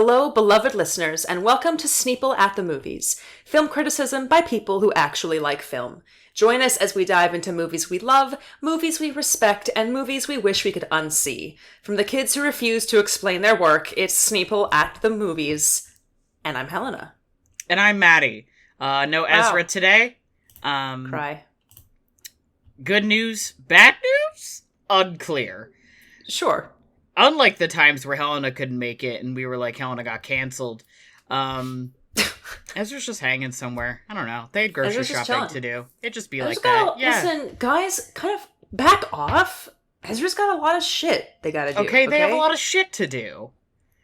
Hello, beloved listeners, and welcome to Sneople at the Movies, film criticism by people who actually like film. Join us as we dive into movies we love, movies we respect, and movies we wish we could unsee. From the kids who refuse to explain their work, it's Sneople at the Movies. And I'm Helena. And I'm Matty. No Ezra today. Cry. Good news, bad news? Unclear. Sure. Unlike the times where Helena couldn't make it and we were like, Helena got canceled. Ezra's just hanging somewhere. I don't know. They had grocery shopping to do. It'd just be like that. Yeah. Listen, guys, kind of back off. Ezra's got a lot of shit they gotta do. Okay, they have a lot of shit to do.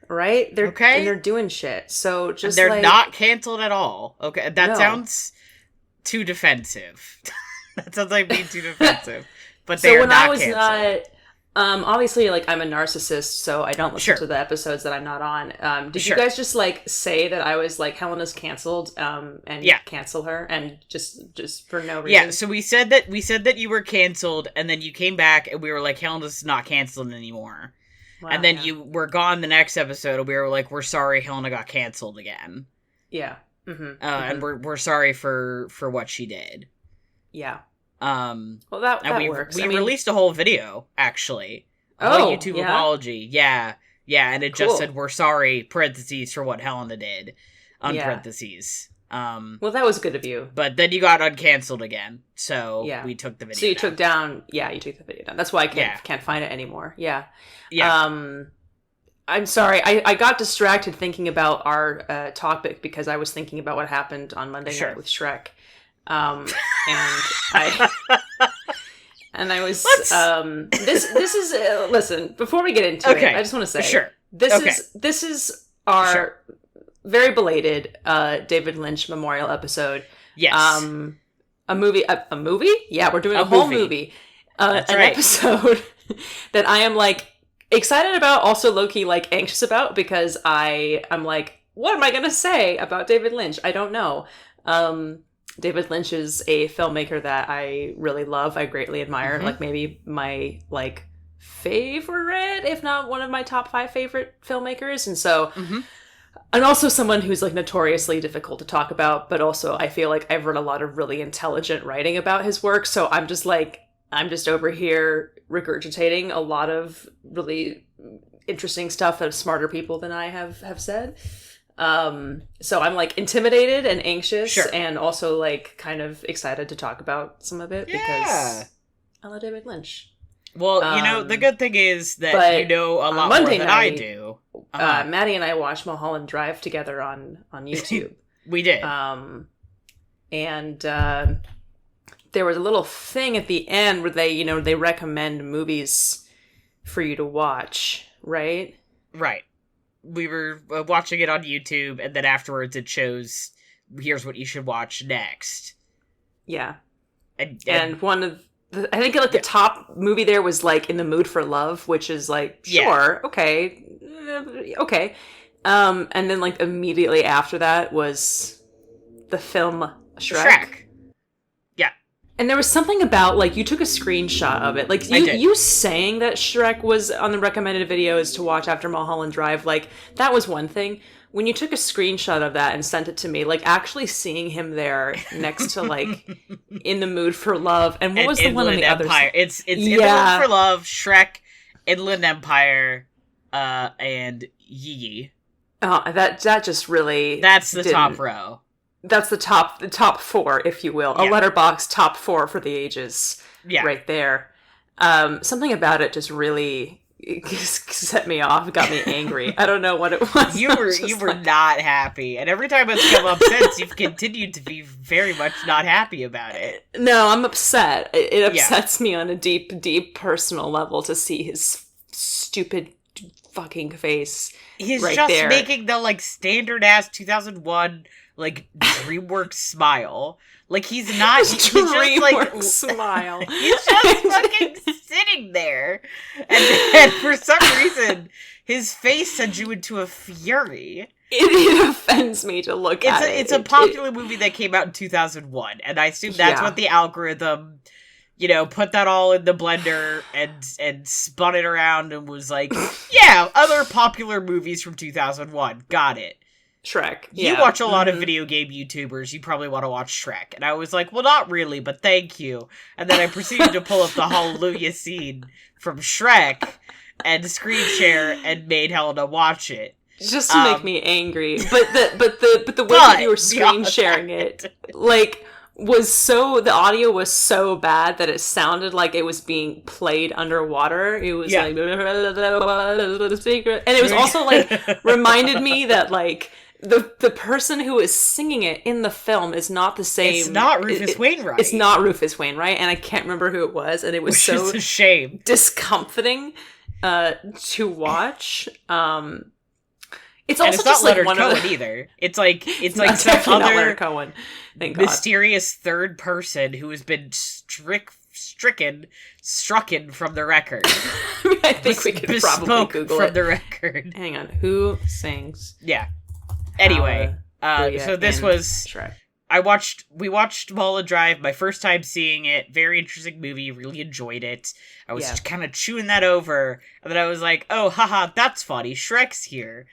Right? And they're doing shit. So just and they're not canceled at all. Okay, that sounds too defensive. That sounds like being too defensive. But they are not canceled. Obviously, like, I'm a narcissist, so I don't listen to the episodes that I'm not on. Did you guys just, like, say that I was, like, Helena's canceled, and cancel her, and just for no reason? Yeah, so we said that you were canceled, and then you came back, and we were like, Helena's not canceled anymore. Wow, and then you were gone the next episode, and we were like, we're sorry, Helena got canceled again. Yeah. Mm-hmm. And we're sorry for what she did. Yeah. Well, that works. We released a whole video, actually. A YouTube apology. Yeah, and it just said, we're sorry, parentheses, for what Helena did. Parentheses. Well, that was good of you. But then you got uncanceled again, so we took the video So you took the video down. That's why I can't find it anymore. Yeah. I'm sorry, I got distracted thinking about our topic because I was thinking about what happened on Monday night with Shrek. And I was this is listen, before we get into it, I just want to say this is our very belated David Lynch memorial episode. Yes. A movie? Yeah, we're doing a whole movie. An episode that I am like excited about, also low-key like anxious about, because I'm like, what am I gonna say about David Lynch? I don't know. David Lynch is a filmmaker that I really love. I greatly admire. Mm-hmm. Like, maybe my, like, favorite, if not one of my top 5 favorite filmmakers. And so, and also someone who's, like, notoriously difficult to talk about, but also I feel like I've read a lot of really intelligent writing about his work. So I'm just over here regurgitating a lot of really interesting stuff that smarter people than I have said. So I'm like intimidated and anxious and also like kind of excited to talk about some of it because I love David Lynch. Well, the good thing is that you know a lot Monday more than I do. Matty and I watched Mulholland Drive together on YouTube. We did. And there was a little thing at the end where they recommend movies for you to watch, right? Right. We were watching it on YouTube, and then afterwards it shows, here's what you should watch next. Yeah. And one of I think like the top movie there was like In the Mood for Love, which is like, okay. And then like immediately after that was the film Shrek. And there was something about, like, you took a screenshot of it. Like, you saying that Shrek was on the recommended videos to watch after Mulholland Drive, like, that was one thing. When you took a screenshot of that and sent it to me, like, actually seeing him there next to, like, In the Mood for Love, and what was the one on the other side? It's In the Mood for Love, Shrek, Inland Empire, and Yee. Oh, that just really... That's the top row. That's the top 4, if you will. A letterbox top 4 for the ages. Yeah. Right there. Something about it just really set me off, got me angry. I don't know what it was. You were not happy. And every time it's come up since, you've continued to be very much not happy about it. No, I'm upset. It upsets me on a deep, deep personal level to see his stupid fucking face. He's right just there. Making the, like, standard-ass 2001... like, DreamWorks smile. Like, he's not... He's just, like... smile. He's just fucking sitting there. And for some reason, his face sends you into a fury. It offends me to look at it. It's a popular movie that came out in 2001, and I assume that's what the algorithm put that all in the blender and spun it around and was like, yeah, other popular movies from 2001. Got it. Shrek. You watch a lot of video game YouTubers. You probably want to watch Shrek. And I was like, well, not really, but thank you. And then I proceeded to pull up the Hallelujah scene from Shrek and screen share and made Helena watch it. Just to make me angry. But the way that you were screen sharing it, like, the audio was so bad that it sounded like it was being played underwater. It was like, and it was also like, reminded me that like, the person who is singing it in the film is not the same. It's not Rufus Wainwright. It's not Rufus Wainwright, and I can't remember who it was, and it was so a shame. Discomforting to watch. It's also it's just not like Leonard Cohen either. It's like some other Leonard Cohen. Thank God. Mysterious third person who has been stricken from the record. I think we could probably Google from it. The record. Hang on, who sings? Yeah. Anyway, so this was Shrek. We watched Mulholland Drive, my first time seeing it. Very interesting movie, really enjoyed it. I was just kind of chewing that over, and then I was like, oh, haha, that's funny, Shrek's here.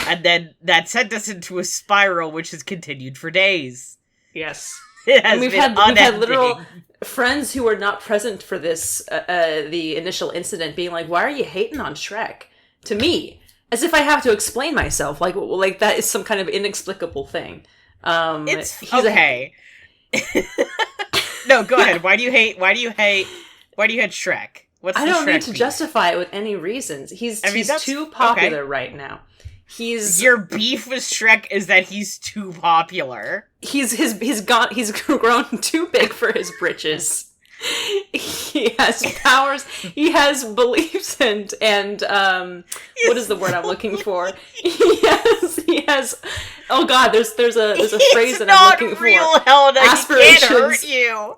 And then that sent us into a spiral, which has continued for days. Yes. And we've had literal friends who were not present for this, the initial incident, being like, why are you hating on Shrek? To me. As if I have to explain myself, like that is some kind of inexplicable thing. It's okay. No, go ahead. Why do you hate Shrek? I don't need to justify it with any reasons. He's too popular right now. Your beef with Shrek is that he's too popular. He's grown too big for his britches. He has powers. He has beliefs and what is the word I'm looking for? He has. Oh God, there's a phrase that I'm looking for. Helena. Aspirations. He can't hurt you.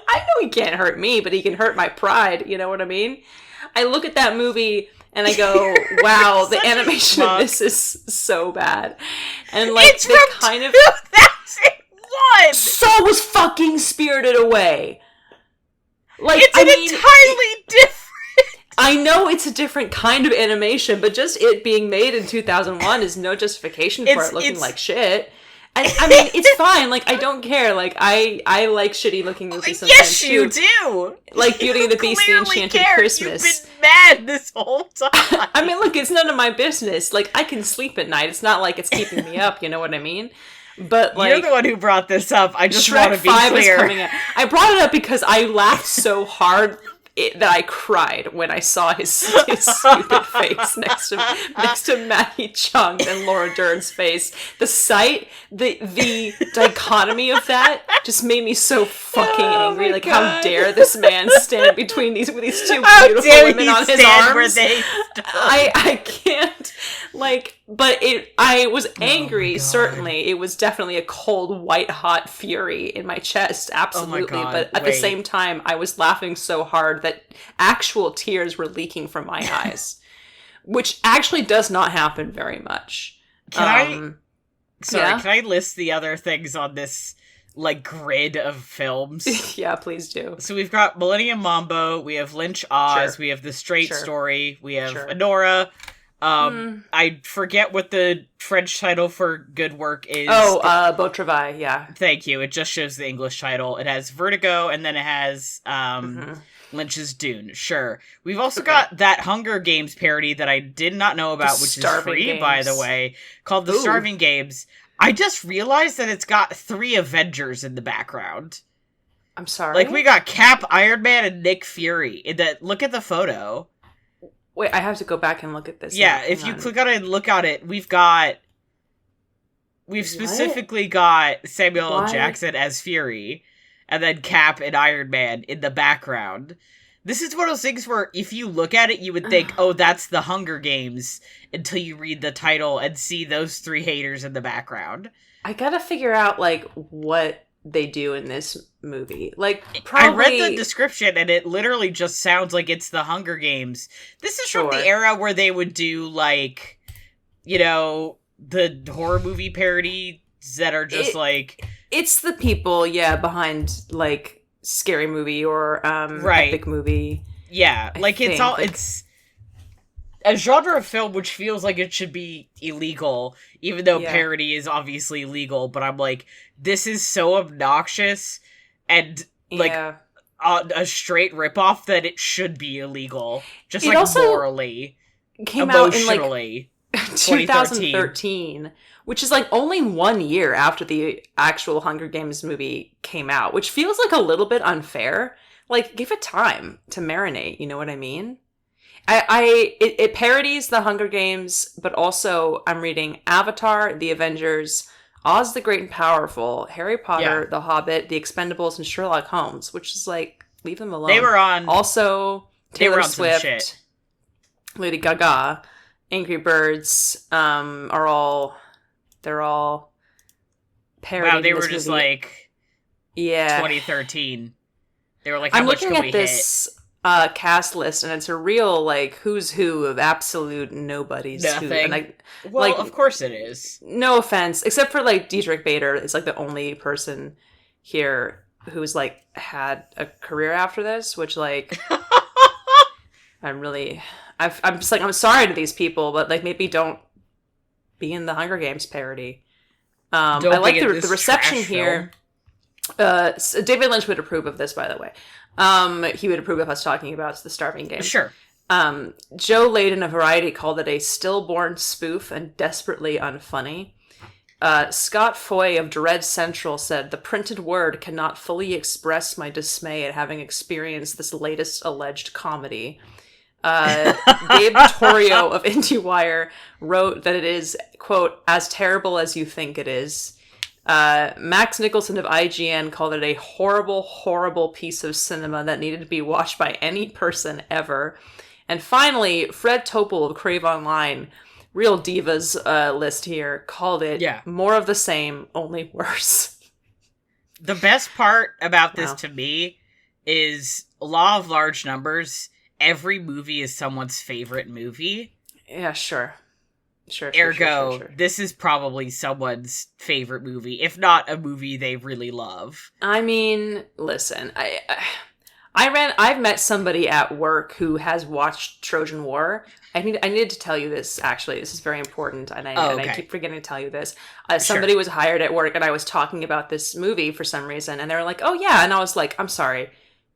I know he can't hurt me, but he can hurt my pride. You know what I mean? I look at that movie and I go, "Wow, the animation of this is so bad." And like it's from kind of 2001. So was fucking Spirited Away. Like, it's entirely different. I know it's a different kind of animation, but just it being made in 2001 is no justification for it looking like shit. I mean, it's fine. Like, I don't care. Like, I like shitty looking movies sometimes. Yes, you do. Like Beauty and the Beast, The Enchanted Christmas. You've been mad this whole time. I mean, look, it's none of my business. Like, I can sleep at night. It's not like it's keeping me up. You know what I mean? But like, you're the one who brought this up. I just want to be Shrek 5 clear. Is coming out. I brought it up because I laughed so hard that I cried when I saw his stupid face next to Matty Chung and Laura Dern's face. The sight, the dichotomy of that just made me so fucking angry. Like, God. how dare this man stand between these two beautiful women on his arms? I can't. Like, but I was angry, certainly. It was definitely a cold, white-hot fury in my chest, absolutely. Oh my God, but at the same time, I was laughing so hard that actual tears were leaking from my eyes. Which actually does not happen very much. Can I list the other things on this, like, grid of films? Yeah, please do. So we've got Millennium Mambo, we have Lynch Oz, we have The Straight Story, we have Anora. I forget what the French title for Good Work is. Beau Travail, yeah. Thank you. It just shows the English title. It has Vertigo, and then it has Lynch's Dune. Sure. We've also got that Hunger Games parody that I did not know about, which is free, by the way, called The Starving Games. I just realized that it's got 3 Avengers in the background. I'm sorry? Like, we got Cap, Iron Man, and Nick Fury. Look at the photo. Wait, I have to go back and look at this. Yeah, if you click on it and look at it, we've specifically got Samuel L. Jackson as Fury, and then Cap and Iron Man in the background. This is one of those things where if you look at it, you would think, oh, that's the Hunger Games, until you read the title and see those 3 haters in the background. I gotta figure out, like, what they do in this movie. Like, probably... I read the description and it literally just sounds like it's the Hunger Games. This is from the era where they would do, like, you know, the horror movie parodies that are just like... It's the people, behind, like, scary movie or epic movie. Yeah, it's a genre of film which feels like it should be illegal, even though parody is obviously legal, but I'm like, this is so obnoxious and, like, a straight ripoff that it should be illegal. Just, like, morally, came emotionally. Out in, like, 2013, which is, like, only 1 year after the actual Hunger Games movie came out, which feels like a little bit unfair. Like, give it time to marinate, you know what I mean? It parodies the Hunger Games, but also I'm reading Avatar, The Avengers, Oz the Great and Powerful, Harry Potter, The Hobbit, The Expendables, and Sherlock Holmes, which is like, leave them alone. They were on... Also, Taylor Swift, Lady Gaga, Angry Birds, they're all parodying. Wow, they were just movie. Like, 2013. They were like, how much can we hit? I'm looking at this cast list, and it's a real, like, who's who of absolute nobodies. Nothing. Of course it is. No offense, except for, like, Diedrich Bader is, like, the only person here who's, like, had a career after this, which, like, I'm just like, I'm sorry to these people, but, like, maybe don't be in the Hunger Games parody. I like the reception here. David Lynch would approve of this, by the way. He would approve of us talking about the Starving Game. Sure. Joe Layden of Variety called it a stillborn spoof and desperately unfunny. Scott Foy of Dread Central said, "The printed word cannot fully express my dismay at having experienced this latest alleged comedy." Gabe Torrio of IndieWire wrote that it is, quote, "as terrible as you think it is." Max Nicholson of IGN called it a horrible, horrible piece of cinema that needed to be watched by any person ever. And finally, Fred Topol of Crave Online, real divas list here, called it more of the same, only worse. The best part about this to me is law of large numbers. Every movie is someone's favorite movie. Yeah, sure. Ergo, this is probably someone's favorite movie, if not a movie they really love. I mean, listen, I've met somebody at work who has watched Trojan War. I needed to tell you this, actually. This is very important, and I keep forgetting to tell you this. Somebody was hired at work, and I was talking about this movie for some reason, and they were like, "Oh, yeah," and I was like, "I'm sorry.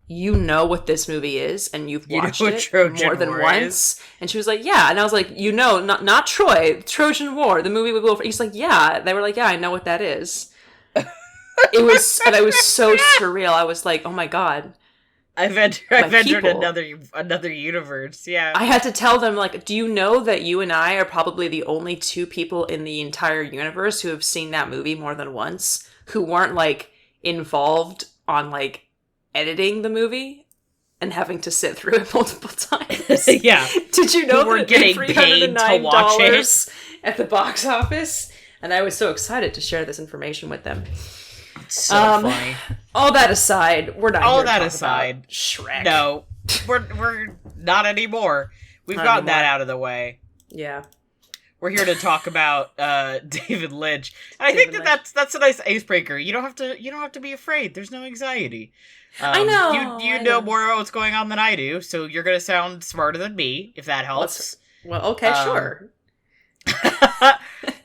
You know what this movie is, and you've watched it more than once." And she was like, "Yeah." And I was like, not Troy, Trojan War, the movie with Will Ferrell. He's like, "Yeah." They were like, "Yeah, I know what that is." It was so surreal. I was like, "Oh my God. I've entered another universe." Yeah. I had to tell them, like, "Do you know that you and I are probably the only two people in the entire universe who have seen that movie more than once, who weren't, like, involved on, like, editing the movie and having to sit through it multiple times?" Yeah. Did you know we're getting paid to watch it at the box office? And I was so excited to share this information with them. It's so funny. All that aside, we're not all here that to aside. About Shrek. No, we're not anymore. We've gotten that out of the way. Yeah. We're here to talk about David Lynch. And I think that's a nice icebreaker. You don't have to be afraid. There's no anxiety. I know. You know more about what's going on than I do, so you're gonna sound smarter than me, if that helps. Well, okay, sure.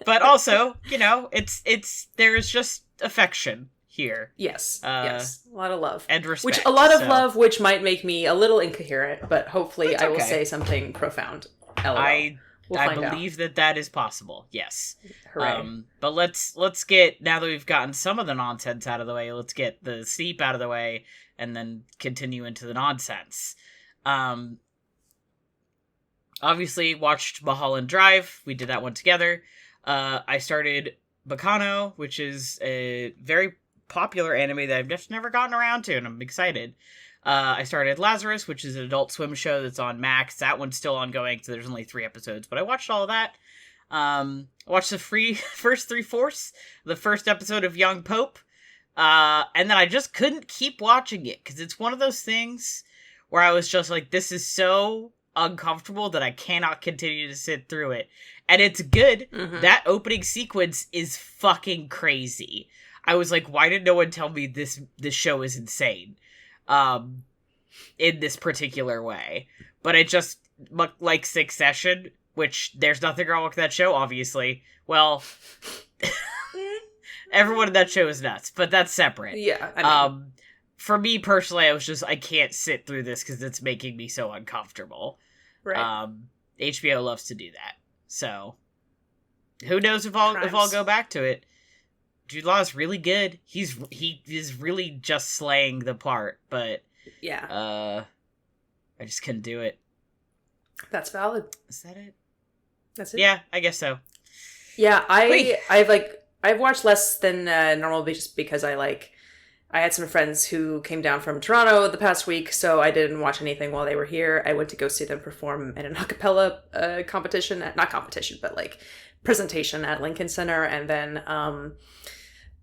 But also, it's there's just affection here. Yes. Yes. A lot of love. And respect. Love, which might make me a little incoherent, but hopefully I will say something profound. LOL. I believe that is possible. Yes. Hooray. But let's get, now that we've gotten some of the nonsense out of the way, let's get the steep out of the way and then continue into the nonsense. Obviously watched Mulholland Drive. We did that one together. I started Bacano, which is a very popular anime that I've just never gotten around to, and I'm excited. I started Lazarus, which is an Adult Swim show that's on Max. That one's still ongoing, so there's only 3 episodes, but I watched all of that. I watched the first 3/4, the first episode of Young Pope, and then I just couldn't keep watching it, because it's one of those things where I was just like, this is so uncomfortable that I cannot continue to sit through it. And it's good. Mm-hmm. That opening sequence is fucking crazy. I was like, why did no one tell me this show is insane? In this particular way. But it just looked like Succession, which there's nothing wrong with that show, obviously. Well, everyone in that show is nuts, but that's separate. Yeah. I mean, for me personally, I can't sit through this because it's making me so uncomfortable. Right. HBO loves to do that. So, who knows if I'll go back to it. Jude Law is really good. He is really just slaying the part, but yeah. I just couldn't do it. That's valid. Is that it? That's it. Yeah, I guess so. Yeah, I've watched less than normal just because I had some friends who came down from Toronto the past week, so I didn't watch anything while they were here. I went to go see them perform in an a cappella presentation at Lincoln Center, and then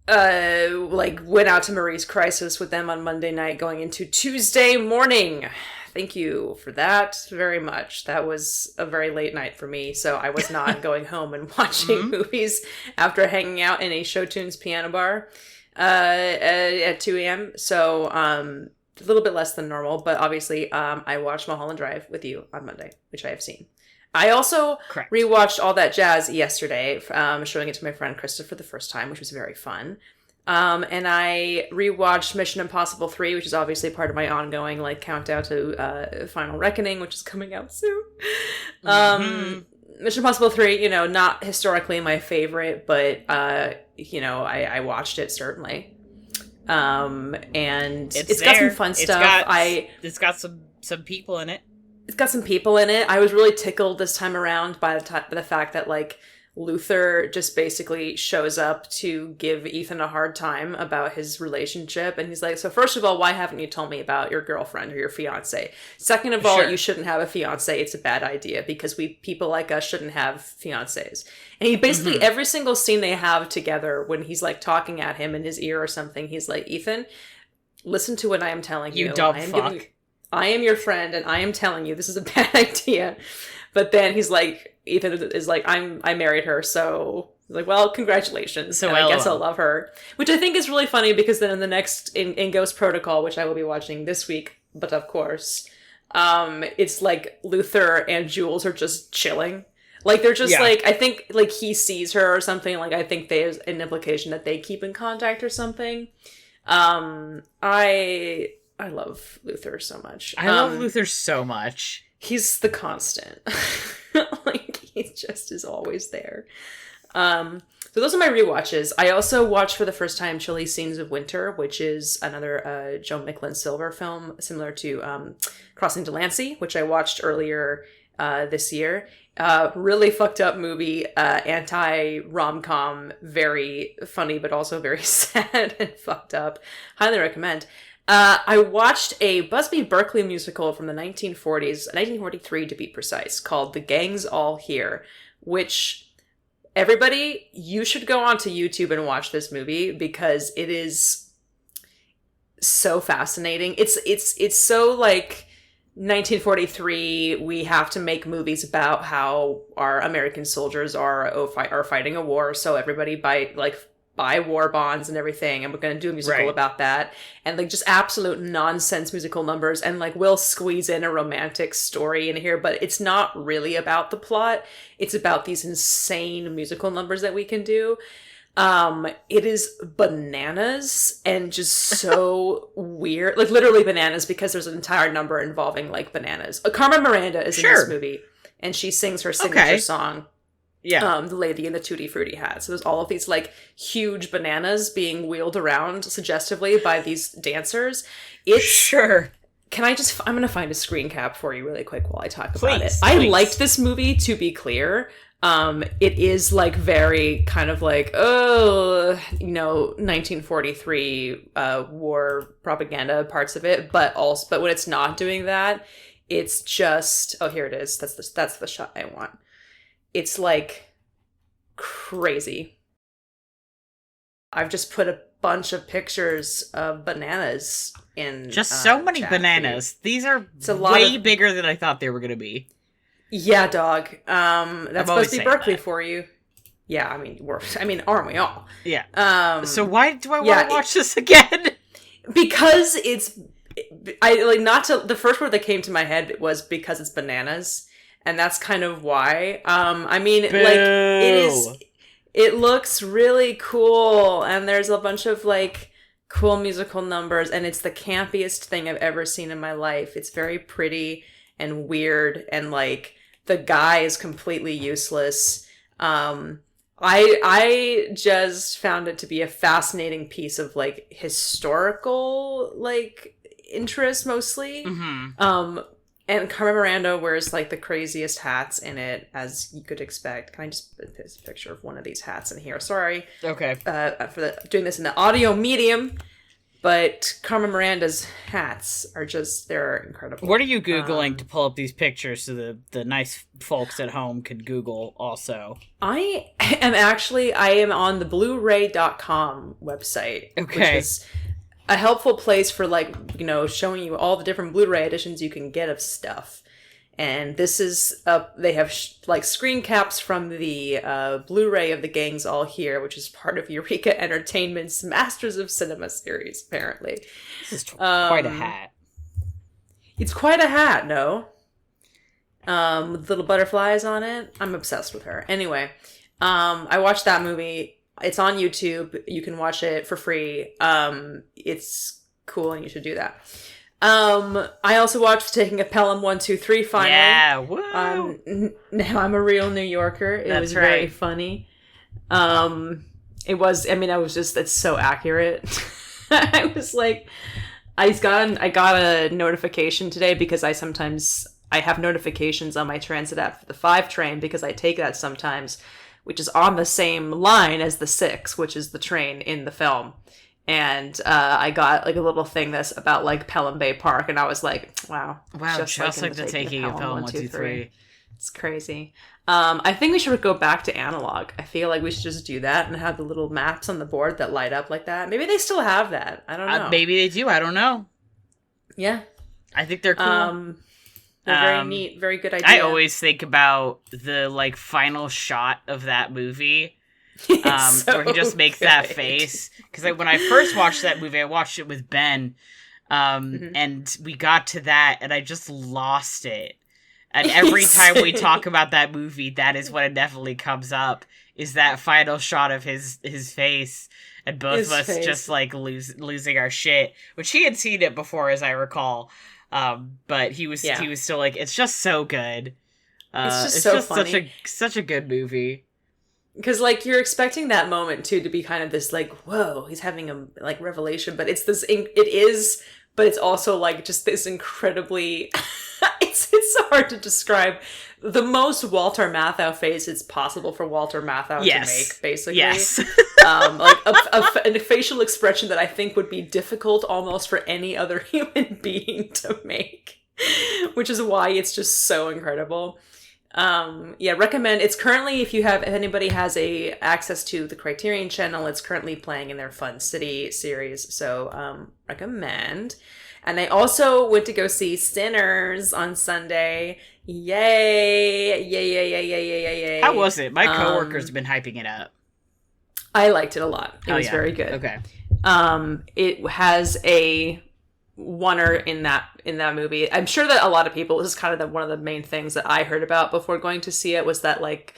went out to Marie's Crisis with them on Monday night going into Tuesday morning. Thank you for that very much. That was a very late night for me, so I was not going home and watching movies after hanging out in a Show Tunes piano bar at 2 a.m. So a little bit less than normal, but obviously I watched Mulholland Drive with you on Monday, which I have seen. I also rewatched All That Jazz yesterday, showing it to my friend Krista for the first time, which was very fun. And I rewatched Mission Impossible 3, which is obviously part of my ongoing countdown to Final Reckoning, which is coming out soon. Mission Impossible 3, not historically my favorite, but I watched it certainly. And it's got some fun stuff. It's got some people in it. It's got some people in it. I was really tickled this time around by the fact that Luther just basically shows up to give Ethan a hard time about his relationship. And he's like, so first of all, why haven't you told me about your girlfriend or your fiance? Second of all, you shouldn't have a fiance. It's a bad idea because people like us shouldn't have fiancés. And he basically, every single scene they have together when he's talking at him in his ear or something, he's like, Ethan, listen to what I am telling you. You dumb fuck. I am your friend and I am telling you this is a bad idea. But then he's like, Ethan is like, I married her, so well, congratulations. So I guess I'll love her. Which I think is really funny because then in the next in Ghost Protocol, which I will be watching this week, but of course, it's Luther and Jules are just chilling. They're just I think he sees her or something. I think there's an implication that they keep in contact or something. I love Luther so much. I love Luther so much. He's the constant. He just is always there. So those are my rewatches. I also watched for the first time Chilly Scenes of Winter, which is another Joe Micklin Silver film, similar to Crossing Delancey, which I watched earlier this year. Really fucked up movie, anti-rom-com, very funny, but also very sad and fucked up. Highly recommend. I watched a Busby Berkeley musical from the 1940s, 1943 to be precise, called The Gang's All Here, which everybody, you should go onto YouTube and watch this movie because it is so fascinating. It's so 1943, we have to make movies about how our American soldiers are fighting a war, so everybody buy war bonds and everything, and we're going to do a musical about that, and just absolute nonsense musical numbers, and we'll squeeze in a romantic story in here, but it's not really about the plot. It's about these insane musical numbers that we can do. It is bananas and just so weird, literally bananas, because there's an entire number involving bananas. Carmen Miranda is in this movie, and she sings her signature song. Yeah. The Lady in the Tutti Frutti Hat. So there's all of these huge bananas being wheeled around suggestively by these dancers. I'm going to find a screen cap for you really quick while I talk about it. I liked this movie, to be clear. It is very kind of 1943 war propaganda parts of it, but when it's not doing that, it's just, oh, here it is. That's the shot I want. It's crazy. I've just put a bunch of pictures of bananas in just so many bananas. These are way bigger than I thought they were going to be. Yeah, dog. That's supposed to be Berkeley for you. Yeah, aren't we all? Yeah. So why do I want to watch this again? Because the first word that came to my head was because it's bananas, and that's kind of why. Boo. It looks really cool, and there's a bunch of like cool musical numbers, and it's the campiest thing I've ever seen in my life. It's very pretty and weird, and like the guy is completely useless. I just found it to be a fascinating piece of like historical like interest mostly. Mm-hmm. And Carmen Miranda wears like the craziest hats in it, as you could expect. Can I just put this picture of one of these hats in here? Sorry. Okay. For doing this in the audio medium, but Carmen Miranda's hats are they're incredible. What are you Googling to pull up these pictures so the nice folks at home can Google also? I am on the Blu-ray.com website. Okay. Which is a helpful place for like, showing you all the different Blu-ray editions you can get of stuff. And this is they have like screen caps from the Blu-ray of The Gang's All Here, which is part of Eureka Entertainment's Masters of Cinema series, apparently. This is quite a hat. It's quite a hat, no? With little butterflies on it. I'm obsessed with her. Anyway, I watched that movie. It's on YouTube. You can watch it for free. It's cool, and you should do that. I also watched Taking a Pelham 1, 2, 3 finally. Yeah, woo! Now I'm a real New Yorker. It was very funny. It's so accurate. I was like, I got a notification today because I have notifications on my transit app for the 5 train because I take that sometimes, which is on the same line as the 6, which is the train in the film. And I got like a little thing that's about like Pelham Bay Park, and I was like, wow, just like the Taking of Pelham 1, 2, 3. It's crazy. I think we should go back to analog. I feel like we should just do that and have the little maps on the board that light up like that. Maybe they still have that. I don't know. Maybe they do. I don't know. Yeah, I think they're cool. They're very neat, very good idea. I always think about the like final shot of that movie. Where he just makes that face. Because when I first watched that movie, I watched it with Ben, and we got to that, and I just lost it. And every time we talk about that movie, that is what definitely comes up, is that final shot of his face, and both of us just like losing our shit. Which he had seen it before, as I recall, but he was still like, it's just so good. It's just funny. such a good movie. Because, like, you're expecting that moment, too, to be kind of this, like, whoa, he's having a, like, revelation. But it's but it's also, like, just this incredibly, it's so hard to describe. The most Walter Matthau face it's possible for Walter Matthau to make, basically. Yes. Like, a facial expression that I think would be difficult almost for any other human being to make. Which is why it's just so incredible. Recommend. It's currently, if anybody has access to the Criterion channel, it's currently playing in their Fun City series. So, recommend. And I also went to go see Sinners on Sunday. Yay! Yay! How was it? My coworkers have been hyping it up. I liked it a lot. It was very good. Okay. It has a oneer in that movie. I'm sure that a lot of people, this is kind of one of the main things that I heard about before going to see it, was that like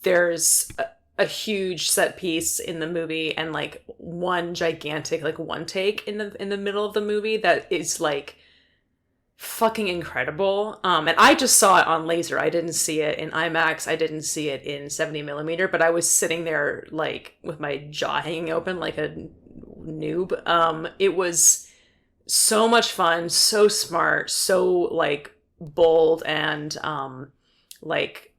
there's a huge set piece in the movie and like one gigantic like one take in the middle of the movie that is like fucking incredible. And I just saw it on laser. I didn't see it in IMAX. I didn't see it in 70 millimeter, but I was sitting there like with my jaw hanging open like a noob. It was so much fun, so smart, so like bold, and like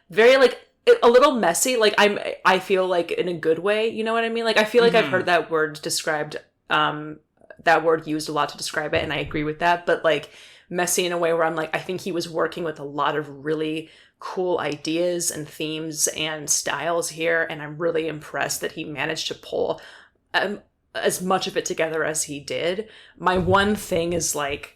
very like a little messy. Like I feel like in a good way, you know what I mean? Like I feel like I've heard that word described, that word used a lot to describe it, and I agree with that. But like messy in a way where I'm like, I think he was working with a lot of really cool ideas and themes and styles here, and I'm really impressed that he managed to pull as much of it together as he did. My one thing is like,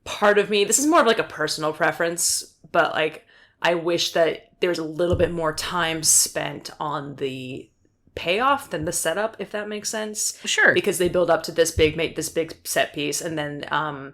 part of me, this is more of like a personal preference, but like I wish that there's a little bit more time spent on the payoff than the setup, if that makes sense. Sure. Because they build up to this big set piece, and then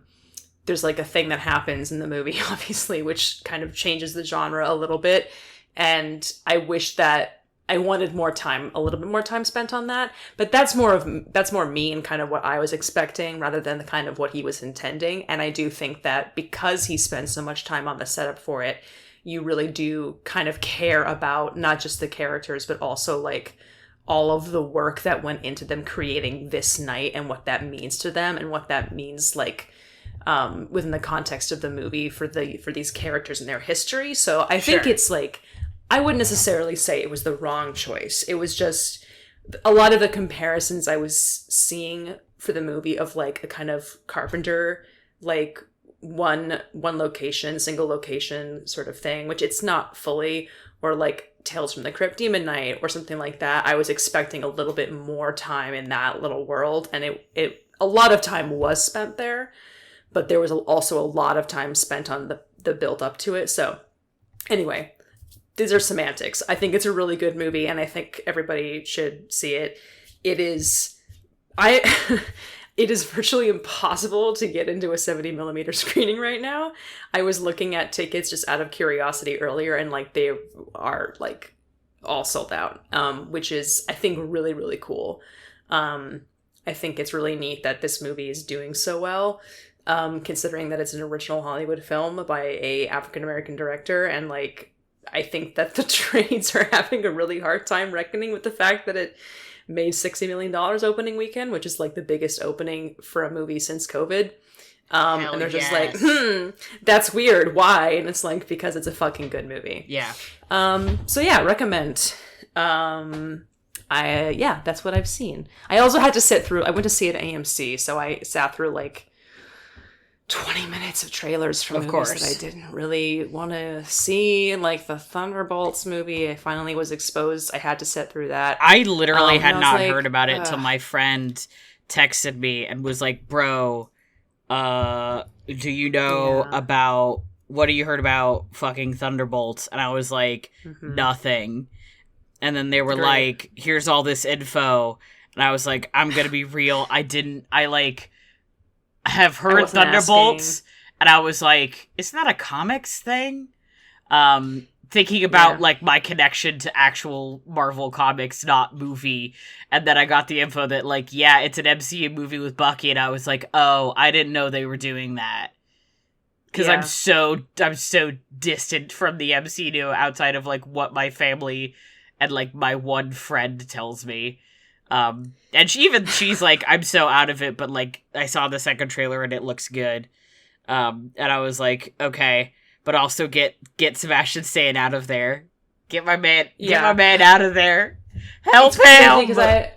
there's like a thing that happens in the movie, obviously, which kind of changes the genre a little bit. And I wish that I wanted a little bit more time spent on that. But that's more me and kind of what I was expecting rather than the kind of what he was intending. And I do think that because he spends so much time on the setup for it, you really do kind of care about not just the characters, but also like all of the work that went into them creating this night and what that means to them and what that means like within the context of the movie for these characters and their history. So I think it's like, I wouldn't necessarily say it was the wrong choice. It was just a lot of the comparisons I was seeing for the movie of like a kind of Carpenter, like one location, single location sort of thing, which it's not fully, or like Tales from the Crypt, Demon Knight, or something like that. I was expecting a little bit more time in that little world, and it a lot of time was spent there, but there was also a lot of time spent on the build up to it. So anyway, these are semantics. I think it's a really good movie, and I think everybody should see it. It is virtually impossible to get into a 70mm screening right now. I was looking at tickets just out of curiosity earlier, and like they are like all sold out, which is, I think, really, really cool. I think it's really neat that this movie is doing so well, considering that it's an original Hollywood film by a African-American director, and like I think that the trades are having a really hard time reckoning with the fact that it made $60 million opening weekend, which is like the biggest opening for a movie since COVID. And they're just like, that's weird. Why? And it's like, because it's a fucking good movie. Yeah. So yeah, recommend. That's what I've seen. I also had to sit through, I went to see it at AMC, so I sat through like 20 minutes of trailers from movies that I didn't really want to see. Like the Thunderbolts movie, I finally was exposed. I had to sit through that. I literally had not heard about it until my friend texted me and was like, bro, do you know about, what do you heard about fucking Thunderbolts? And I was like, nothing. And then they were like, here's all this info. And I was like, I'm going to be real. I have heard Thunderbolts, and I was like, isn't that a comics thing? Thinking about, like, my connection to actual Marvel comics, not movie, and then I got the info that, like, yeah, it's an MCU movie with Bucky, and I was like, oh, I didn't know they were doing that. Because I'm so distant from the MCU outside of, like, what my family and, like, my one friend tells me. And she's like, I'm so out of it, but like, I saw the second trailer and it looks good. And I was like, okay, but also get Sebastian Stan out of there. Get my man out of there. Help him! Because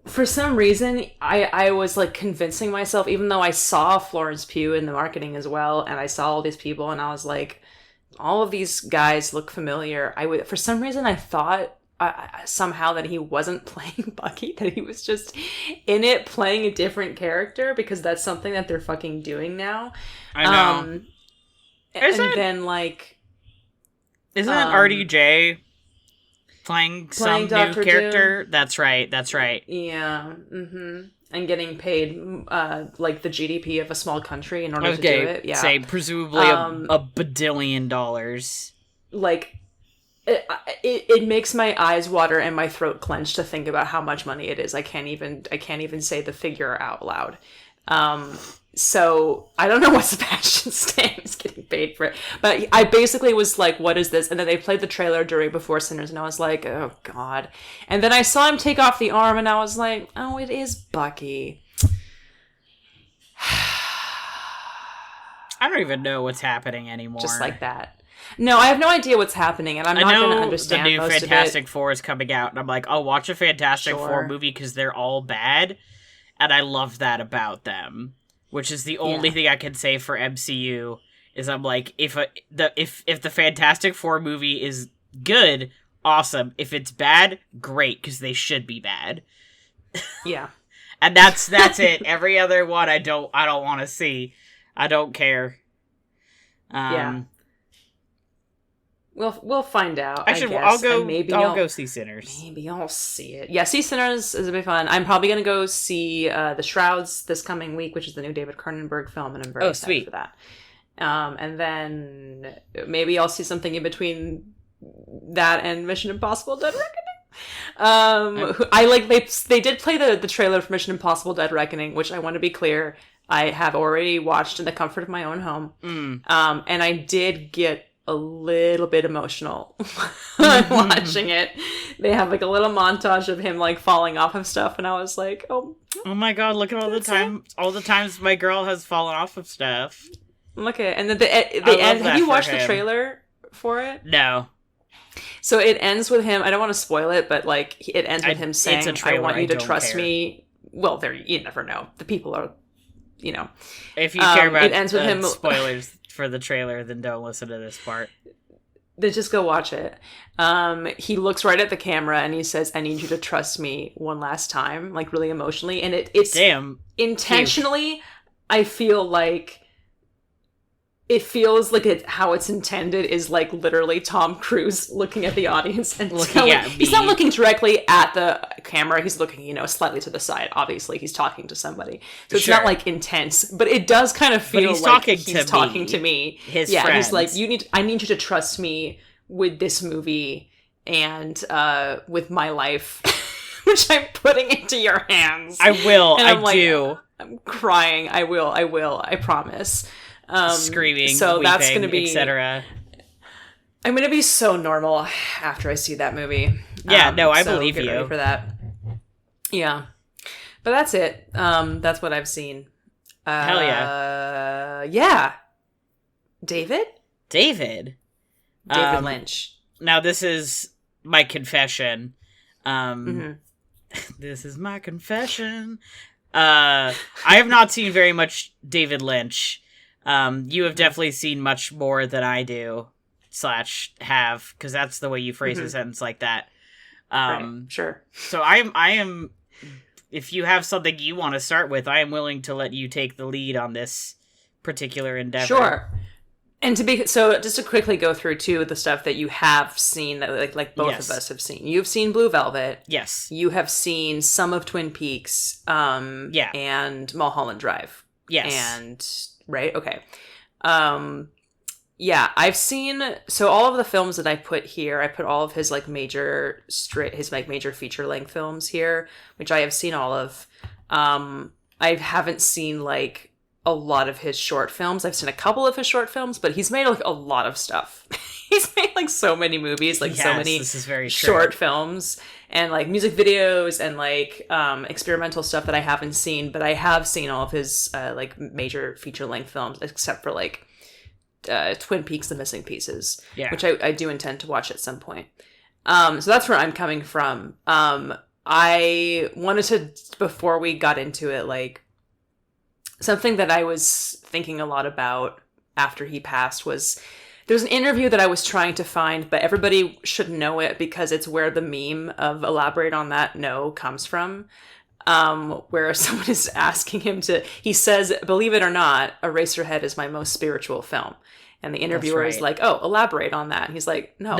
for some reason, I was like convincing myself, even though I saw Florence Pugh in the marketing as well, and I saw all these people, and I was like, all of these guys look familiar. For some reason, I thought somehow that he wasn't playing Bucky, that he was just in it playing a different character, because that's something that they're fucking doing now. I know. Then like, isn't RDJ playing some Dr. new character? Doom? That's right. Yeah. And getting paid like the GDP of a small country in order to do it. Yeah. Say presumably a badillion dollars. Like, it makes my eyes water and my throat clench to think about how much money it is. I can't even say the figure out loud. So I don't know what Sebastian Stan is getting paid for it, but I basically was like, what is this? And then they played the trailer during Before Sinners, and I was like, oh god. And then I saw him take off the arm, and I was like, oh, it is Bucky. I don't even know what's happening anymore. Just like that. No, I have no idea what's happening, and I'm not going to understand the new Fantastic Four is coming out, and I'm like, I'll watch a Fantastic Four movie because they're all bad, and I love that about them. Which is the only thing I can say for MCU, is I'm like, if the Fantastic Four movie is good, awesome. If it's bad, great, because they should be bad. Yeah. And that's it. Every other one I don't want to see. I don't care. Yeah. We'll find out. Actually, I guess. I'll go see Sinners. Maybe I'll see it. Yeah, see Sinners is a bit fun. I'm probably gonna go see The Shrouds this coming week, which is the new David Cronenberg film, and I'm very excited for that. And then maybe I'll see something in between that and Mission Impossible: Dead Reckoning. They did play the trailer for Mission Impossible: Dead Reckoning, which I want to be clear, I have already watched in the comfort of my own home. And I did get a little bit emotional watching it. They have like a little montage of him like falling off of stuff, and I was like, oh my god, look at all the times my girl has fallen off of stuff. Look at, and then the end. Have you watched the trailer for it? No. So it ends with him. I don't want to spoil it, but like it ends with him saying, "I want you to trust me." Well, you never know. The people are, If you care about it ends with him spoilers for the trailer, then don't listen to this part. Then just go watch it. He looks right at the camera and he says, "I need you to trust me one last time," like really emotionally, and it's intentionally. Cute. I feel like. It feels like how it's intended is like literally Tom Cruise looking at the audience and he's not looking directly at the camera. He's looking, slightly to the side. Obviously, he's talking to somebody, so it's not like intense, but it does kind of feel he's like he's talking to me. His friends. He's like, I need you to trust me with this movie and with my life, which I'm putting into your hands. I will. I do. I'm crying. I will. I promise. Screaming, so weeping, that's going to be, etc. I'm going to be so normal after I see that movie. Yeah, I believe get you ready for that. Yeah, but that's it. That's what I've seen. Hell yeah, yeah. David Lynch. Now this is my confession. This is my confession. I have not seen very much David Lynch. You have definitely seen much more than I do, / have, because that's the way you phrase a sentence like that. Right. Sure. So I am, if you have something you want to start with, I am willing to let you take the lead on this particular endeavor. Sure. And just to quickly go through too the stuff that you have seen that like both of us have seen. You've seen Blue Velvet. Yes. You have seen some of Twin Peaks. And Mulholland Drive. Yes. And right? Okay. I've seen all of the films that I put here. I put all of his major feature length films here, which I have seen all of. I haven't seen a lot of his short films. I've seen a couple of his short films, but he's made a lot of stuff. He's made so many movies, so many this is very short films and music videos and experimental stuff that I haven't seen, but I have seen all of his major feature length films except for Twin Peaks: The Missing Pieces, which I do intend to watch at some point. So that's where I'm coming from. I wanted to, before we got into it, something that I was thinking a lot about after he passed was there's an interview that I was trying to find, but everybody should know it because it's where the meme of "elaborate on that, no" comes from. Where someone is asking him he says, "Believe it or not, Eraserhead is my most spiritual film." And the interviewer is like, "Oh, elaborate on that." And he's like, no.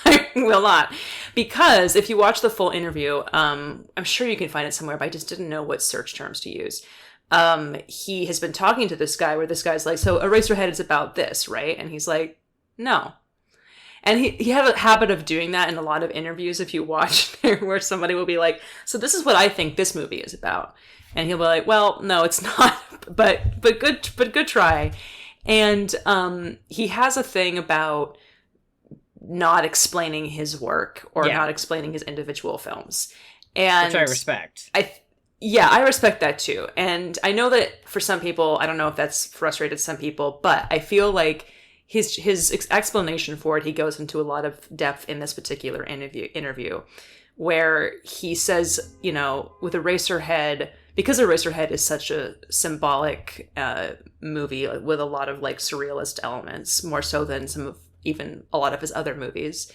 I will not. Because if you watch the full interview, I'm sure you can find it somewhere, but I just didn't know what search terms to use. He has been talking to this guy where this guy's like, "So Eraserhead is about this, right?" And he's like, "No." And he had a habit of doing that in a lot of interviews. If you watch where somebody will be like, "So this is what I think this movie is about." And he'll be like, "Well, no, it's not, but good try." And, he has a thing about not explaining his work or not explaining his individual films. And which I respect. I respect that too. And I know that for some people, I don't know if that's frustrated some people, but I feel like his explanation for it, he goes into a lot of depth in this particular interview where he says, with Eraserhead, because Eraserhead is such a symbolic movie with a lot of surrealist elements, more so than even a lot of his other movies.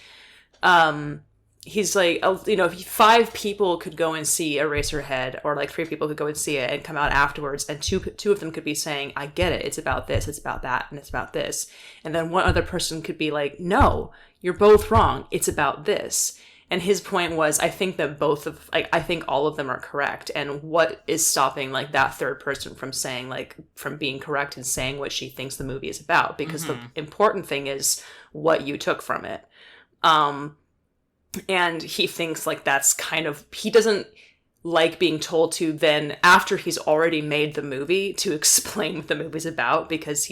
he's like, you know, if 5 people could go and see Eraserhead, or like 3 people could go and see it and come out afterwards, and two of them could be saying, I get it, it's about this, it's about that, and it's about this. And then one other person could be like, no, you're both wrong, it's about this. And his point was, I think that I think all of them are correct. And what is stopping like that third person from saying like, from being correct and saying what she thinks the movie is about? Because the important thing is what you took from it. And he thinks like that's kind of, he doesn't like being told to then, after he's already made the movie, to explain what the movie's about, because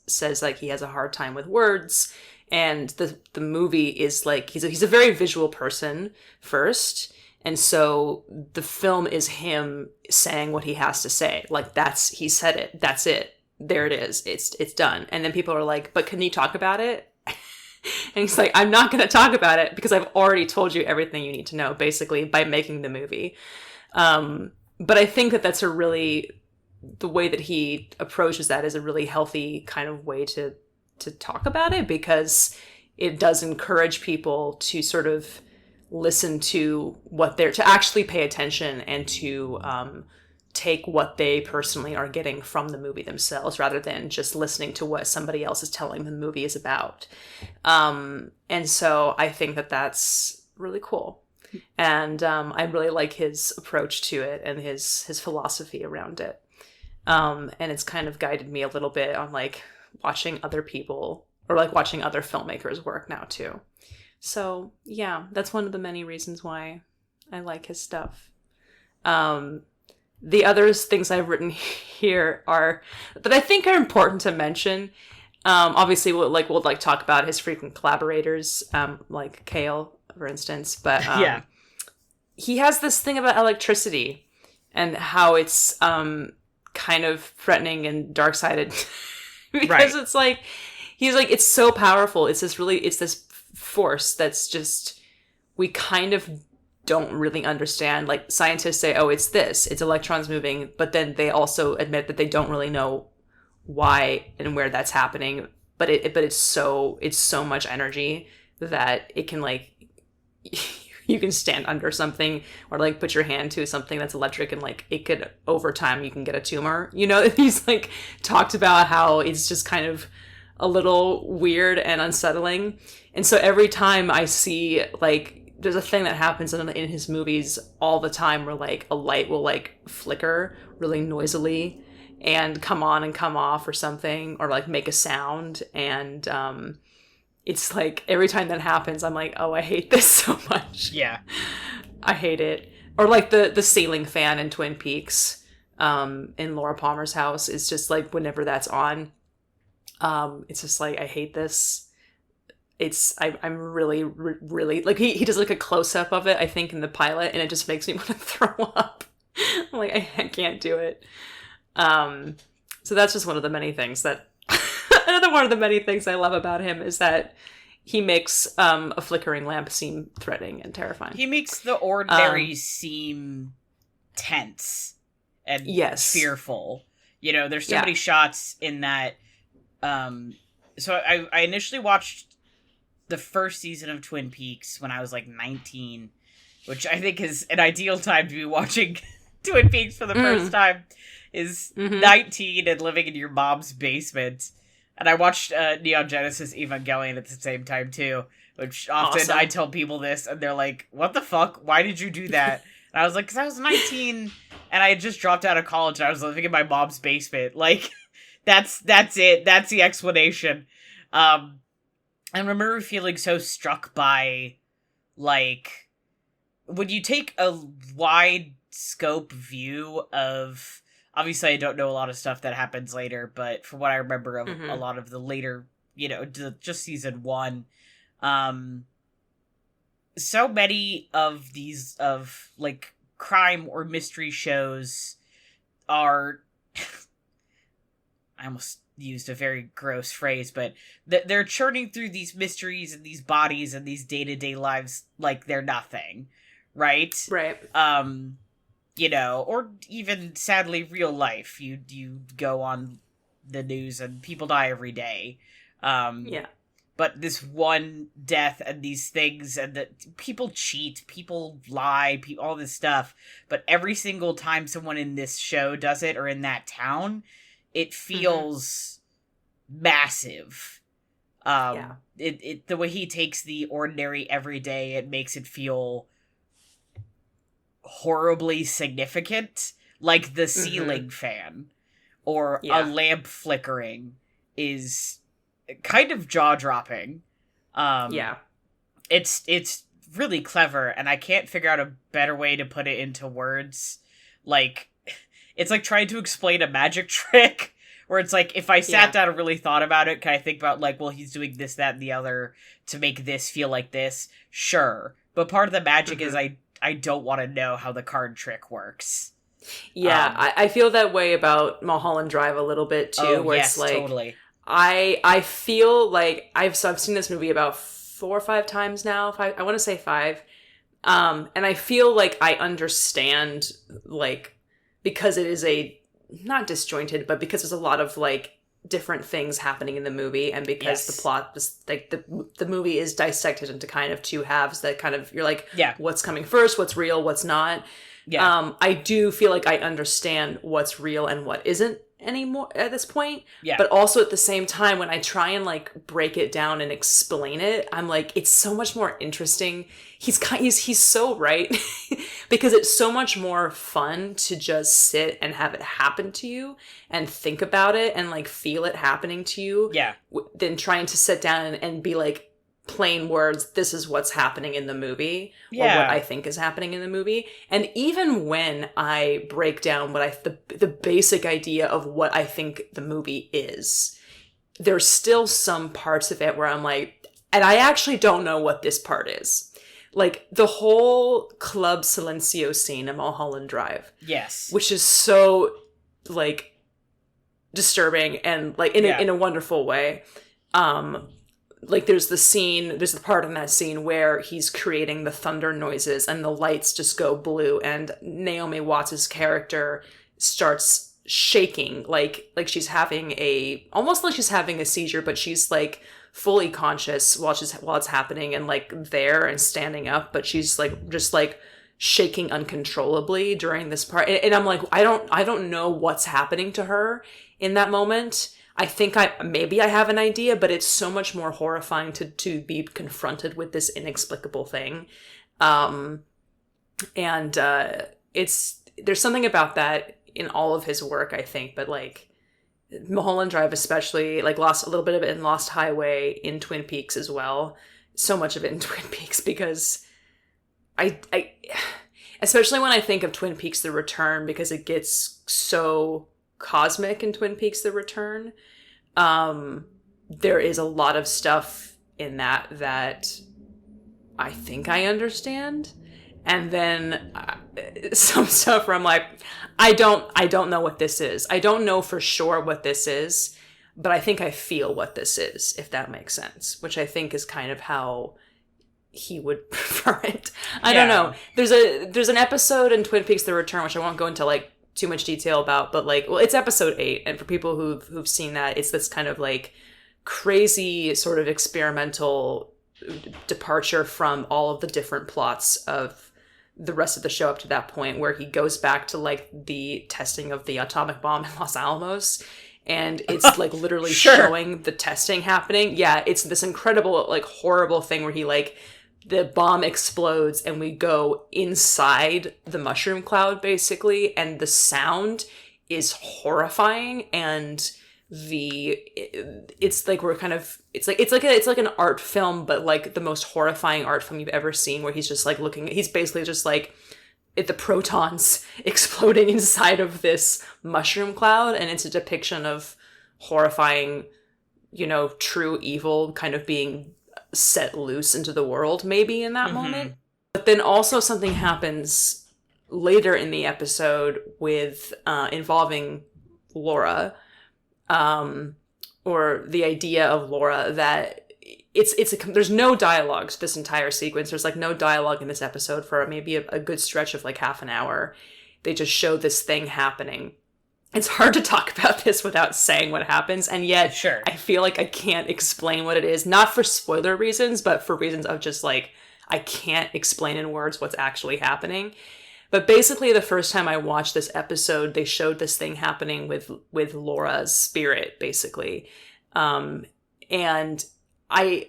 says like he has a hard time with words. And the movie is like, he's a very visual person first. And so the film is him saying what he has to say. Like, he said it. That's it. There it is. It's done. And then people are like, but can you talk about it? And he's like, I'm not going to talk about it because I've already told you everything you need to know, basically, by making the movie. But I think that's the way that he approaches that is a really healthy kind of way to talk about it, because it does encourage people to sort of listen to to actually pay attention and to take what they personally are getting from the movie themselves, rather than just listening to what somebody else is telling them the movie is about. And so I think that's really cool. And I really like his approach to it and his philosophy around it. And it's kind of guided me a little bit on like watching other people, or like watching other filmmakers work now too. So yeah, that's one of the many reasons why I like his stuff. The other things I've written here are that I think are important to mention. Obviously we'll talk about his frequent collaborators, like Kale, for instance, but yeah, he has this thing about electricity and how it's kind of threatening and dark-sided. Because It's like, he's like, it's so powerful. It's this force that's just, we kind of don't really understand. Like, scientists say, oh, it's electrons moving, but then they also admit that they don't really know why and where that's happening. But it's so much energy that it can like, you can stand under something or like put your hand to something that's electric and like it could, over time, you can get a tumor. You know, he's like talked about how it's just kind of a little weird and unsettling. And so every time I see like, there's a thing that happens in his movies all the time where like a light will like flicker really noisily and come on and come off or something, or like make a sound. And, it's like every time that happens, I'm like, oh, I hate this so much. Yeah. I hate it. Or like the ceiling fan in Twin Peaks, in Laura Palmer's house. It's just like whenever that's on, it's just like, I hate this. I'm really, really, like he does like a close up of it, I think, in the pilot, and it just makes me want to throw up. I'm like, I can't do it. So that's just one of the many things that, another one of the many things I love about him is that he makes a flickering lamp seem threatening and terrifying. He makes the ordinary seem tense and fearful. You know, there's so many shots in that. So I initially watched the first season of Twin Peaks when I was like 19, which I think is an ideal time to be watching Twin Peaks for the first time, is 19 and living in your mom's basement. And I watched Neon Genesis Evangelion at the same time, too. Which often I tell people this, and they're like, what the fuck? Why did you do that? And I was like, because I was 19, and I had just dropped out of college, and I was living in my mom's basement. Like, that's it. That's the explanation. I remember feeling so struck by, like, when you take a wide scope view of... Obviously, I don't know a lot of stuff that happens later, but from what I remember of a lot of the later, you know, just season 1, so many of these, like, crime or mystery shows are... I almost used a very gross phrase, but they're churning through these mysteries and these bodies and these day-to-day lives like they're nothing, right? Right. You know, or even, sadly, real life. You go on the news and people die every day. but this one death and these things, and that people cheat, people lie, all this stuff. But every single time someone in this show does it, or in that town, it feels massive. The way he takes the ordinary everyday, it makes it feel horribly significant. Like the ceiling fan or a lamp flickering is kind of jaw-dropping. It's really clever, and I can't figure out a better way to put it into words. Like, it's like trying to explain a magic trick, where it's like, if I sat down and really thought about it, can I think about, like, well, he's doing this, that, and the other to make this feel like this? Sure. But part of the magic is I don't want to know how the card trick works. Yeah, I feel that way about Mulholland Drive a little bit too, where it's like, totally. I feel like I've seen this movie about 4 or 5 times now. I want to say 5. And I feel like I understand, like, because it is not disjointed, but because there's a lot of, like, different things happening in the movie, and because the plot is, like, the movie is dissected into kind of 2 halves that kind of, you're like, what's coming first, what's real, what's not. I do feel like I understand what's real and what isn't anymore at this point. But also at the same time, when I try and, like, break it down and explain it, I'm like, it's so much more interesting. He's so right because it's so much more fun to just sit and have it happen to you and think about it and, like, feel it happening to you than trying to sit down and be like, plain words, this is what's happening in the movie, or what I think is happening in the movie. And even when I break down the basic idea of what I think the movie is, there's still some parts of it where I'm like, and I actually don't know what this part is. Like, the whole Club Silencio scene in Mulholland Drive. Yes. Which is so, like, disturbing and, like, in a wonderful way. Like, there's the part in that scene where he's creating the thunder noises and the lights just go blue, and Naomi Watts' character starts shaking like she's having almost like she's having a seizure, but she's, like, fully conscious while it's happening, and, like, there and standing up, but she's, like, just, like, shaking uncontrollably during this part. And I'm like, I don't know what's happening to her in that moment. I think maybe I have an idea, but it's so much more horrifying to be confronted with this inexplicable thing. And there's something about that in all of his work, I think, but, like, Mulholland Drive especially, like, lost a little bit of it in Lost Highway, in Twin Peaks as well. So much of it in Twin Peaks, because I especially when I think of Twin Peaks The Return, because it gets so cosmic in Twin Peaks The Return, there is a lot of stuff in that I think I understand, and then some stuff where I'm like, I don't know what this is. I don't know for sure what this is, but I think I feel what this is, if that makes sense, which I think is kind of how he would prefer it. I don't know. There's an episode in Twin Peaks The Return, which I won't go into, like, too much detail about, but, like, well, it's episode 8, and for people who've seen that, it's this kind of, like, crazy sort of experimental departure from all of the different plots of the rest of the show up to that point, where he goes back to, like, the testing of the atomic bomb in Los Alamos, and it's, like, literally showing the testing happening. It's this incredible, like, horrible thing where he, like, the bomb explodes and we go inside the mushroom cloud, basically, and the sound is horrifying, and it's like we're kind of it's like an art film, but, like, the most horrifying art film you've ever seen, where he's just, like, he's basically just, like, at the protons exploding inside of this mushroom cloud, and it's a depiction of horrifying, you know, true evil kind of being set loose into the world, maybe, in that moment. But then also something happens later in the episode with involving Laura, or the idea of Laura, that there's no dialogue to this entire sequence. There's, like, no dialogue in this episode for maybe a good stretch of, like, half an hour. They just show this thing happening, it's hard to talk about this without saying what happens, and yet Sure. I feel like I can't explain what it is, not for spoiler reasons, but for reasons of just like, I can't explain in words what's actually happening. But basically, the first time I watched this episode, they showed this thing happening with Laura's spirit, basically. And I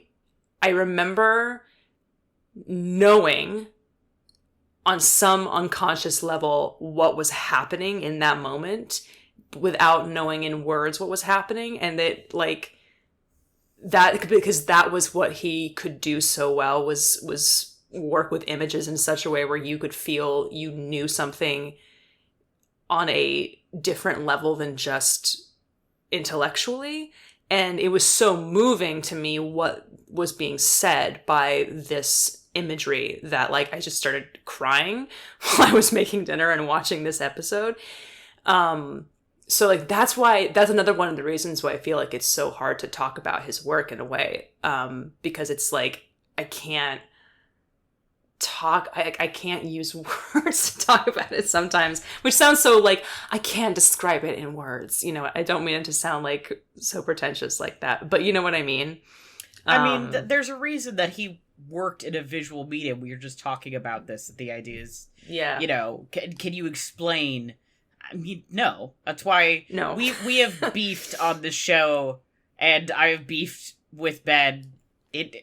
remember knowing on some unconscious level what was happening in that moment without knowing in words what was happening. And that, like, that, because that was what he could do so well, was work with images in such a way where you could feel you knew something on a different level than just intellectually. And it was so moving to me what was being said by this imagery that, like, I just started crying while I was making dinner and watching this episode. So, like, that's another one of the reasons why I feel like it's so hard to talk about his work in a way, because it's like, I can't use words to talk about it sometimes, which sounds so like I can't describe it in words. You know, I don't mean it to sound like so pretentious like that, but you know what I mean? I mean, there's a reason that he worked in a visual medium. We were just talking about this. The idea is, you know, can you explain? I mean, no. That's why we have beefed on the show, and I've beefed with Ben.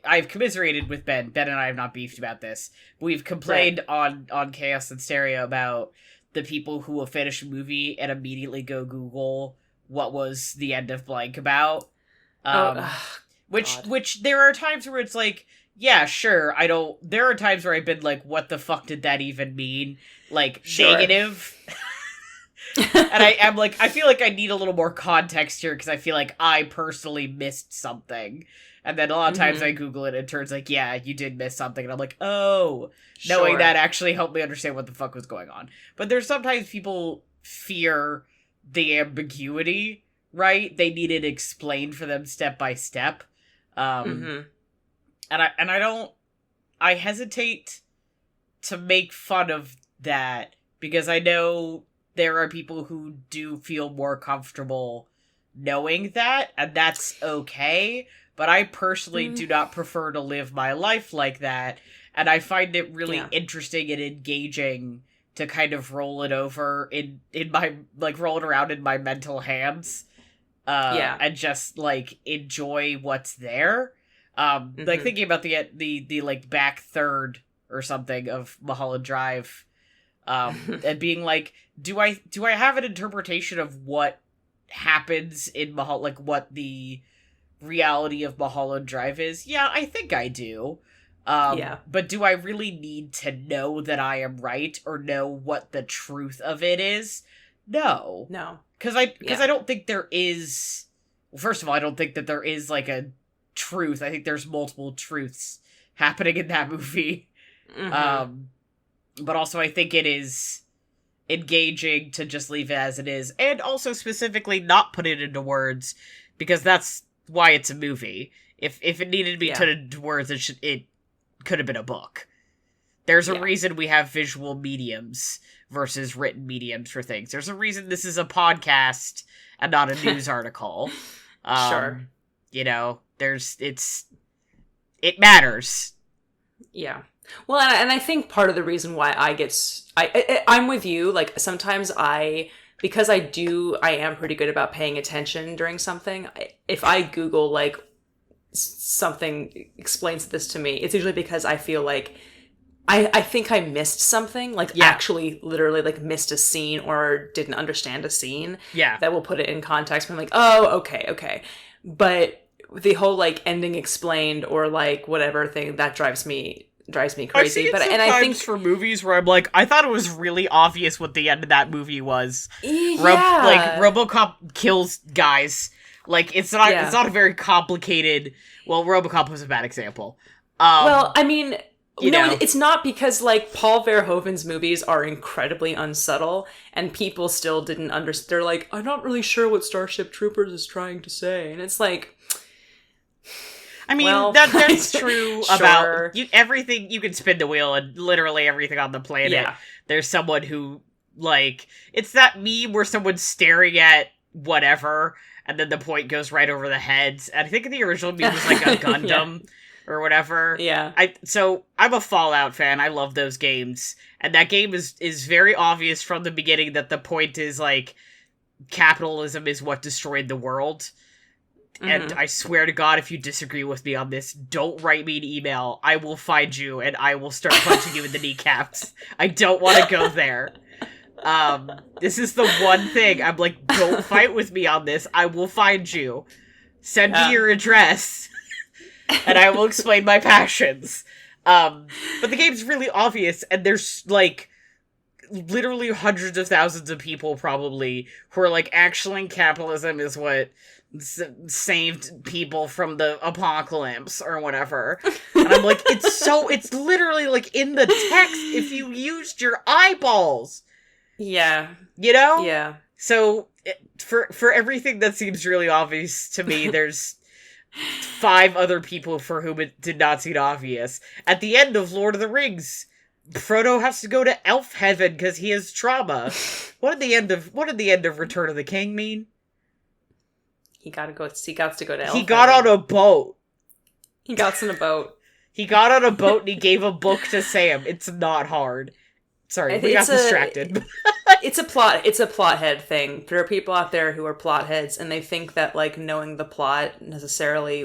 I've commiserated with Ben. Ben and I have not beefed about this. We've complained on Chaos and Stereo about the people who will finish a movie and immediately go Google what was the end of blank about. Which there are times where it's like, yeah, sure, there are times where I've been like, what the fuck did that even mean? Like, negative. And I'm like, I feel like I need a little more context here because I feel like I personally missed something. And then a lot of times I Google it and it turns like, yeah, you did miss something. And I'm like, oh, knowing that actually helped me understand what the fuck was going on. But there's sometimes people fear the ambiguity, right? They need it explained for them step by step. And I hesitate to make fun of that because I know there are people who do feel more comfortable knowing that, and that's okay. But I personally do not prefer to live my life like that, and I find it really interesting and engaging to kind of roll it over in my, like, roll it around in my mental hands, and just, like, enjoy what's there. Like, thinking about the like, back third or something of Mulholland Drive, and being like, do I have an interpretation of what happens in Mulholland, like, what the reality of Mulholland Drive is? Yeah, I think I do. But do I really need to know that I am right or know what the truth of it is? No. Because I don't think there is... Well, first of all, I don't think that there is, like, a truth. I think there's multiple truths happening in that movie. But also I think it is engaging to just leave it as it is. And also specifically not put it into words, because that's why it's a movie. If it needed to be put into words, it could have been a book. There's a reason we have visual mediums versus written mediums for things. There's a reason this is a podcast and not a news article. Sure. You know, it matters. Yeah. Well, and I think part of the reason why I'm with you. Like, sometimes because I am pretty good about paying attention during something. If I Google, like, something explains this to me, it's usually because I feel like I think I missed something, like, actually literally, like, missed a scene or didn't understand a scene. Yeah. That will put it in context. I'm like, oh, okay. But the whole, like, ending explained or, like, whatever thing, that drives me crazy. I think for movies where I'm like, I thought it was really obvious what the end of that movie was. Like, RoboCop kills guys. Like, it's not a very complicated. Well, RoboCop was a bad example. Well, I mean, it's not, because, like, Paul Verhoeven's movies are incredibly unsubtle, and people still didn't understand. They're like, I'm not really sure what Starship Troopers is trying to say, and it's like. I mean, that's true about everything. You can spin the wheel, and literally everything on the planet. Yeah. There's someone who Like, it's that meme where someone's staring at whatever, and then the point goes right over the heads. And I think the original meme was like a Gundam or whatever. Yeah. So I'm a Fallout fan. I love those games. And that game is very obvious from the beginning that the point is, like, capitalism is what destroyed the world. And I swear to God, if you disagree with me on this, don't write me an email. I will find you, and I will start punching you in the kneecaps. I don't want to go there. This is the one thing. I'm like, don't fight with me on this. I will find you. Send me your address, and I will explain my passions. But the game's really obvious, and there's, like, literally hundreds of thousands of people, probably, who are like, actually, capitalism is what saved people from the apocalypse or whatever. And I'm like, it's literally, like, in the text if you used your eyeballs. Yeah. You know? Yeah. So, for everything that seems really obvious to me, there's 5 other people for whom it did not seem obvious. At the end of Lord of the Rings, Frodo has to go to elf heaven because he has trauma. What did the end of Return of the King mean? He got to go to elf He got heaven. on a boat. He got on a boat. He got on a boat and he gave a book to Sam. It's not hard. Sorry, we got distracted. It's a plot head thing. There are people out there who are plot heads, and they think that, like, knowing the plot necessarily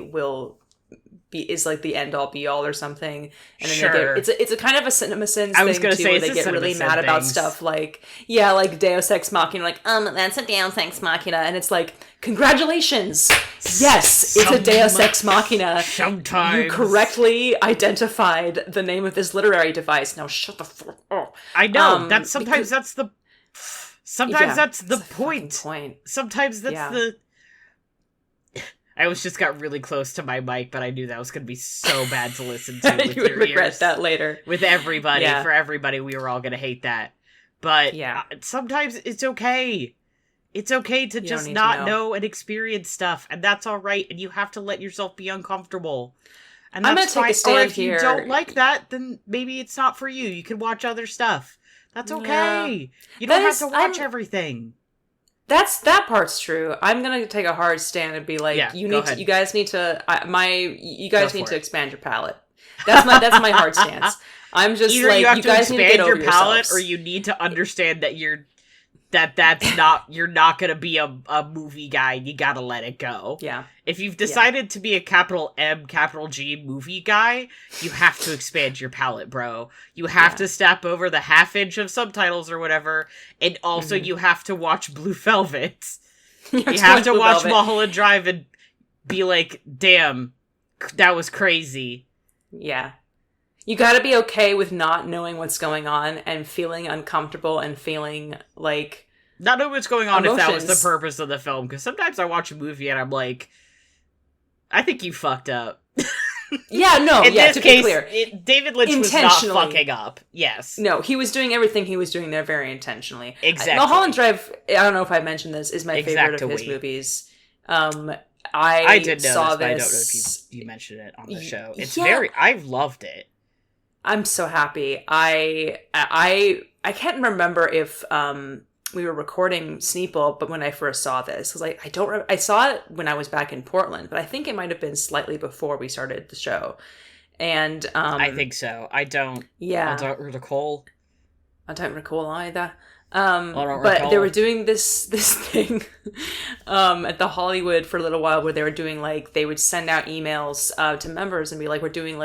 is like the end all be all or something. And then it's a kind of a CinemaSins thing too, where they get really mad about stuff like Deus Ex Machina, like, that's a Deus Ex Machina, and it's like, congratulations, yes, it's a Deus Ex Machina. Sometimes you correctly identified the name of this literary device. Now shut the fuck up. I know that's the point. Sometimes that's the I almost just got really close to my mic, but I knew that was going to be so bad to listen to with you your would regret ears. that later. With everybody. Yeah. For everybody, we were all going to hate that. But sometimes it's okay. It's okay to just not know and experience stuff, and that's all right, and you have to let yourself be uncomfortable. And that's I'm going to take a stand or if here. you don't like that, then maybe it's not for you. You can watch other stuff. That's okay. Yeah. You don't have to watch everything. That part's true. I'm gonna take a hard stand and be like, you guys need to expand your palate. That's my hard stance. I'm just either like, you have you to guys expand need to get your over palate, yourselves. or you need to understand that that's not you're not gonna be a movie guy. You gotta let it go. Yeah. If you've decided to be a capital M, capital G movie guy, you have to expand your palette, bro. You have to step over the half-inch of subtitles or whatever, and also you have to watch Blue Velvet. You have to watch Mulholland Drive and be like, damn, that was crazy. Yeah. You gotta be okay with not knowing what's going on and feeling uncomfortable and feeling like... Not knowing what's going on emotions. If that was the purpose of the film, because sometimes I watch a movie and I'm like, I think you fucked up. Yeah, no, in this to case, be clear. David Lynch was not fucking up. Yes. No, he was doing everything he was doing there very intentionally. Exactly. Mulholland Drive, I don't know if I mentioned this, is my favorite of his movies. I did know saw this, but I don't know if you mentioned it on the show. It's I've loved it. I'm so happy. I can't remember if we were recording Sneople, but when I first saw this, because I saw it when I was back in Portland, but I think it might have been slightly before we started the show. And I think so. I don't recall. I don't recall either. But they were doing this thing at the Hollywood for a little while, where they were doing they would send out emails to members and be like, we're doing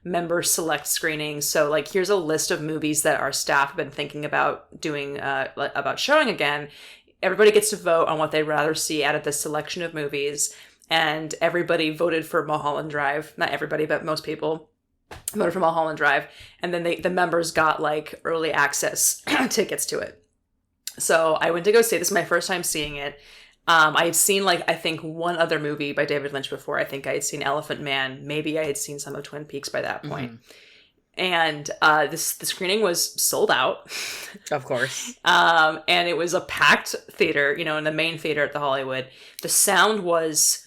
member select screenings. So here's a list of movies that our staff have been thinking about doing about showing again. Everybody gets to vote on what they'd rather see out of this selection of movies, and everybody voted for Mulholland Drive. Not everybody, but most people voted for Mulholland Drive, and then the members got early access tickets to it. So I went to go see it. This is my first time seeing it. I had seen I think one other movie by David Lynch before. I think I had seen Elephant Man. Maybe I had seen some of Twin Peaks by that point. And the screening was sold out. Of course. And it was a packed theater, in the main theater at the Hollywood. The sound was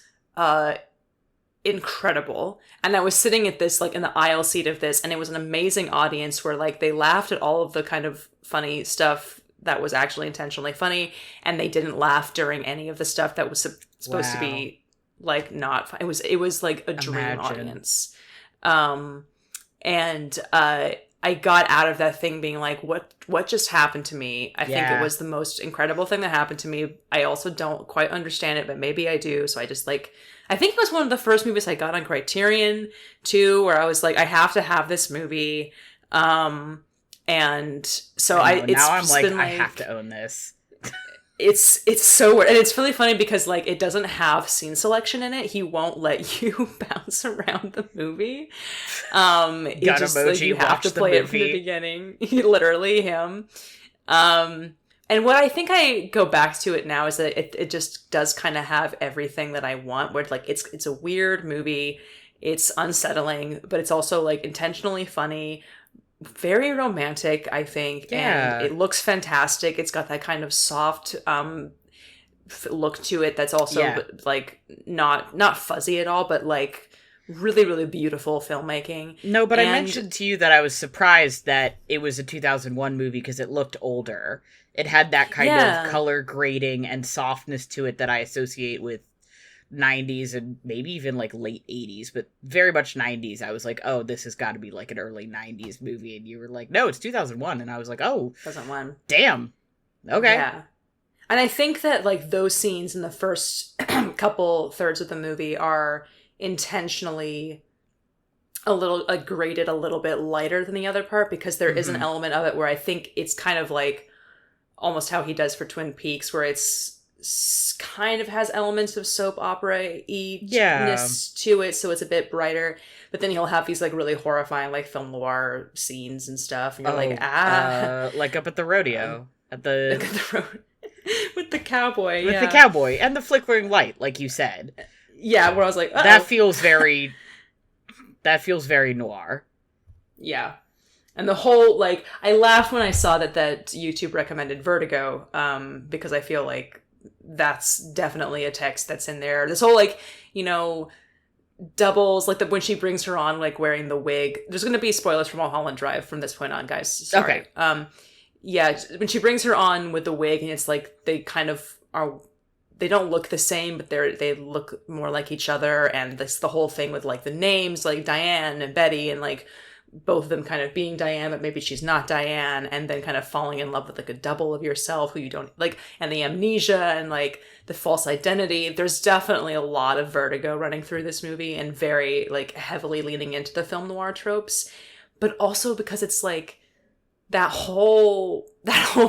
incredible. And I was sitting at this, in the aisle seat of this, and it was an amazing audience where, they laughed at all of the kind of funny stuff that was actually intentionally funny, and they didn't laugh during any of the stuff that was supposed to be like not fun. It was like a dream audience. And I got out of that thing being like, what just happened to me? I think it was the most incredible thing that happened to me. I also don't quite understand it, but maybe I do. So I just like, I think it was one of the first movies I got on Criterion too, where I was like, I have to have this movie. And so I have to own this. It's so weird. And it's really funny because like it doesn't have scene selection in it. He won't let you bounce around the movie. It just like, you have to play it from the beginning. Literally him. And what I think I go back to it now is that it just does kind of have everything that I want, where like it's a weird movie, it's unsettling, but it's also like intentionally funny. Very romantic, I think, and it looks fantastic. It's got that kind of soft look to it that's also like not fuzzy at all, but like really, really beautiful filmmaking. No, but I mentioned to you that I was surprised that it was a 2001 movie because it looked older. It had that kind of color grading and softness to it that I associate with 90s and maybe even like late 80s, but very much 90s. I was like, oh, this has got to be like an early 90s movie, and you were like, no, it's 2001, and I was like, oh, 2001. Damn. Okay. Yeah. And I think that like those scenes in the first couple thirds of the movie are intentionally a little graded a little bit lighter than the other part, because there is an element of it where I think it's kind of like almost how he does for Twin Peaks, where it's kind of has elements of soap opera-y-ness to it, so it's a bit brighter, but then he'll have these like really horrifying like film noir scenes and stuff, and you're like up at the rodeo at the with the cowboy the cowboy and the flickering light, like you said, where I was like, uh-oh. that feels very noir. And the whole, like, I laughed when I saw that YouTube recommended Vertigo, because I feel like that's definitely a text that's in there. This whole, like, you know, doubles, like, when she brings her on, like, wearing the wig. There's going to be spoilers for Mulholland Drive from this point on, guys. Sorry. Okay. When she brings her on with the wig, and it's like, they kind of are, they don't look the same, but they look more like each other, and the whole thing with, like, the names, like, Diane and Betty, and, like, both of them kind of being Diane, but maybe she's not Diane, and then kind of falling in love with like a double of yourself who you don't like, and the amnesia and like the false identity. There's definitely a lot of Vertigo running through this movie, and very like heavily leaning into the film noir tropes, but also because it's like that whole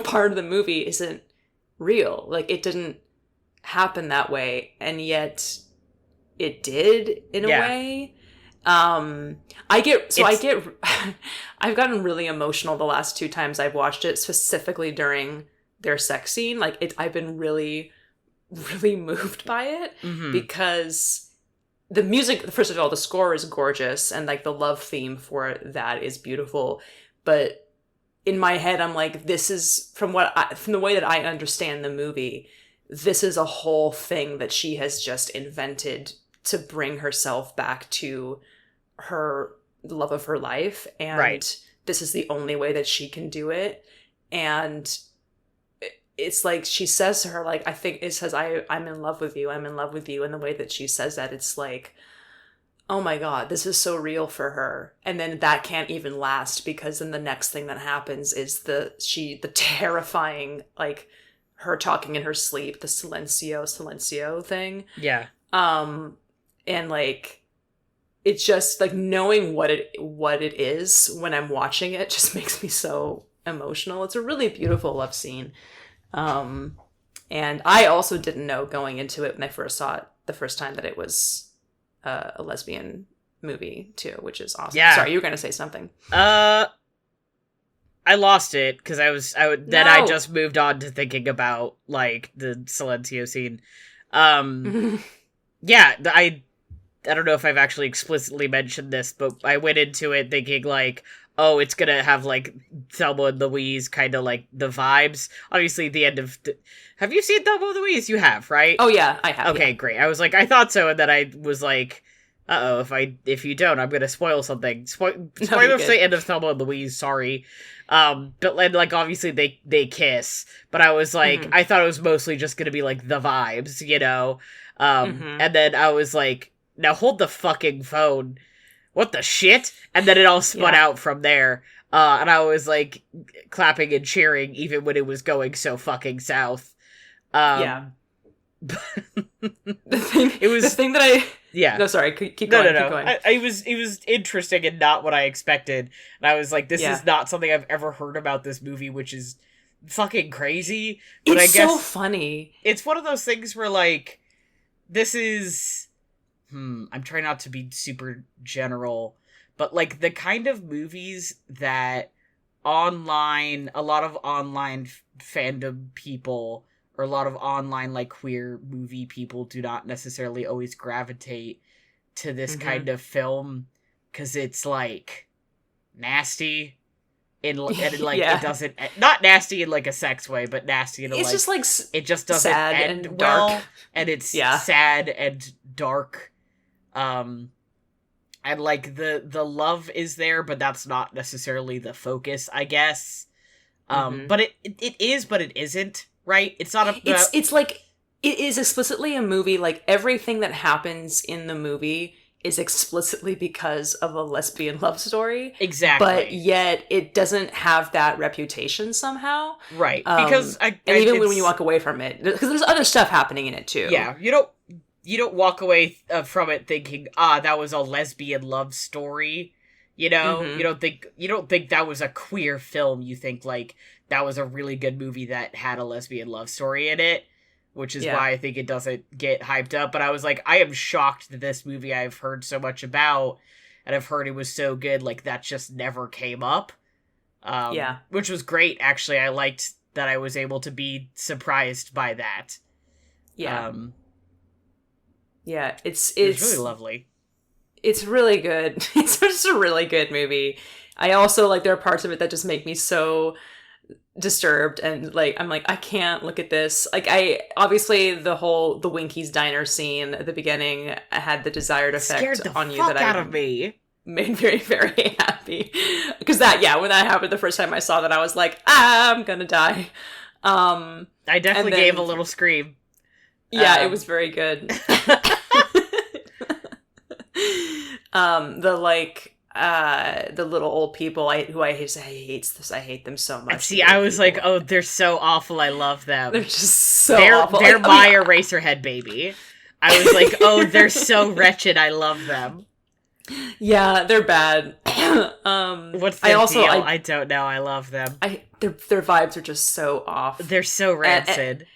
part of the movie isn't real. Like it didn't happen that way, and yet it did in a way. I've gotten really emotional the last 2 times I've watched it, specifically during their sex scene. Like I've been really, really moved by it, because the music, first of all, the score is gorgeous, and like the love theme for that is beautiful. But in my head, I'm like, this is from the way that I understand the movie, this is a whole thing that she has just invented to bring herself back to her love of her life, and this is the only way that she can do it. And it's like she says to her, like, I think it says, I'm in love with you, I'm in love with you, and the way that she says that, it's like, oh my god, this is so real for her. And then that can't even last, because then the next thing that happens is the terrifying, like, her talking in her sleep, the silencio thing. And like, it's just like knowing what it is when I'm watching it just makes me so emotional. It's a really beautiful love scene. And I also didn't know going into it when I first saw it the first time that it was a lesbian movie too, which is awesome. Sorry, you were going to say something. I lost it because I just moved on to thinking about like the silencio scene. I don't know if I've actually explicitly mentioned this, but I went into it thinking like, oh, it's gonna have like Thelma and Louise kind of like the vibes. Obviously, the end of have you seen Thelma and Louise? You have, right? Oh yeah, I have. Okay, great. I was like, I thought so, and then I was like, if you don't, I'm gonna spoil something. Spoilers No, to the end of Thelma and Louise, sorry. But like obviously they kiss, but I was like, I thought it was mostly just gonna be like the vibes, you know? And then I was like, now hold the fucking phone. What the shit? And then it all spun out from there. And I was like clapping and cheering even when it was going so fucking south. The thing that I no, sorry, keep going. Keep going. It was interesting and not what I expected. And I was like, this is not something I've ever heard about this movie, which is fucking crazy. But it's I guess so funny. It's one of those things where like this is I'm trying not to be super general, but like the kind of movies that a lot of online fandom people or a lot of online like queer movie people do not necessarily always gravitate to this kind of film because it's like nasty and like it doesn't, not nasty in like a sex way, but nasty in a, it's like just like it just doesn't sad end and well, dark. and it's sad and dark. And like the love is there, but that's not necessarily the focus, I guess. But it is, but it isn't. Right? It's not it's like, it is explicitly a movie, like, everything that happens in the movie is explicitly because of a lesbian love story. Exactly. But yet, it doesn't have that reputation somehow. Right. Because and even when you walk away from it, because there's other stuff happening in it, too. Yeah, you don't walk away from it thinking, that was a lesbian love story. You know? You don't think that was a queer film. You think, like, that was a really good movie that had a lesbian love story in it, which is why I think it doesn't get hyped up. But I was like, I am shocked that this movie I've heard so much about, and I've heard it was so good, like, that just never came up. Which was great, actually. I liked that I was able to be surprised by that. Yeah. It's really lovely. It's really good. It's just a really good movie. I also, like, there are parts of it that just make me so disturbed, and like I'm like, I can't look at this. Like, obviously the Winky's diner scene at the beginning had the desired effect on you that out of me. Made very, very happy. Because when that happened the first time I saw that, I was like, I'm gonna die. I definitely gave a little scream. Yeah, it was very good. The little old people I hate them so much. See, I was like, oh, they're so awful. I love them. They're just so awful. They're my Eraserhead baby. I was like, oh, they're so wretched. I love them. Yeah, they're bad. What's their deal? I don't know. I love them. Their vibes are just so off. They're so rancid.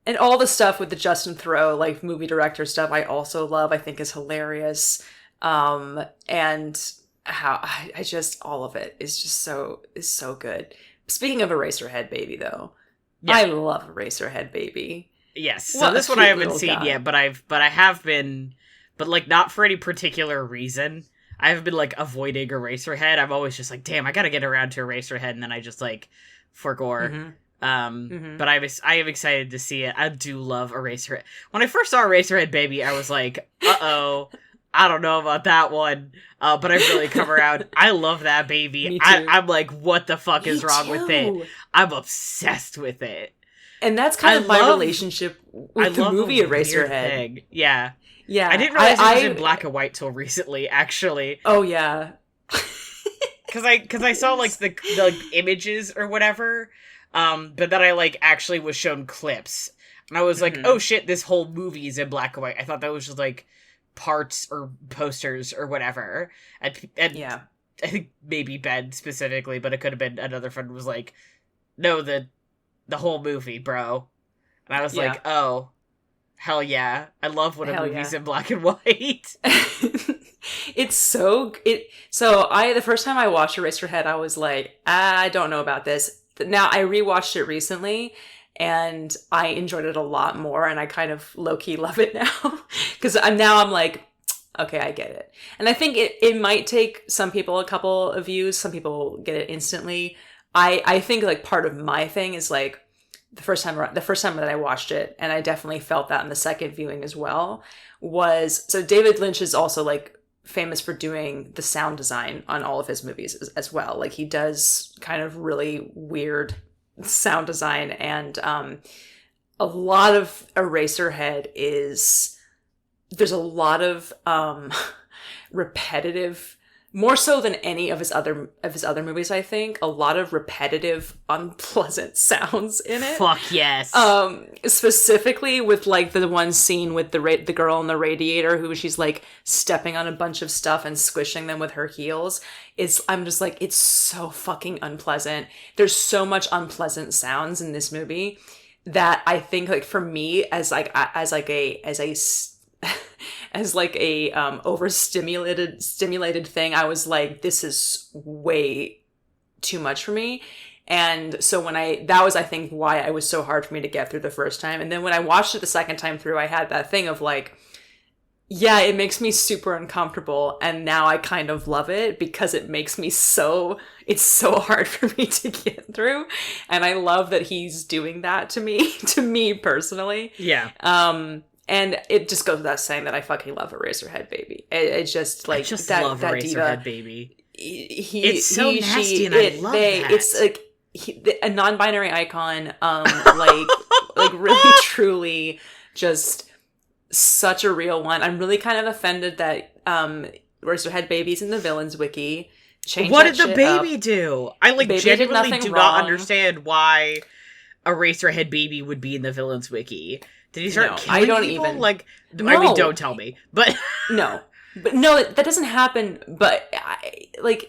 And all the stuff with the Justin Theroux, like, movie director stuff, I also love. I think is hilarious. And how I just, all of it is just so good. Speaking of Eraserhead baby, though, I love Eraserhead baby. Yes. So this one I haven't seen yet, but I have been, but like not for any particular reason. I have been like avoiding Eraserhead. I'm always just like, damn, I gotta get around to Eraserhead, and then I just like forgore. But I am excited to see it. I do love Eraserhead. When I first saw Eraserhead baby, I was like, uh-oh. I don't know about that one, but I've really come around. I love that baby. I'm like, what the fuck is wrong with it? I'm obsessed with it. And that's kind of my relationship with the movie Eraserhead. Yeah. Yeah. I didn't realize it was in black and white till recently, actually. Oh, yeah. Because I saw, like, the images or whatever, but then I, like, actually was shown clips. And I was like, oh, shit, this whole movie is in black and white. I thought that was just, like, parts or posters or whatever, and I think maybe Ben specifically, but it could have been another friend was like, no, the whole movie, bro. And I was like, oh, hell yeah, I love when a movie's in black and white. It's so the first time I watched Eraserhead, I was like, I don't know about this. Now I rewatched it recently, and I enjoyed it a lot more, and I kind of low-key love it now. Because I'm like, okay, I get it. And I think it might take some people a couple of views. Some people get it instantly. I think, like, part of my thing is, like, the first time that I watched it, and I definitely felt that in the second viewing as well, was, so David Lynch is also like famous for doing the sound design on all of his movies as well. Like he does kind of really weird sound design, and a lot of Eraserhead there's a lot of repetitive, more so than any of his other movies, I think, a lot of repetitive, unpleasant sounds in it. Fuck yes. Specifically with like the one scene with the girl in the radiator who she's like stepping on a bunch of stuff and squishing them with her heels. I'm just like, it's so fucking unpleasant. There's so much unpleasant sounds in this movie that I think, like, for me as a overstimulated thing, I was like, this is way too much for me. And so that was, I think, why it was so hard for me to get through the first time. And then when I watched it the second time through, I had that thing of like, yeah, it makes me super uncomfortable. And now I kind of love it because it makes me it's so hard for me to get through. And I love that he's doing that to me personally. Yeah. And it just goes without saying that I fucking love Eraserhead Baby. It's just like, I love Eraserhead Baby. It's so nasty, and I love that. It's like a non-binary icon, like really truly just such a real one. I'm really kind of offended that Eraserhead Baby's in the villains wiki. What did the baby do? I genuinely do not understand why Eraserhead Baby would be in the villains wiki. Did he start killing people? No. I mean, don't tell me. But no. But no, that doesn't happen. But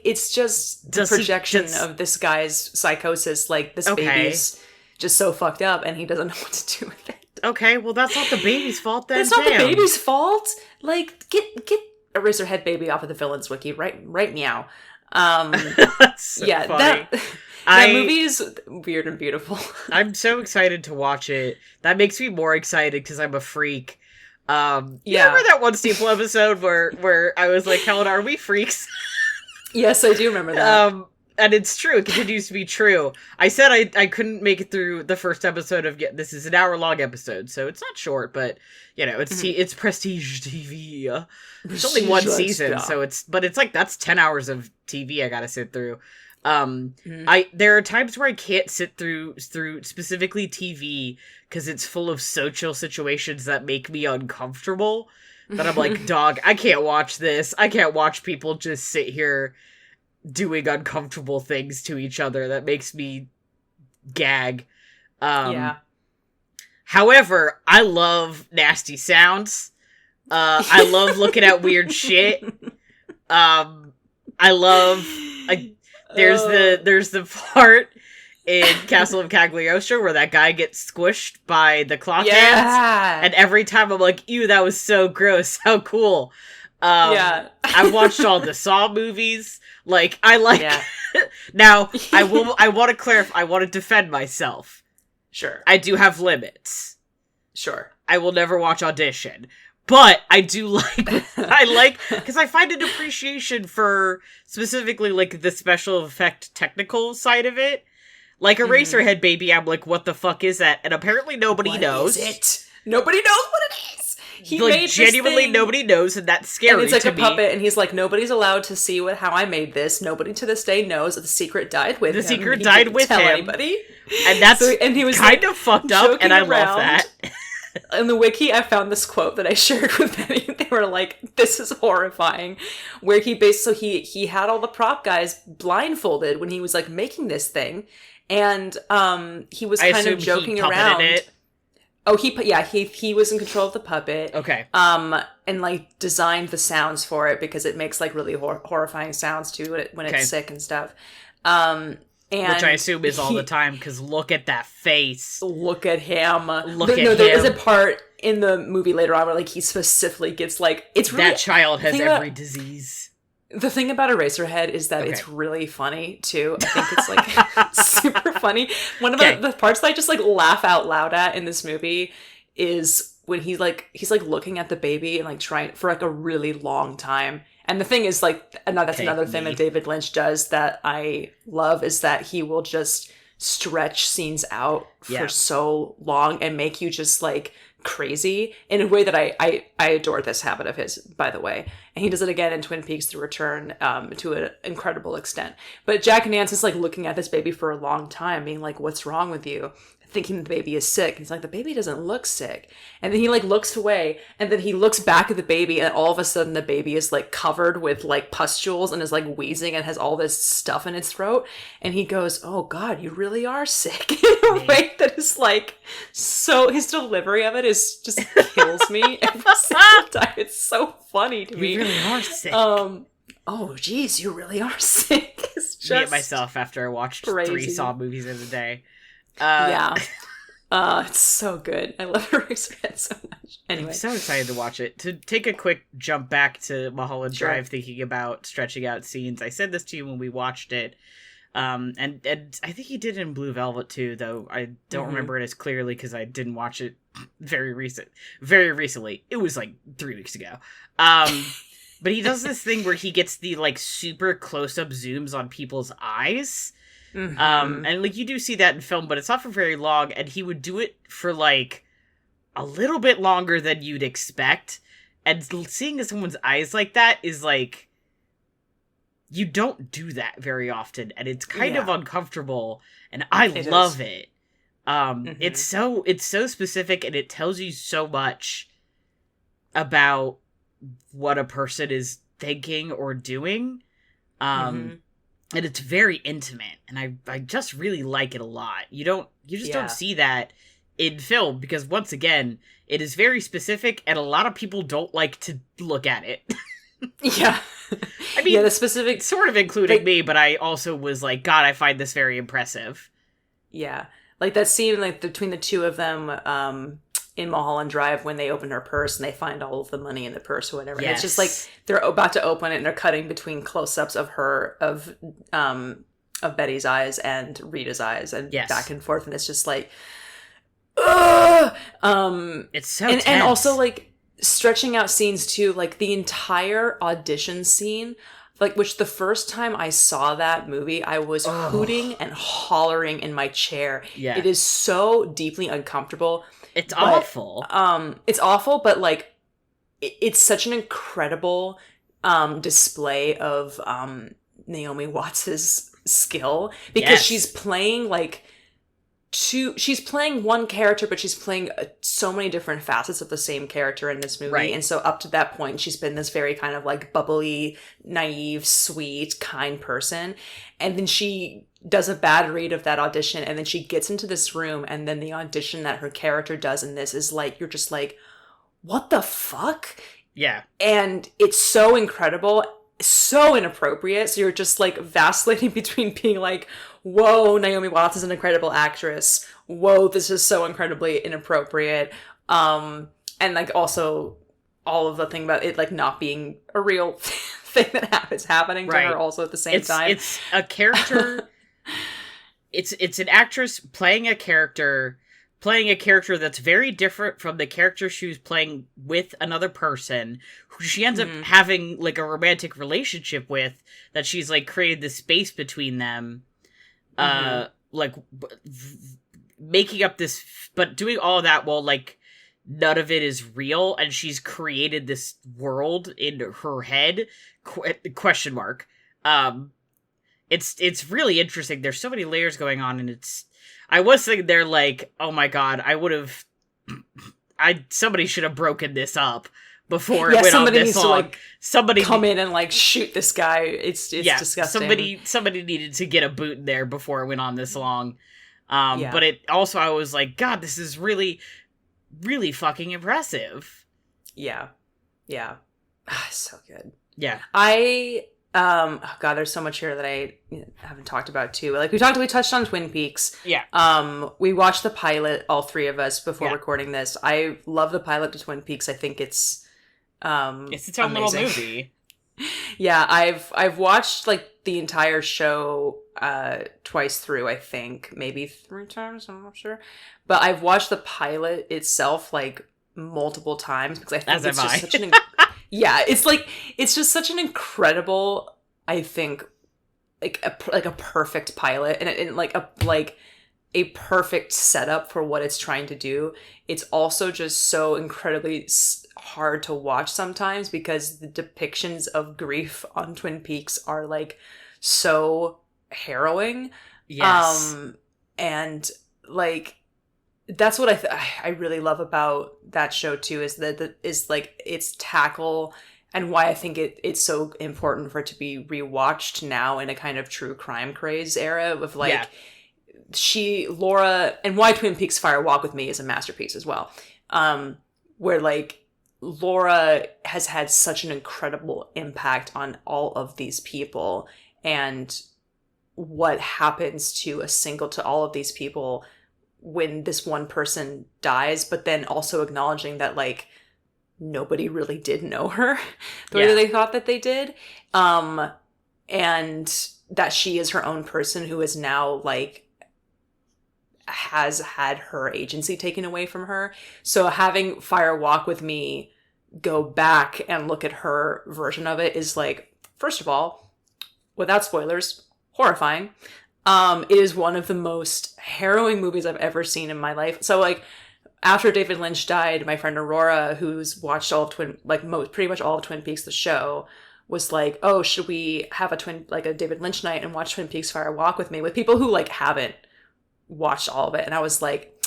it's just the projection of this guy's psychosis. Like, this baby's just so fucked up, and he doesn't know what to do with it. Okay, well, that's not the baby's fault then. It's not the baby's fault. Like, get Eraserhead Baby off of the villains wiki right meow. That's so funny. That movie is weird and beautiful. I'm so excited to watch it. That makes me more excited because I'm a freak. You remember that one Sneople episode where I was like, Helena, are we freaks? Yes, I do remember that. And it's true. It continues to be true. I said I couldn't make it through the first episode of this is an hour-long episode, so it's not short, but, it's prestige TV. It's only one season, so it's like, that's 10 hours of TV I gotta sit through. There are times where I can't sit through specifically TV because it's full of social situations that make me uncomfortable. That I'm like, dog, I can't watch this. I can't watch people just sit here doing uncomfortable things to each other. That makes me gag. However, I love nasty sounds. I love looking at weird shit. There's the part in Castle of Cagliostro where that guy gets squished by the clock hands, and every time I'm like, ew, that was so gross. How cool. I've watched all the Saw movies. Like, I like... Yeah. Now, I want to clarify, I want to defend myself. Sure. I do have limits. Sure. I will never watch Audition. But I do because I find an appreciation for specifically, like, the special effect technical side of it. Like, Eraserhead Baby, I'm like, what the fuck is that? And apparently nobody knows. What is it? Nobody knows what it is! He made genuinely nobody knows, and that's scary to me. And it's like a puppet, and he's like, nobody's allowed to see how I made this. Nobody to this day knows that the secret died with him. The secret died with him. Anybody. And that's he was kind of fucked up, and I love that. In the wiki, I found this quote that I shared with Benny. They were like, this is horrifying. Where he had all the prop guys blindfolded when he was, like, making this thing. And he was kind of joking around. It. Oh, he was in control of the puppet. Okay. And, like, designed the sounds for it because it makes, like, really horrifying sounds to it when it's sick and stuff. Which I assume is all the time, because look at that face. Look at him. There is a part in the movie later on where, like, he specifically gets, like... it's really, that child has every disease. The thing about Eraserhead is that it's really funny, too. I think it's, like, super funny. One of the parts that I just, like, laugh out loud at in this movie is when he's looking at the baby and, like, trying for, like, a really long time. And the thing is, like, that's another thing that David Lynch does that I love, is that he will just stretch scenes out for so long and make you just like crazy in a way that I adore this habit of his, by the way. And he does it again in Twin Peaks: The Return to an incredible extent. But Jack Nance is like looking at this baby for a long time, being like, what's wrong with you? Thinking the baby is sick. He's like, the baby doesn't look sick. And then he like looks away, and then he looks back at the baby, and all of a sudden the baby is like covered with like pustules and is like wheezing and has all this stuff in its throat. And he goes, oh God, you really are sick, in a way that is like, so his delivery of it is just kills me every single time. It's so funny to me. You really are sick. Oh geez, you really are sick. It's just me and myself after I watched crazy. 3 Saw movies in a day. It's so good. I love Eraserhead so much. Anyway, I'm so excited to watch it. To take a quick jump back to Mulholland Drive, thinking about stretching out scenes. I said this to you when we watched it, and I think he did it in Blue Velvet too. Though I don't remember it as clearly because I didn't watch it very recently. It was like 3 weeks ago. But he does this thing where he gets the like super close up zooms on people's eyes. And like you do see that in film, but it's not for very long, and he would do it for like a little bit longer than you'd expect. And seeing someone's eyes like that is like, you don't do that very often, and it's kind of uncomfortable, and I love it. It's so specific, and it tells you so much about what a person is thinking or doing. And it's very intimate, and I just really like it a lot. You just don't see that in film, because once again, it is very specific, and a lot of people don't like to look at it. Yeah. I mean, the specific, sort of including me, but I also was like, God, I find this very impressive. Yeah. Like that scene like between the two of them in Mulholland Drive when they open her purse and they find all of the money in the purse or whatever. Yes. And it's just like they're about to open it and they're cutting between close-ups of Betty's eyes and Rita's eyes and back and forth, and it's just like it's so and, tense. And also like stretching out scenes too, like the entire audition scene, like, which the first time I saw that movie, I was hooting and hollering in my chair. Yeah. It is so deeply uncomfortable. It's awful. It's awful, but like, it's such an incredible display of Naomi Watts' skill, because she's playing like she's playing one character, but she's playing so many different facets of the same character in this movie. Right. And so up to that point, she's been this very kind of like bubbly, naive, sweet, kind person. And then she does a bad read of that audition, and then she gets into this room, and then the audition that her character does in this is like, you're just like, what the fuck? Yeah. And it's so incredible, so inappropriate. So you're just like vacillating between being like, whoa, Naomi Watts is an incredible actress. Whoa, this is so incredibly inappropriate. And like also all of the thing about it like not being a real thing that is happening to her also at the same time. It's a character. it's an actress playing a character that's very different from the character she was playing with another person who she ends up having like a romantic relationship with, that she's like created this space between them. Like making up this, but doing all of that while like none of it is real, and she's created this world in her head, question mark. It's really interesting. There's so many layers going on, and I was thinking there like, oh my God, somebody should have broken this up before it went on this long. Like, somebody come in and like shoot this guy. It's disgusting. Somebody needed to get a boot in there before it went on this long. But it also, I was like, God, this is really, really fucking impressive. Yeah. So good. Yeah. Oh God, there's so much here that I haven't talked about too. Like we touched on Twin Peaks. Yeah. We watched the pilot, all three of us, before recording this. I love the pilot to Twin Peaks. I think it's its own little movie. Yeah, I've watched like the entire show twice through, I think, maybe 3 times, I'm not sure. But I've watched the pilot itself like multiple times, because I think it's just such an it's just such an incredible, I think, like a perfect pilot, and a perfect setup for what it's trying to do. It's also just so incredibly hard to watch sometimes because the depictions of grief on Twin Peaks are like so harrowing. Yes. And like that's what I really love about that show too, is that is like its tackle, and why I think it's so important for it to be rewatched now in a kind of true crime craze era of like Laura, and why Twin Peaks Fire Walk with Me is a masterpiece as well. Where like Laura has had such an incredible impact on all of these people, and what happens to all of these people when this one person dies, but then also acknowledging that like nobody really did know her the way that they thought that they did. And that she is her own person who is now like has had her agency taken away from her. So having Fire Walk with Me go back and look at her version of it is like, first of all, without spoilers, horrifying. It is one of the most harrowing movies I've ever seen in my life. So like after David Lynch died, my friend Aurora, who's watched all of pretty much all of Twin Peaks the show, was like, oh, should we have a David Lynch night and watch Twin Peaks Fire Walk with Me with people who like haven't watched all of it? And I was like,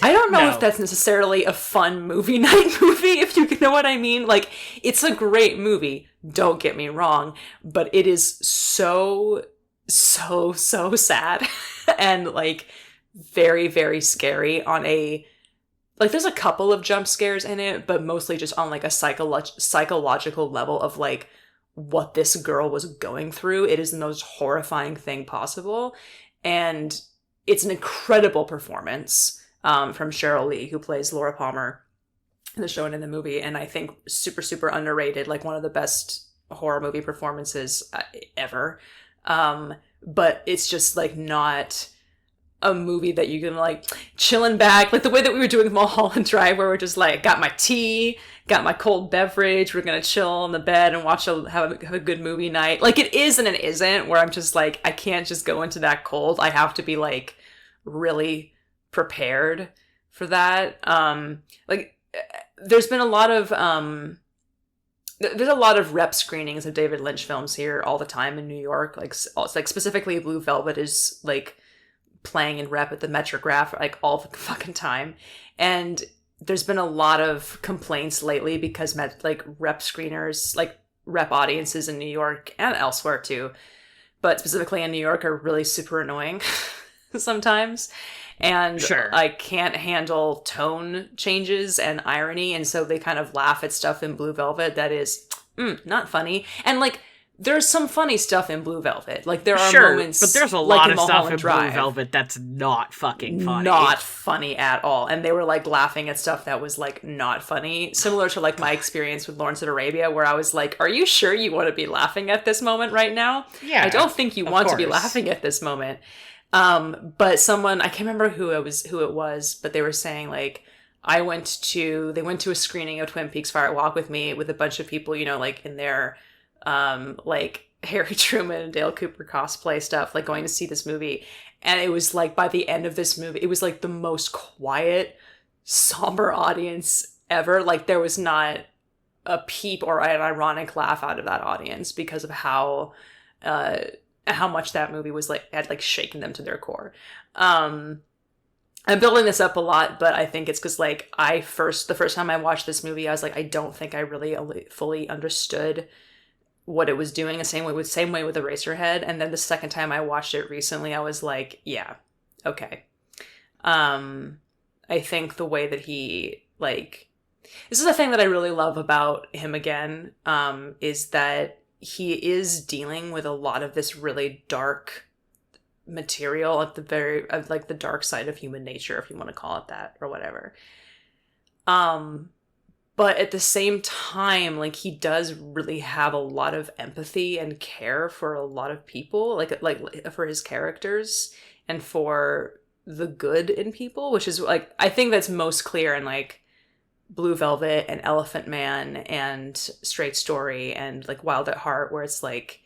I don't know if that's necessarily a fun movie night movie, if you know what I mean. Like, it's a great movie, don't get me wrong, but it is so sad and like very, very scary on a, like, there's a couple of jump scares in it, but mostly just on like a psychological level of like what this girl was going through. It is the most horrifying thing possible. And it's an incredible performance from Cheryl Lee, who plays Laura Palmer in the show and in the movie. And I think super, super underrated, like one of the best horror movie performances ever. But it's just like not a movie that you can like chilling back, like the way that we were doing with Mulholland Drive, where we're just like, got my tea, got my cold beverage, we're gonna chill on the bed and have a good movie night. Like it is and it isn't, where I'm just like, I can't just go into that cold. I have to be like really prepared for that. Like there's been a lot of there's a lot of rep screenings of David Lynch films here all the time in New York. Like specifically Blue Velvet is like playing in rep at the Metrograph like all the fucking time. And there's been a lot of complaints lately because like rep screeners, like rep audiences in New York and elsewhere too, but specifically in New York, are really super annoying sometimes. And I can't handle tone changes and irony, and so they kind of laugh at stuff in Blue Velvet that is not funny. And like there's some funny stuff in Blue Velvet. Like there are moments, but there's a lot of stuff in Blue Velvet that's not fucking funny. Not funny at all. And they were like laughing at stuff that was like not funny. Similar to like my experience with Lawrence of Arabia, where I was like, are you sure you want to be laughing at this moment right now? Yeah. I don't think you want to be laughing at this moment. But someone, I can't remember who it was, but they were saying like, they went to a screening of Twin Peaks Fire Walk with Me with a bunch of people, you know, like in their like Harry Truman and Dale Cooper cosplay stuff, like going to see this movie. And it was like, by the end of this movie, it was like the most quiet, somber audience ever. Like there was not a peep or an ironic laugh out of that audience because of how much that movie was like, had like shaken them to their core. I'm building this up a lot, but I think it's because like the first time I watched this movie, I was like, I don't think I really fully understood what it was doing. The same way with Eraserhead. And then the second time I watched it recently, I was like, yeah, okay. I think the way that he like, this is the thing that I really love about him again, is that he is dealing with a lot of this really dark material at like the dark side of human nature, if you want to call it that or whatever. But at the same time, like he does really have a lot of empathy and care for a lot of people, like for his characters and for the good in people, which is like, I think that's most clear in like Blue Velvet and Elephant Man and Straight Story and like Wild at Heart, where it's like,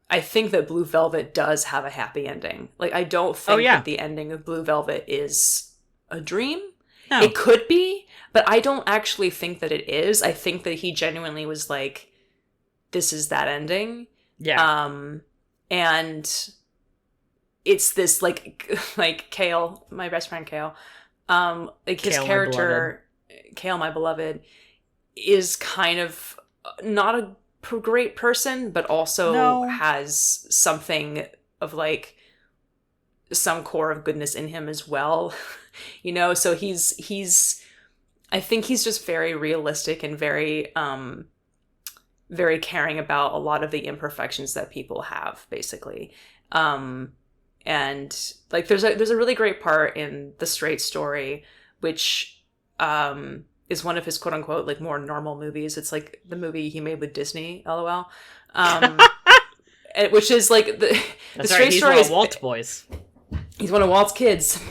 I think that Blue Velvet does have a happy ending. Like, I don't think that the ending of Blue Velvet is a dream. No. It could be, but I don't actually think that it is. I think that he genuinely was like, this is that ending. Yeah. And it's this, like Kale, my best friend Kale, like his Kale, character, Kale, my beloved, is kind of not a great person, but also has something of like some core of goodness in him as well. You know, so he's I think he's just very realistic and very very caring about a lot of the imperfections that people have, basically. And like there's a really great part in The Straight Story, which is one of his quote unquote like more normal movies. It's like the movie he made with Disney, LOL. Which is like the Straight Story. He's one of Walt's boys. He's one of Walt's kids.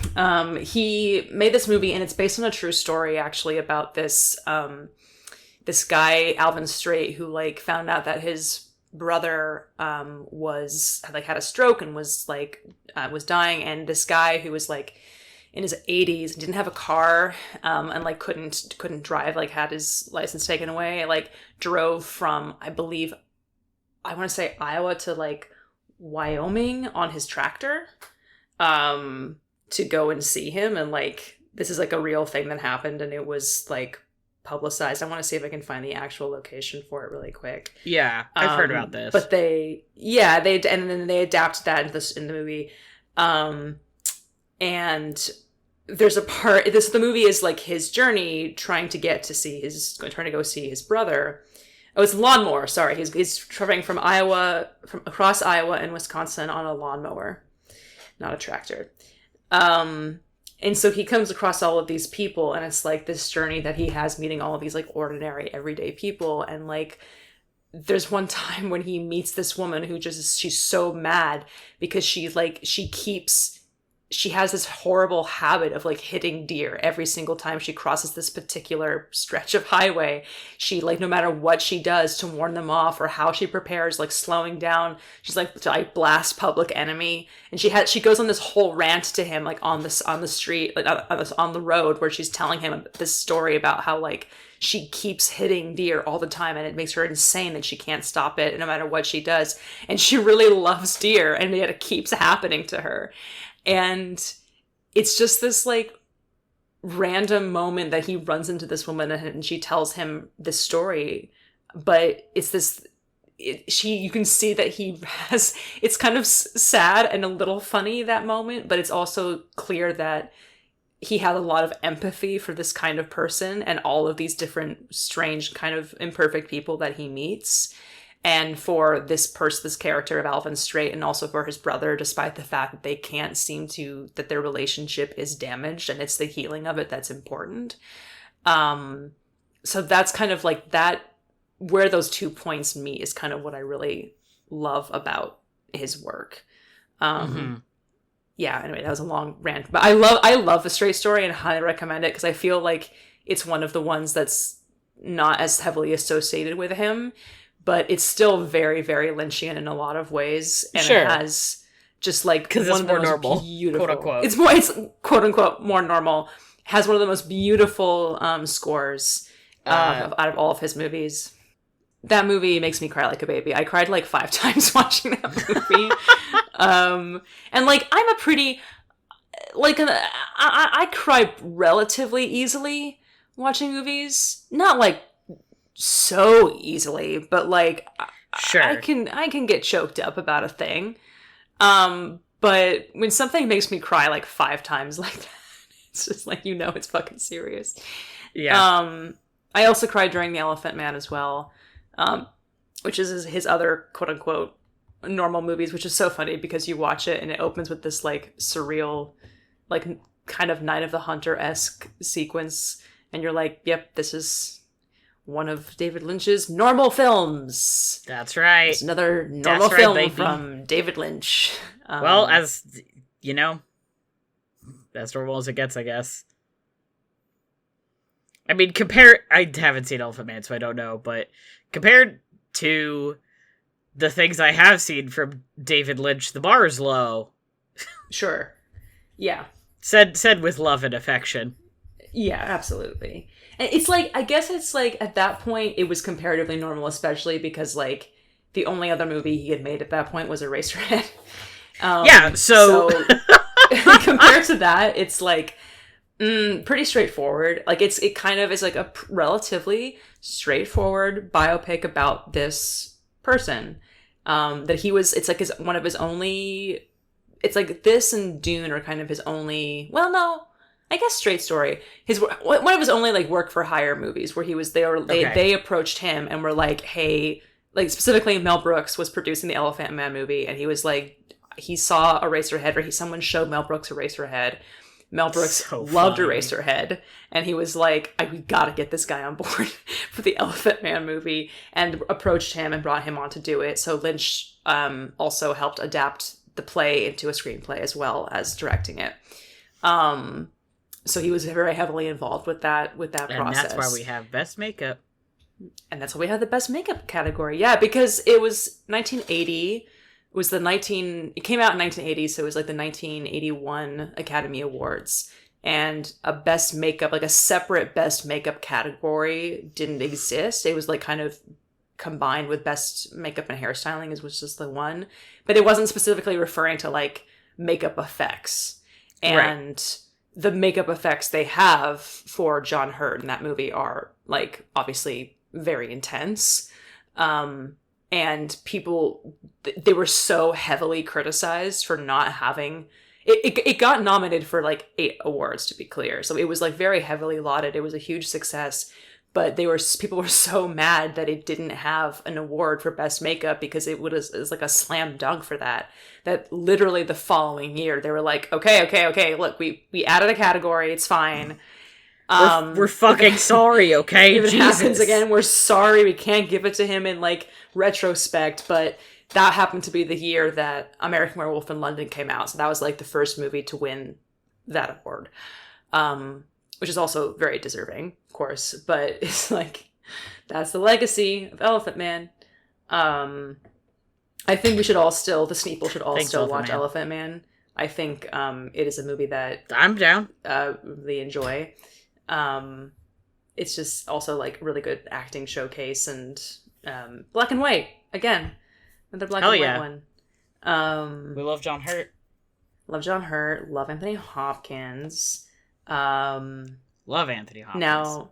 He made this movie, and it's based on a true story actually about this this guy Alvin Straight, who like found out that his brother had a stroke and was dying, and this guy who was like in his 80s, didn't have a car, and like couldn't drive, like had his license taken away, like drove from, I believe, I want to say Iowa to like Wyoming on his tractor, to go and see him. And like, this is like a real thing that happened, and it was like publicized. I want to see if I can find the actual location for it really quick. Yeah, I've heard about this. But they and then they adapted that in the movie. And there's a part, the movie is like his journey trying to go see his brother. Oh, it's lawnmower. Sorry. He's traveling from across Iowa and Wisconsin on a lawnmower, not a tractor. And so he comes across all of these people, and it's like this journey that he has meeting all of these like ordinary everyday people. And like, there's one time when he meets this woman who she's so mad because she has this horrible habit of like hitting deer every single time she crosses this particular stretch of highway. She like, no matter what she does to warn them off or how she prepares, like slowing down, she's like to like blast Public Enemy. And she goes on this whole rant to him, like on the street, like on the road, where she's telling him this story about how like she keeps hitting deer all the time, and it makes her insane that she can't stop it no matter what she does. And she really loves deer, and yet it keeps happening to her. And it's just this like random moment that he runs into this woman and she tells him this story, but it's this, you can see that it's kind of sad and a little funny, that moment, but it's also clear that he had a lot of empathy for this kind of person and all of these different strange kind of imperfect people that he meets. And for this character of Alvin Straight, and also for his brother, despite the fact that they can't seem that their relationship is damaged, and it's the healing of it that's important. So that's kind of like that, where those 2 points meet is kind of what I really love about his work. Yeah, anyway, that was a long rant, but I love The Straight Story and highly recommend it, because I feel like it's one of the ones that's not as heavily associated with him, but it's still very, very Lynchian in a lot of ways. And It has just like because it's more normal, beautiful, quote unquote. It's quote unquote more normal. Has one of the most beautiful scores out of all of his movies. That movie makes me cry like a baby. I cried like 5 times watching that movie. And like, I'm a pretty like I cry relatively easily watching movies. Not like so easily, but like sure, I can get choked up about a thing. But when something makes me cry like 5 times like that, it's just like, it's fucking serious. Yeah. I also cried during The Elephant Man as well, which is his other quote unquote normal movies, which is so funny because you watch it and it opens with this like surreal, like kind of Night of the Hunter-esque sequence, and you're like, yep, this is one of David Lynch's normal films. That's right. It's another normal film from David Lynch. Well, as you know, as normal as it gets, I guess. I mean, I haven't seen Elephant Man, so I don't know, but compared to the things I have seen from David Lynch, the bar is low. Sure. Yeah. Said with love and affection. Yeah, absolutely. And it's like, I guess it's like, at that point, it was comparatively normal, especially because, like, the only other movie he had made at that point was Eraserhead. So compared to that, it's like pretty straightforward. Like it kind of is like a relatively straightforward biopic about this person. That he was. It's like one of his only. It's like this and Dune are kind of his only. Well, no, I guess straight story. One of his only like work for hire movies where they approached him and were like, hey. Like, specifically, Mel Brooks was producing the Elephant Man movie, and he was like, he saw Eraserhead, or someone showed Mel Brooks Eraserhead. Mel Brooks loved Eraserhead, and he was like, we gotta get this guy on board for the Elephant Man movie, and approached him and brought him on to do it. So Lynch also helped adapt the play into a screenplay as well as directing it. So he was very heavily involved with that process. And that's why we have Best Makeup. And that's why we had the Best Makeup category. Yeah, because it was 1980. It came out in 1980, so it was like the 1981 Academy Awards. And a Best Makeup, like a separate Best Makeup category didn't exist. It was like kind of combined with Best Makeup and Hairstyling, was just the one. But it wasn't specifically referring to like makeup effects. And the makeup effects they have for John Hurt in that movie are like obviously very intense. And people, they were so heavily criticized for not having it got nominated for like 8 awards, to be clear. So it was like very heavily lauded. It was a huge success, but people were so mad that it didn't have an award for Best Makeup because it was like a slam dunk for that literally the following year they were like, okay, look, we added a category, it's fine. We're fucking sorry, okay? If it happens again, we're sorry. We can't give it to him in like retrospect, but that happened to be the year that American Werewolf in London came out, so that was like the first movie to win that award, which is also very deserving, of course. But it's like that's the legacy of Elephant Man. I think we should all still, the Sneople should all still watch Elephant Man. I think it is a movie that I'm down. Really enjoy. It's just also like really good acting showcase, and black and white again, another black and white one. We love John Hurt. Love Anthony Hopkins. Love Anthony Hopkins. Now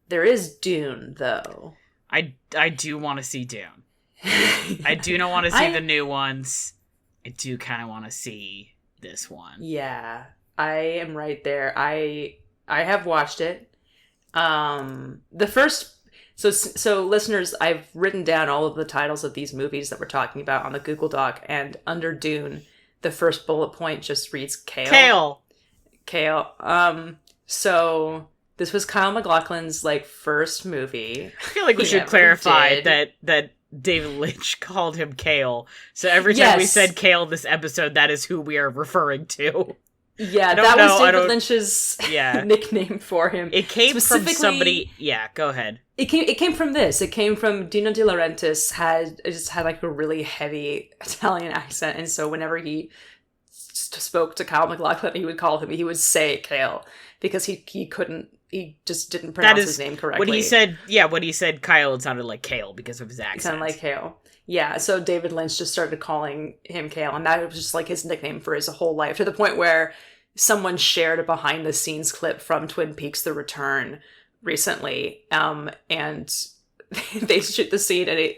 there is Dune though. I do want to see Dune. I do not want to see the new ones. I do kind of want to see this one. Yeah, I am right there. I have watched it. The first, so listeners, I've written down all of the titles of these movies that we're talking about on the Google Doc, and under Dune, the first bullet point just reads Kale. So this was Kyle MacLachlan's like first movie. I feel like we should clarify that David Lynch called him Kale. So every time we said Kale this episode, that is who we are referring to. Yeah, that was David Lynch's nickname for him. It came from somebody. Yeah, go ahead. It came from this. It came from Dino De Laurentiis had like a really heavy Italian accent, and so whenever he spoke to Kyle MacLachlan, he would say Kale because he just didn't pronounce his name correctly. When he said Kyle, it sounded like Kale because of his accent. It sounded like Kale. Yeah, so David Lynch just started calling him Kale, and that was just like his nickname for his whole life, to the point where someone shared a behind-the-scenes clip from Twin Peaks: The Return recently, and they shoot the scene, and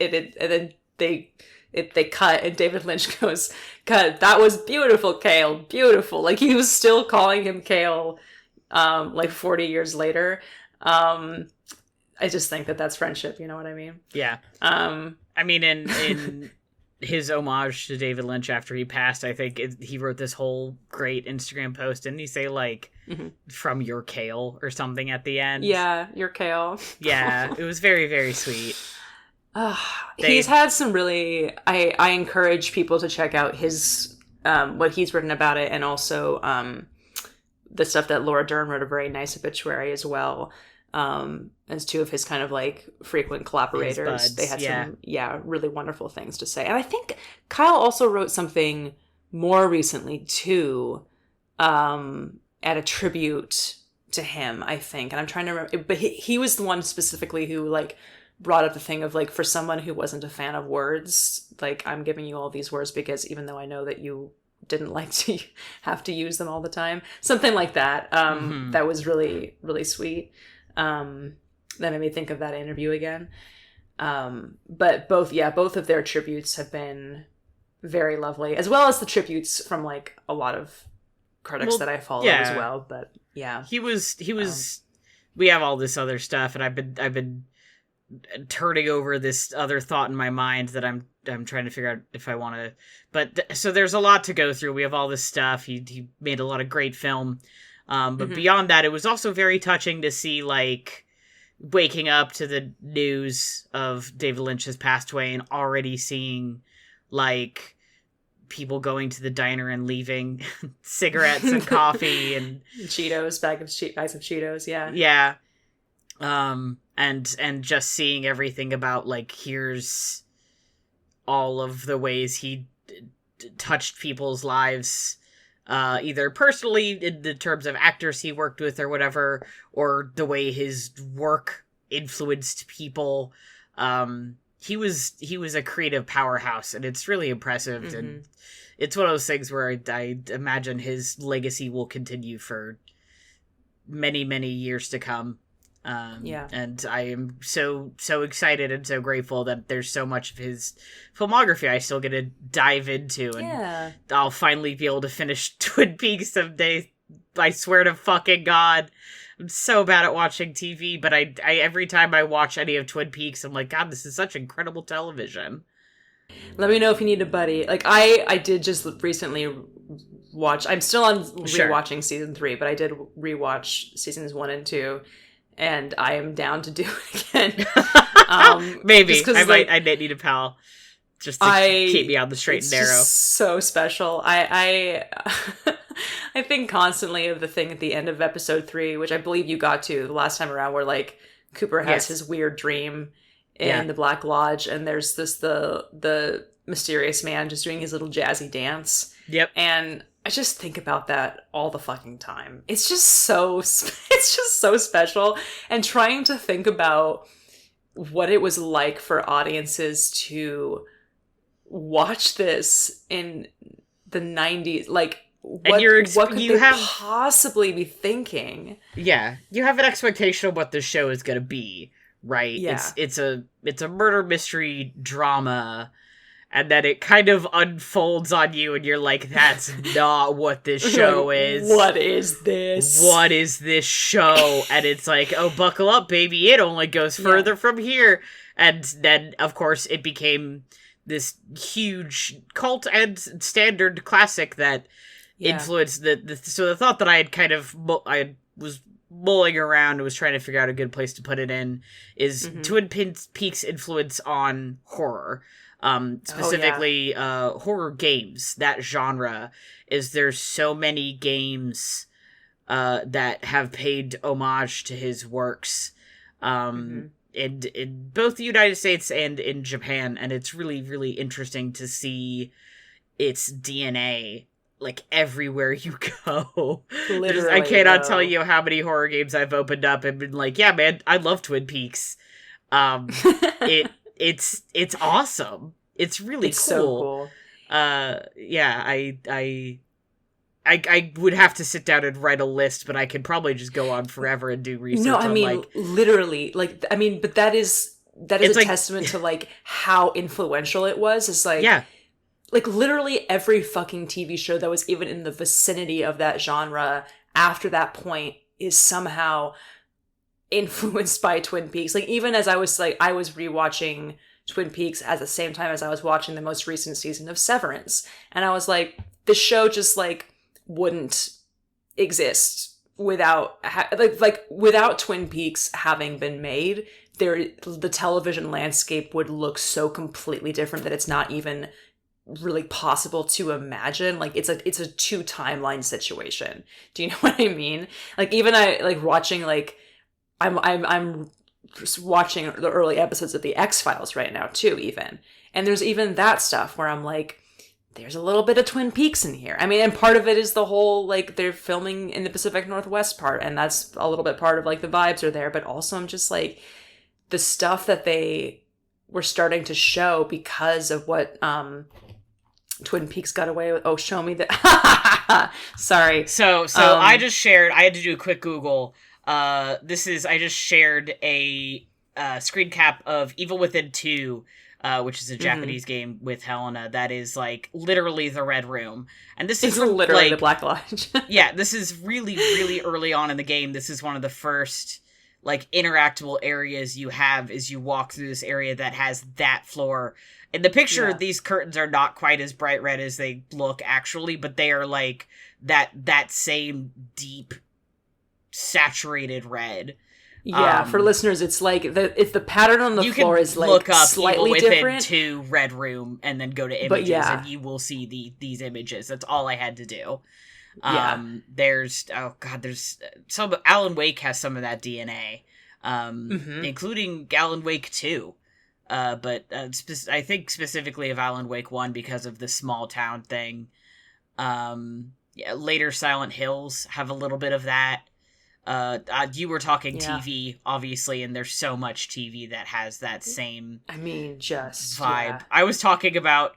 then they cut, and David Lynch goes, "Cut! That was beautiful, Kale, beautiful." Like he was still calling him Kale, like 40 years later. I just think that's friendship. You know what I mean? Yeah. I mean, in his homage to David Lynch after he passed, I think he wrote this whole great Instagram post. Didn't he say, like, from your Kale or something at the end? Yeah, your Kale. Yeah, it was very, very sweet. He's had some really... I encourage people to check out his what he's written about it, and also the stuff that Laura Dern wrote, a very nice obituary as well. as two of his kind of like frequent collaborators. Buds, they had some really wonderful things to say. And I think Kyle also wrote something more recently too, at a tribute to him, I think. And I'm trying to remember, but he was the one specifically who like brought up the thing of like, for someone who wasn't a fan of words, like, I'm giving you all these words because even though I know that you didn't like to have to use them all the time, something like that. That was really, really sweet. That made me think of that interview again. But both of their tributes have been very lovely, as well as the tributes from like a lot of critics that I follow as well. But yeah, he was. We have all this other stuff, and I've been turning over this other thought in my mind that I'm trying to figure out if I want to. But so there's a lot to go through. We have all this stuff. He made a lot of great film. But beyond that, it was also very touching to see, like, waking up to the news of David Lynch has passed away and already seeing, like, people going to the diner and leaving cigarettes and coffee and Cheetos, bags of Cheetos, yeah. Yeah. And just seeing everything about, like, here's all of the ways he touched people's lives, either personally in the terms of actors he worked with or whatever, or the way his work influenced people. He was a creative powerhouse, and it's really impressive. And it's one of those things where I imagine his legacy will continue for many, many years to come. And I am so excited and so grateful that there's so much of his filmography I still get to dive into, and I'll finally be able to finish Twin Peaks someday. I swear to fucking God, I'm so bad at watching TV, but I every time I watch any of Twin Peaks, I'm like, God, this is such incredible television. Let me know if you need a buddy. Like, I did just recently watch. I'm still on rewatching season 3, but I did rewatch seasons 1 and 2. And I am down to do it again. Maybe I might need a pal just to keep me on the straight and narrow. So special. I think constantly of the thing at the end of episode 3, which I believe you got to the last time around, where like Cooper has his weird dream in the Black Lodge, and there's the mysterious man just doing his little jazzy dance. Yep. And I just think about that all the fucking time. It's just so special. And trying to think about what it was like for audiences to watch this in the 90s. Like, what could they possibly be thinking? Yeah. You have an expectation of what the show is going to be, right? Yeah. It's a murder mystery drama. And then it kind of unfolds on you, and you're like, that's not what this show is. What is this? What is this show? And it's like, oh, buckle up, baby. It only goes further from here. And then, of course, it became this huge cult and standard classic that influenced so the thought that I had was mulling around and was trying to figure out a good place to put it in is Twin Peaks' influence on horror. Specifically, horror games, that genre, is there's so many games, that have paid homage to his works, in both the United States and in Japan, and it's really, really interesting to see its DNA, like, everywhere you go. Literally, I cannot tell you how many horror games I've opened up and been like, yeah, man, I love Twin Peaks. It's awesome. It's really cool. So cool. I would have to sit down and write a list, but I could probably just go on forever and do research. No, I mean, literally, like, I mean, but that is a like, testament to like how influential it was. It's like, like literally every fucking TV show that was even in the vicinity of that genre after that point is somehow influenced by Twin Peaks. Like, even as I was rewatching Twin Peaks at the same time as I was watching the most recent season of Severance, and I was like, the show just like wouldn't exist without without Twin Peaks having been made. The television landscape would look so completely different that it's not even really possible to imagine. Like, it's a two timeline situation. Do you know what I mean? Like, even I like watching like I'm just watching the early episodes of the X-Files right now too, even. And there's even that stuff where I'm like, there's a little bit of Twin Peaks in here. I mean, and part of it is the whole, like, they're filming in the Pacific Northwest part, and that's a little bit part of, like, the vibes are there, but also I'm just like, the stuff that they were starting to show because of what Twin Peaks got away with. Oh, show me the... Sorry. So I just shared, I had to do a quick Google. I just shared a screen cap of Evil Within 2, which is a Japanese game with Helena that is, like, literally the Red Room. And this is literally like, the Black Lodge. Yeah, this is really, really early on in the game. This is one of the first, like, interactable areas you have as you walk through this area that has that floor. In the picture, these curtains are not quite as bright red as they look, actually, but they are, like, that same deep, saturated red. Yeah, for listeners, it's like the pattern on the floor is like look up slightly Evil Within different. 2 Red Room and then go to images, and you will see these images. That's all I had to do. There's some Alan Wake has some of that DNA, including Alan Wake 2. But I think specifically of Alan Wake 1 because of the small town thing. Later Silent Hills have a little bit of that. You were talking TV, obviously, and there's so much TV that has that same just vibe. Yeah. I was talking about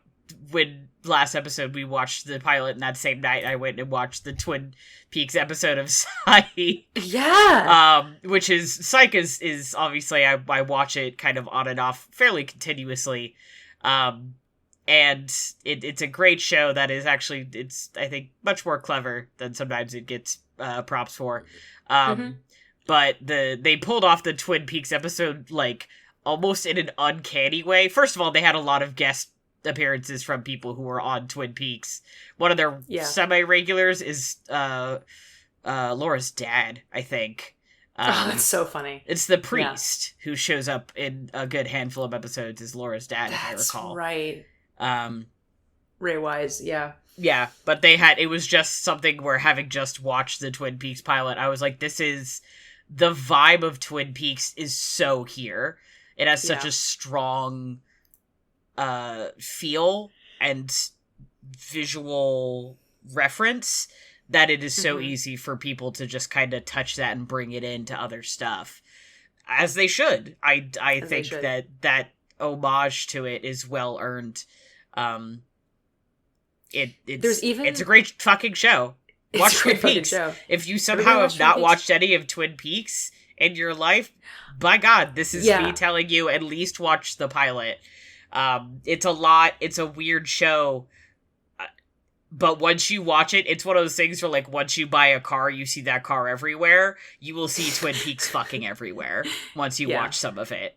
when last episode we watched the pilot, and that same night I went and watched the Twin Peaks episode of Psych. Yeah. Which is Psych is obviously I watch it kind of on and off fairly continuously. And it's a great show that is actually, it's, I think, much more clever than sometimes it gets props for. But they pulled off the Twin Peaks episode, like, almost in an uncanny way. First of all, they had a lot of guest appearances from people who were on Twin Peaks. One of their semi-regulars is Laura's dad, I think. That's so funny. It's the priest who shows up in a good handful of episodes as Laura's dad, if I recall. Right. Ray Wise, yeah. Yeah, but it was just something where, having just watched the Twin Peaks pilot, I was like, the vibe of Twin Peaks is so here. It has such a strong feel and visual reference that it is so easy for people to just kind of touch that and bring it into other stuff. As they should. I think that homage to it is well earned. It's a great fucking show. Watch Twin Peaks. If you somehow have not watched any of Twin Peaks in your life, by God, this is me telling you, at least watch the pilot. It's a weird show, but once you watch it, it's one of those things where, like, once you buy a car, you see that car everywhere. You will see Twin Peaks fucking everywhere once you watch some of it.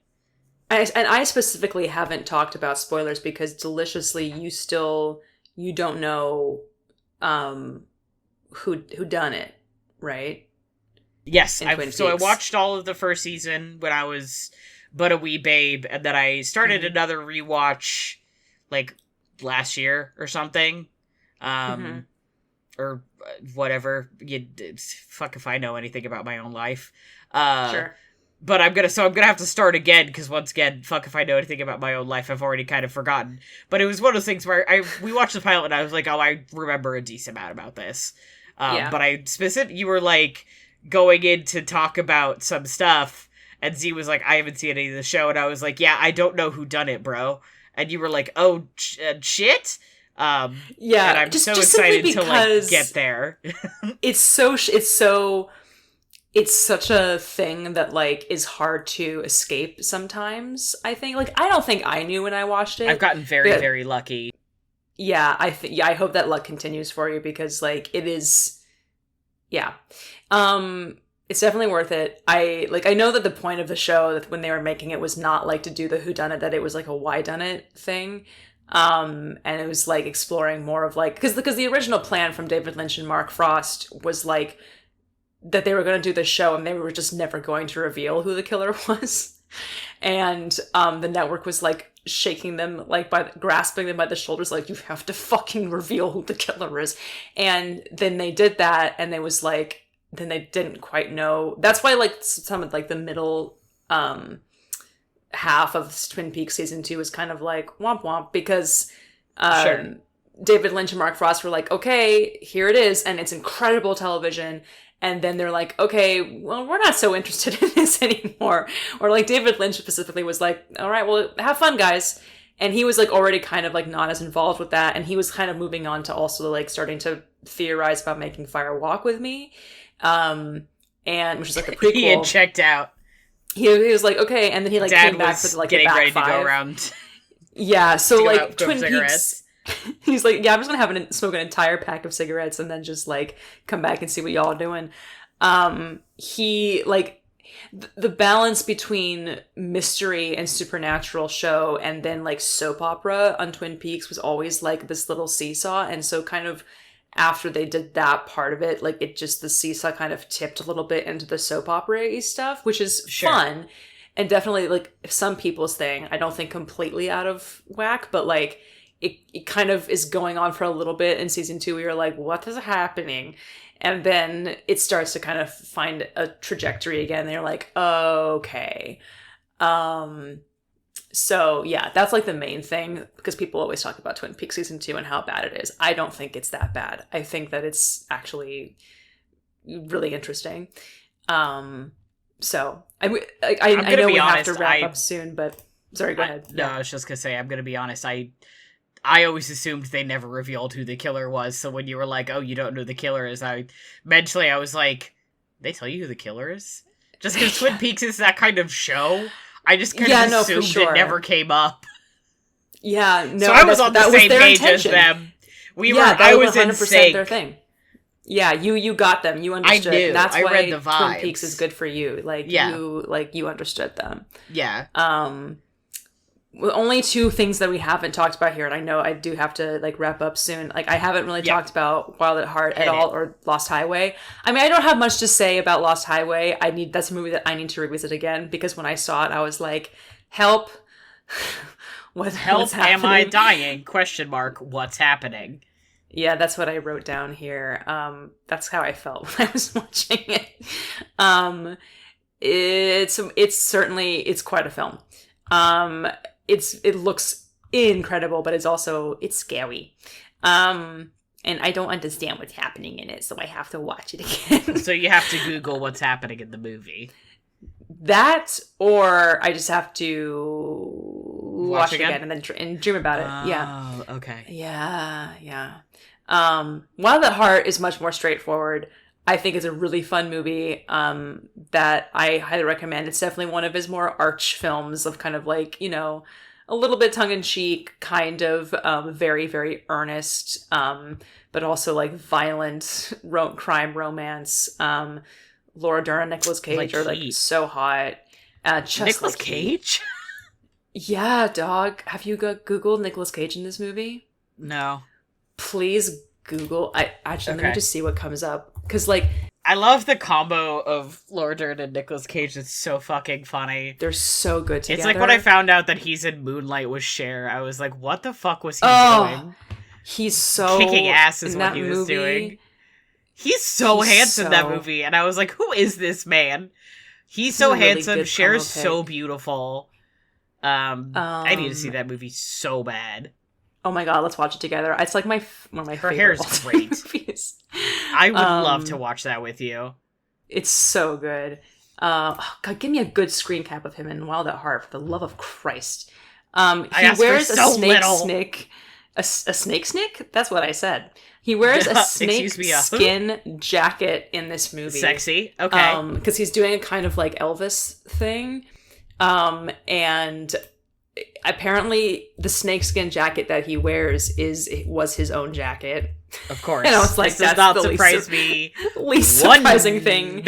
I specifically haven't talked about spoilers because deliciously you don't know who done it, right? Yes, I watched all of the first season when I was but a wee babe, and then I started another rewatch like last year or something. Or whatever. Fuck if I know anything about my own life. Sure. But I'm gonna have to start again, because once again, fuck if I know anything about my own life, I've already kind of forgotten. But it was one of those things where we watched the pilot and I was like, oh, I remember a decent amount about this. But you were like going in to talk about some stuff, and Z was like, I haven't seen any of the show, and I was like, yeah, I don't know who done it, bro. And you were like, oh, shit? And I'm so excited to like get there. It's such a thing that, like, is hard to escape sometimes, I think. Like, I don't think I knew when I watched it. I've gotten very, very lucky. Yeah, I hope that luck continues for you, because, like, it is... Yeah. It's definitely worth it. I know that the point of the show, that when they were making it, was not, like, to do the whodunit, that it was, like, a whydunit thing. And it was, like, exploring more of, like... Because the original plan from David Lynch and Mark Frost was, like... that they were going to do this show and they were just never going to reveal who the killer was. And the network was, like, shaking them, like, grasping them by the shoulders, like, you have to fucking reveal who the killer is. And then they did that, and it was like, then they didn't quite know. That's why like some of like the middle half of Twin Peaks season 2 is kind of like womp womp, because Sure. David Lynch and Mark Frost were like, okay, here it is, and it's incredible television. And then they're like, okay, well, we're not so interested in this anymore. Or like David Lynch specifically was like, all right, well, have fun, guys. And he was like already kind of like not as involved with that. And he was kind of moving on to also like starting to theorize about making Fire Walk with Me. And which is like a prequel. He had checked out. He was like, okay. And then he like Dad came back for like getting the back ready 5. to go around. Yeah. So like go Twin cigarettes. Peaks. He's like, yeah, I'm just gonna smoke an entire pack of cigarettes and then just like come back and see what y'all are doing. He like the balance between mystery and supernatural show and then like soap opera on Twin Peaks was always like this little seesaw. And so kind of after they did that part of it, like it just, the seesaw kind of tipped a little bit into the soap opera-y stuff, which is fun. And definitely like some people's thing. I don't think completely out of whack, but like it kind of is going on for a little bit in season 2. We were like, what is happening? And then it starts to kind of find a trajectory again. They're like, okay. So yeah, that's like the main thing, because people always talk about Twin Peaks season 2 and how bad it is. I don't think it's that bad. I think that it's actually really interesting. So I know we have to wrap up soon, but sorry, go ahead. No, I was just gonna say, I'm gonna be honest. I always assumed they never revealed who the killer was. So when you were like, oh, you don't know who the killer is, I was like, they tell you who the killer is? Just because Twin Peaks is that kind of show, I just kind of assumed it never came up. Yeah, no. So I was on the same page as them. I was 100% in sync. Their thing. Yeah, you got them. You understood. I knew. That's I why read the vibes. Twin Peaks is good for you. Like you understood them. Yeah. Only 2 things that we haven't talked about here, and I know I do have to like wrap up soon. Like I haven't really talked about Wild at Heart at all, or Lost Highway. I mean, I don't have much to say about Lost Highway. That's a movie that I need to revisit again, because when I saw it, I was like, help. What's happening? Am I dying? ? What's happening? Yeah, that's what I wrote down here. That's how I felt when I was watching it. It's quite a film. It looks incredible, but it's scary. And I don't understand what's happening in it, so I have to watch it again. So you have to Google what's happening in the movie. That, or I just have to watch it again and then dream about it. Yeah. Oh, okay. Yeah. Wild at Heart is much more straightforward. I think it's a really fun movie that I highly recommend. It's definitely one of his more arch films of kind of like, a little bit tongue-in-cheek, kind of very, very earnest, but also like violent crime romance. Laura Dern and Nicolas Cage are like so hot. Nicolas Cage? Yeah, dog. Have you Googled Nicolas Cage in this movie? No. Please Google. Let me just see what comes up. Because, like, I love the combo of Laura Dern and Nicolas Cage. It's so fucking funny. They're so good together. It's like when I found out that he's in Moonlight with Cher, I was like, what the fuck was he doing? He's so kicking ass is what he was movie. Doing. He's so handsome in that movie, and I was like, who is this man? He's so handsome. Really Cher's so beautiful. I need to see that movie so bad. Oh my god, let's watch it together. It's like one of my favorite hair is great. movies. I would love to watch that with you. It's so good. God, give me a good screen cap of him in Wild at Heart, for the love of Christ. He wears a snake. A snake? That's what I said. He wears a snake skin jacket in this movie. Sexy. Okay. Because he's doing a kind of like Elvis thing. And apparently the snakeskin jacket that he wears was his own jacket. Of course. And I was like, this does not surprise me. Least surprising thing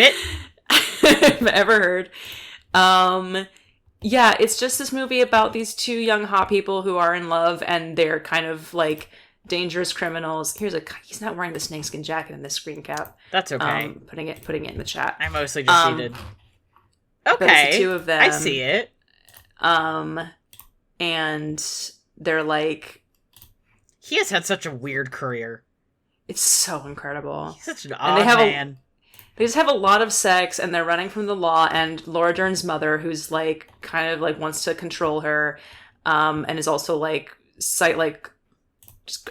I've ever heard. Yeah, it's just this movie about these 2 young hot people who are in love, and they're kind of like dangerous criminals. He's not wearing the snakeskin jacket in this screen cap. That's okay. Putting it in the chat. I mostly just needed. Okay. It's the 2 of them. I see it. And they're like, he has had such a weird career. It's so incredible. He's such an odd man. They just have a lot of sex, and they're running from the law, and Laura Dern's mother, who's, like, kind of, like, wants to control her, and is also, like, just, like,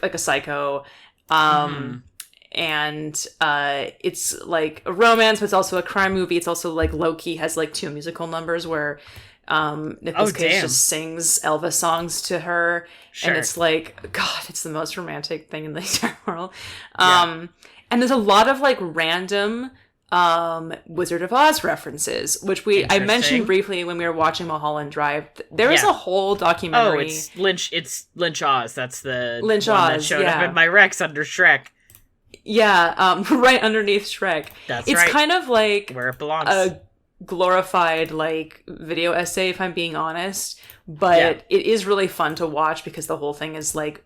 a psycho, and it's, like, a romance, but it's also a crime movie. It's also, like, low-key has, like, 2 musical numbers where Nicolas Cage just sings Elvis songs to her, and it's, like, God, it's the most romantic thing in the entire world. And there's a lot of, like, random Wizard of Oz references, which I mentioned briefly when we were watching Mulholland Drive. There is a whole documentary. Oh, it's Lynch Oz. That's the Lynch one Oz that showed up in my Rex under Shrek. Yeah, right underneath Shrek. It's right. It's kind of like where it belongs. A glorified, like, video essay, if I'm being honest. But it is really fun to watch because the whole thing is, like,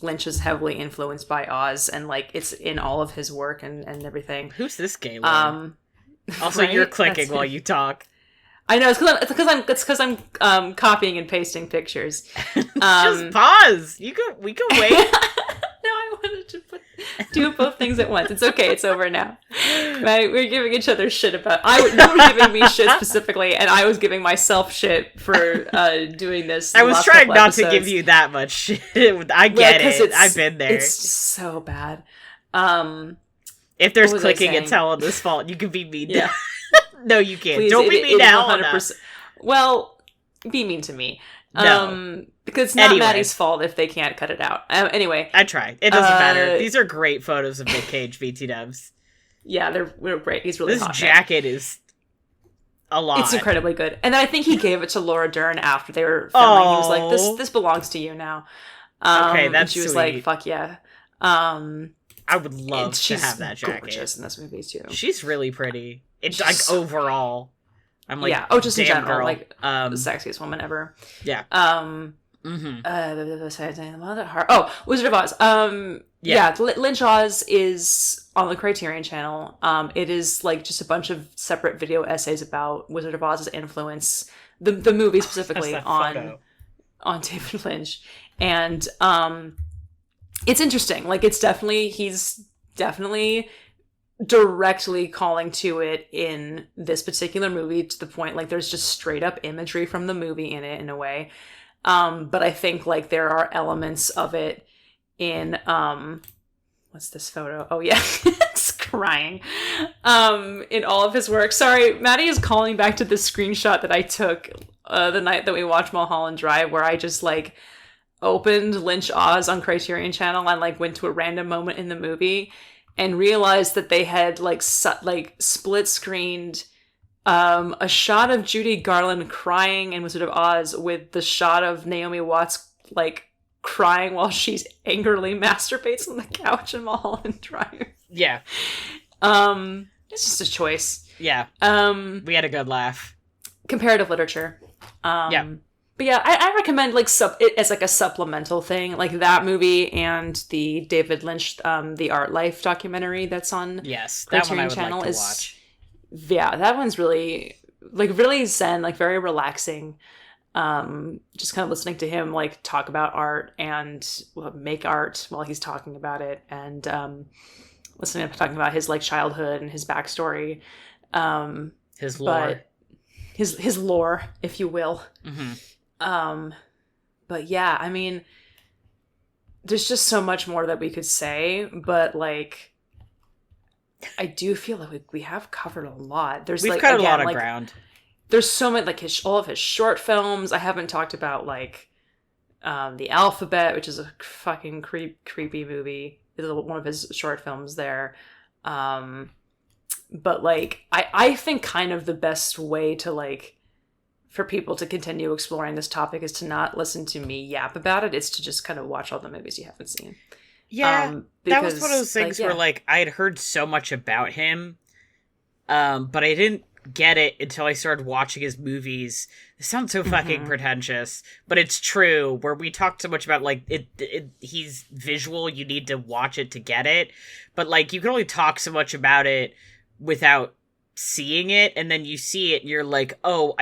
Lynch is heavily influenced by Oz, and, like, it's in all of his work and everything. Who's this gay one? Also, right? You're clicking while you talk. I know, it's because I'm copying and pasting pictures. Just pause. We can wait. No, I wanted to do both things at once. It's okay. It's over now. Right? We're giving each other shit about. You were giving me shit specifically, and I was giving myself shit for doing this. I was trying not to give you that much shit. I get it. I've been there. It's so bad. If there's clicking, it's Helena's fault. You can be mean. Yeah. No, you can't. Please, don't be mean to Helena. Well, be mean to me. No. Because it's not Maddie's fault if they can't cut it out. Anyway. I tried. It doesn't matter. These are great photos of Nick Cage, VT Dubs. Yeah, they're great. He's really hot. This jacket is a lot. It's incredibly good. And I think he gave it to Laura Dern after they were filming. He was like, this belongs to you now. Okay, that's and she was sweet. Like, fuck yeah. I would love to have that jacket. She's gorgeous in this movie, too. She's really pretty. It's like overall. I'm like, just in general, girl. Like, the sexiest woman ever. Yeah. Wizard of Oz. Lynch Oz is on the Criterion Channel. It is, like, just a bunch of separate video essays about Wizard of Oz's influence, the movie specifically, on David Lynch. And it's interesting. Like, he's definitely directly calling to it in this particular movie, to the point, like, there's just straight up imagery from the movie in it, in a way. But I think, like, there are elements of it in what's this photo? Oh yeah. It's crying. In all of his work. Sorry, Maddie is calling back to this screenshot that I took the night that we watched Mulholland Drive, where I just, like, opened Lynch Oz on Criterion Channel and, like, went to a random moment in the movie and realized that they had, like, split screened a shot of Judy Garland crying in Wizard of Oz with the shot of Naomi Watts, like, crying while she's angrily masturbates on the couch in Mulholland Drive. Yeah. It's just a choice. Yeah. We had a good laugh. Comparative literature. Yeah. But yeah, I recommend, like, it as, like, a supplemental thing, like that movie and the David Lynch, the Art Life documentary that's on Criterion Channel. Like to watch. Yeah, that one's really, like, really zen, like, very relaxing. Just kind of listening to him, like, talk about art and make art while he's talking about it, and listening to him talking about his, like, childhood and his backstory. His lore. His lore, if you will. Mm-hmm. But yeah, I mean, there's just so much more that we could say, but, like, I do feel like we have covered a lot. We've covered a lot of ground. There's so many, like, all of his short films. I haven't talked about, like, The Alphabet, which is a fucking creepy movie. It's one of his short films there. But, like, I think kind of the best way to, like, for people to continue exploring this topic is to not listen to me yap about it. It's to just kind of watch all the movies you haven't seen. Yeah, that was one of those things where, like, I had heard so much about him, but I didn't get it until I started watching his movies. It sounds so fucking pretentious, but it's true, where we talked so much about, like, he's visual, you need to watch it to get it, but, like, you can only talk so much about it without seeing it, and then you see it and you're like, oh,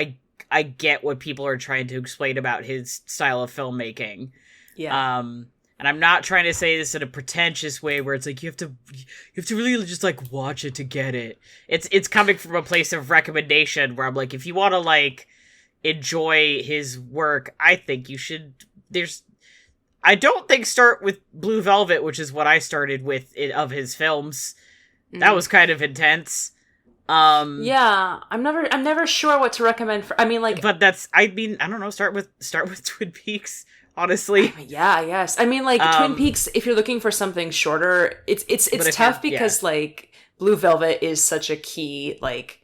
I get what people are trying to explain about his style of filmmaking. Yeah. And and I'm not trying to say this in a pretentious way where it's like you have to really just like watch it to get it. It's coming from a place of recommendation where I'm like, if you want to like enjoy his work, I think you should. I don't think start with Blue Velvet, which is what I started with of his films. That was kind of intense. Yeah, I'm never sure what to recommend for. I mean, like, but I don't know. Start with Twin Peaks. Honestly, yeah, yes. I mean, like, Twin Peaks. If you're looking for something shorter, it's tough because like Blue Velvet is such a key like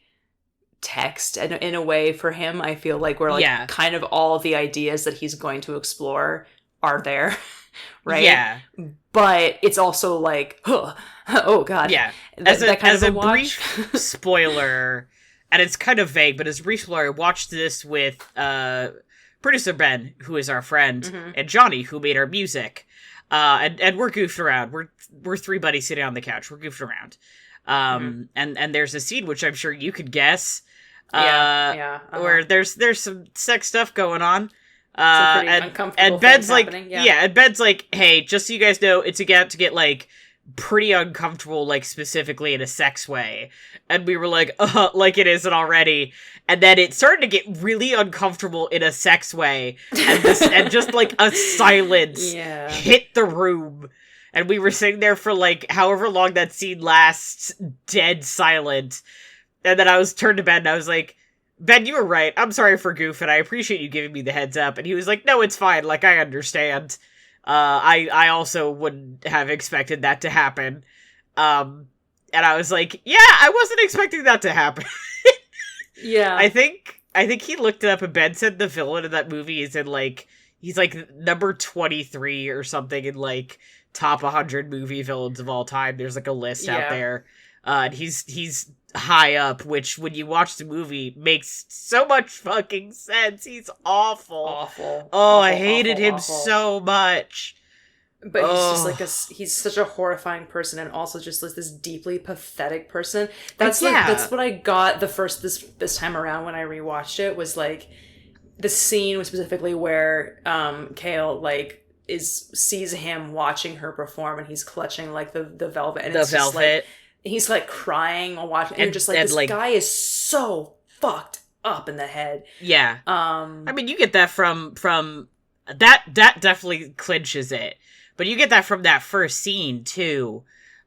text in a way for him. I feel like where like kind of all the ideas that he's going to explore are there, right? Yeah, but it's also like, oh god, yeah. As a brief spoiler, and it's kind of vague, but as a brief spoiler, I watched this with producer Ben, who is our friend, and Johnny, who made our music, and we're goofed around. We're three buddies sitting on the couch. We're goofed around, and there's a scene which I'm sure you could guess, where there's some sex stuff going on. And Ben's like, and Ben's like, hey, just so you guys know, it's about to get like pretty uncomfortable, like specifically in a sex way. And we were like, like it isn't already. And then it started to get really uncomfortable in a sex way, and just like a silence hit the room. And we were sitting there for like however long that scene lasts, dead silent. And then I was turned to Ben and I was like, Ben, you were right. I'm sorry for Goof, and I appreciate you giving me the heads up. And he was like, no, it's fine. Like, I understand. I also wouldn't have expected that to happen. And I was like, yeah, I wasn't expecting that to happen. Yeah. I think he looked it up, and Ben said the villain in that movie is in, like, he's, like, number 23 or something in, like, top 100 movie villains of all time. There's, like, a list out there. And he's high up, which when you watch the movie makes so much fucking sense. He's awful. I hated him so much. But he's just like he's such a horrifying person, and also just like this deeply pathetic person. That's what I got this time around when I rewatched it, was like the scene was specifically where Kale like sees him watching her perform, and he's clutching like the velvet, and it's just like he's like crying while watching, and you're just like, this guy is so fucked up in the head. Yeah. I mean, you get that from that definitely clinches it. But you get that from that first scene too.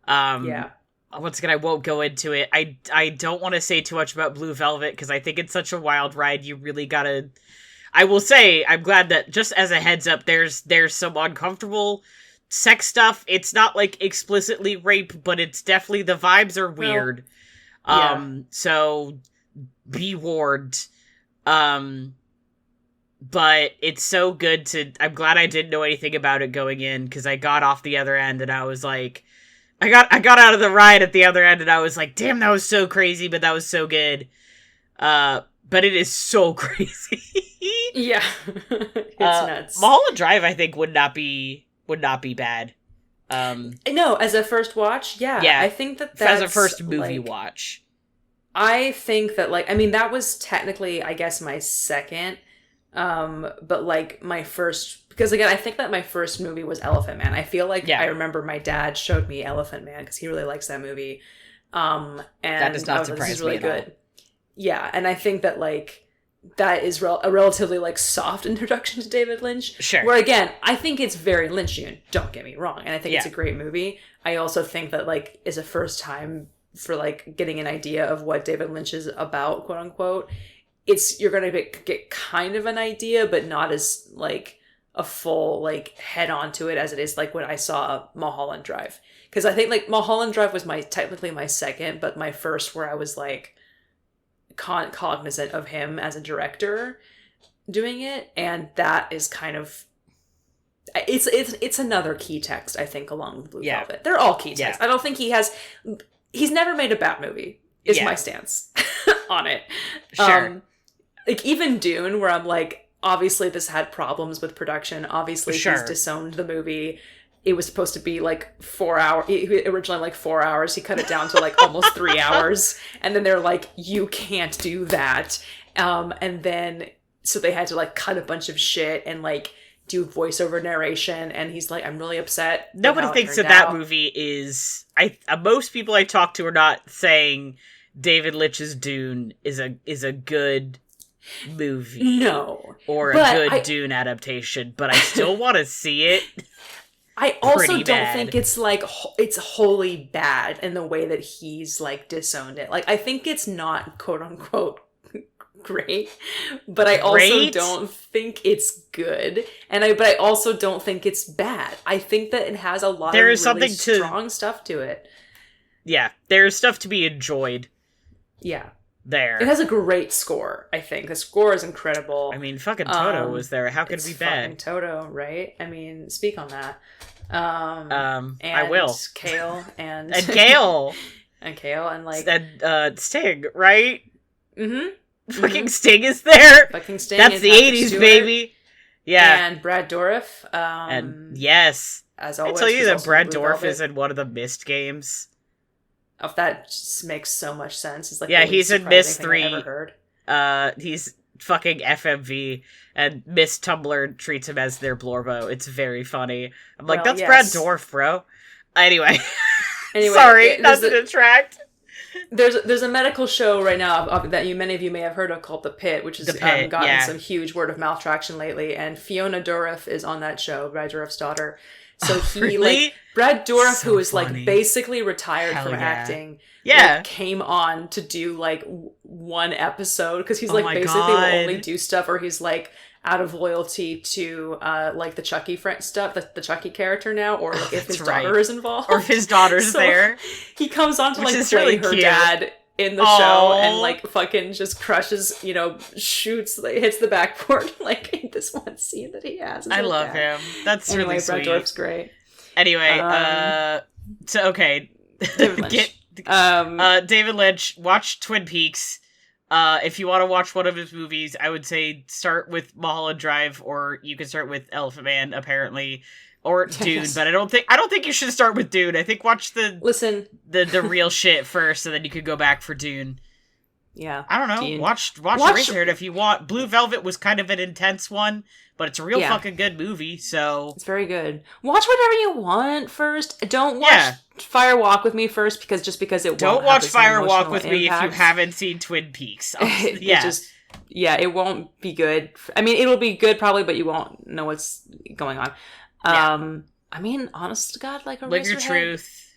Once again, I won't go into it. I don't want to say too much about Blue Velvet because I think it's such a wild ride. You really gotta. I will say, I'm glad that just as a heads up, there's some uncomfortable sex stuff. It's not like explicitly rape, but it's definitely, the vibes are weird. So be warned. But it's so good I'm glad I didn't know anything about it going in, because I got off the other end and I was like, I got out of the ride at the other end and I was like, damn, that was so crazy, but that was so good. But it is so crazy. Yeah. It's nuts. Mulholland Drive, I think, would not be bad. No, as a first watch, I think that's as a first movie watch. I think that, like, I mean, that was technically, I guess, my second. But like my first, because again, I think that my first movie was Elephant Man. I feel like I remember my dad showed me Elephant Man because he really likes that movie. And that does not surprise me really good. All. Yeah, and I think that like that is a relatively like soft introduction to David Lynch. Sure. Where again, I think it's very Lynchian. Don't get me wrong, and I think it's a great movie. I also think that like is a first time for like getting an idea of what David Lynch is about, quote unquote. You're gonna get kind of an idea, but not as like a full like head on to it as it is like when I saw Mulholland Drive. Because I think like Mulholland Drive was technically my second, but my first where I was like cognizant of him as a director doing it, and that is kind of it's another key text, I think, along with Blue Velvet. They're all key texts. I don't think he's never made a bad movie is my stance on it. Sure. Like even Dune, where I'm like, obviously this had problems with production. Obviously he's disowned the movie. It was supposed to be like 4 hours. Originally like 4 hours. He cut it down to like almost 3 hours. And then they're like, you can't do that. And then, so they had to like cut a bunch of shit and like do voiceover narration, and he's like, I'm really upset. Nobody thinks that movie is... most people I talk to are not saying David Lynch's Dune is a good movie. No. Or a good Dune adaptation, but I still want to see it. I also don't think it's like, it's wholly bad in the way that he's like disowned it. Like, I think it's not quote unquote great, but I also don't think it's good. But I also don't think it's bad. I think that it has a lot of really strong stuff to it. Yeah, there's stuff to be enjoyed. Yeah. There. It has a great score, I think. The score is incredible. I mean, fucking Toto was there. How could it be bad? Fucking Toto, right? I mean, speak on that. I will. Kale and... and Kale! and Kale and, like... And, Sting, right? Mm-hmm. Fucking Sting is there! Fucking Sting. That's the 80s, Stewart, baby! Yeah. And Brad Dourif. And, yes. As always. I tell you that Brad Dourif is in one of the Myst games. Oh, that just makes so much sense. It's like he's in Myst 3. I've ever heard. He's fucking FMV, and Myst Tumblr treats him as their Blorbo. It's very funny. I'm like, that's Brad Dourif, bro. Anyway. Sorry, not to detract. There's a medical show right now that many of you may have heard of called The Pit, which has gotten some huge word of mouth traction lately, and Fiona Dourif is on that show, Brad Dourif's daughter. So he, like, Brad Dourif, who is, like, basically retired from acting, like, came on to do, like, one episode, because he's, like, basically will only do stuff where he's, like, out of loyalty to, like, the Chucky stuff, the Chucky character now, or, like, if his daughter is involved. Or if his daughter's there. He comes on to, like, play really her dad in the show, and, like, fucking just crushes, shoots, like, hits the backboard, like, in this one scene that he has. I love him. That's really sweet. Brad Dourif's great. Anyway, so, okay. David Lynch, watch Twin Peaks. If you want to watch one of his movies, I would say start with Mulholland Drive, or you can start with Elephant Man, apparently. Or Dune, but I don't think you should start with Dune. I think watch the real shit first, and then you could go back for Dune. Yeah. I don't know. Dune. Watch Eraserhead if you want. Blue Velvet was kind of an intense one, but it's a real fucking good movie, so... It's very good. Watch whatever you want first. Don't watch Fire Walk with Me first, because it don't watch Fire Walk with Me if you haven't seen Twin Peaks. It won't be good. I mean, it'll be good probably, but you won't know what's going on. I mean, honest to God, like, Live Your Truth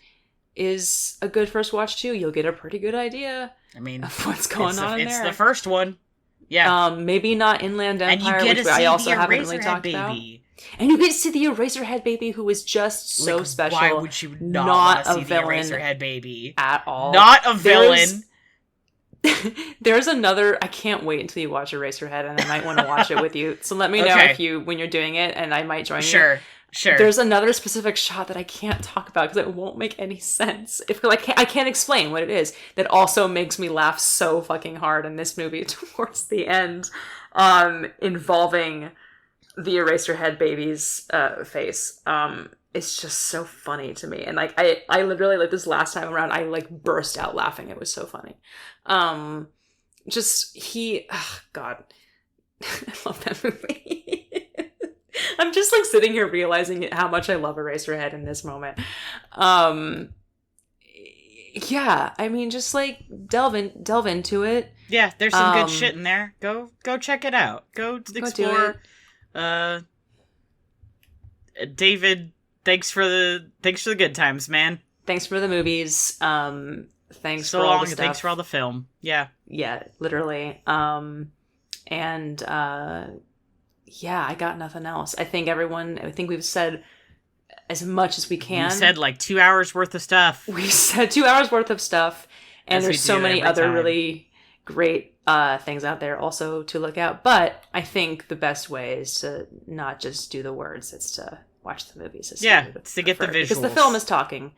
is a good first watch too. You'll get a pretty good idea. I mean, of what's going on in there. It's the first one. Yeah. Maybe not Inland Empire, which I also haven't really talked about. And you get to see the Eraserhead baby, who is just so special. Why would you not see the Eraserhead baby at all? Not a villain. There's another. I can't wait until you watch Eraserhead, and I might want to watch it with you. So let me know when you're doing it, and I might join you. Sure. There's another specific shot that I can't talk about because it won't make any sense. I can't explain what it is. That also makes me laugh so fucking hard in this movie towards the end, involving the Eraserhead baby's face. It's just so funny to me, and like I literally, like, this last time around, I like burst out laughing. It was so funny. God, I love that movie. I'm just like sitting here realizing how much I love Eraserhead in this moment. Yeah, I mean, just like delve into it. Yeah, there's some good shit in there. Go check it out. Go explore. David, thanks for the good times, man. Thanks for the movies. Thanks so for all long, the stuff. Thanks for all the film. Yeah, literally. Yeah, I got nothing else. I think we've said as much as we can. We said like 2 hours worth of stuff. We said 2 hours worth of stuff. And there's so many other really great things out there also to look at. But I think the best way is to not just do the words. It's to watch the movies. It's to get the visuals. Because the film is talking.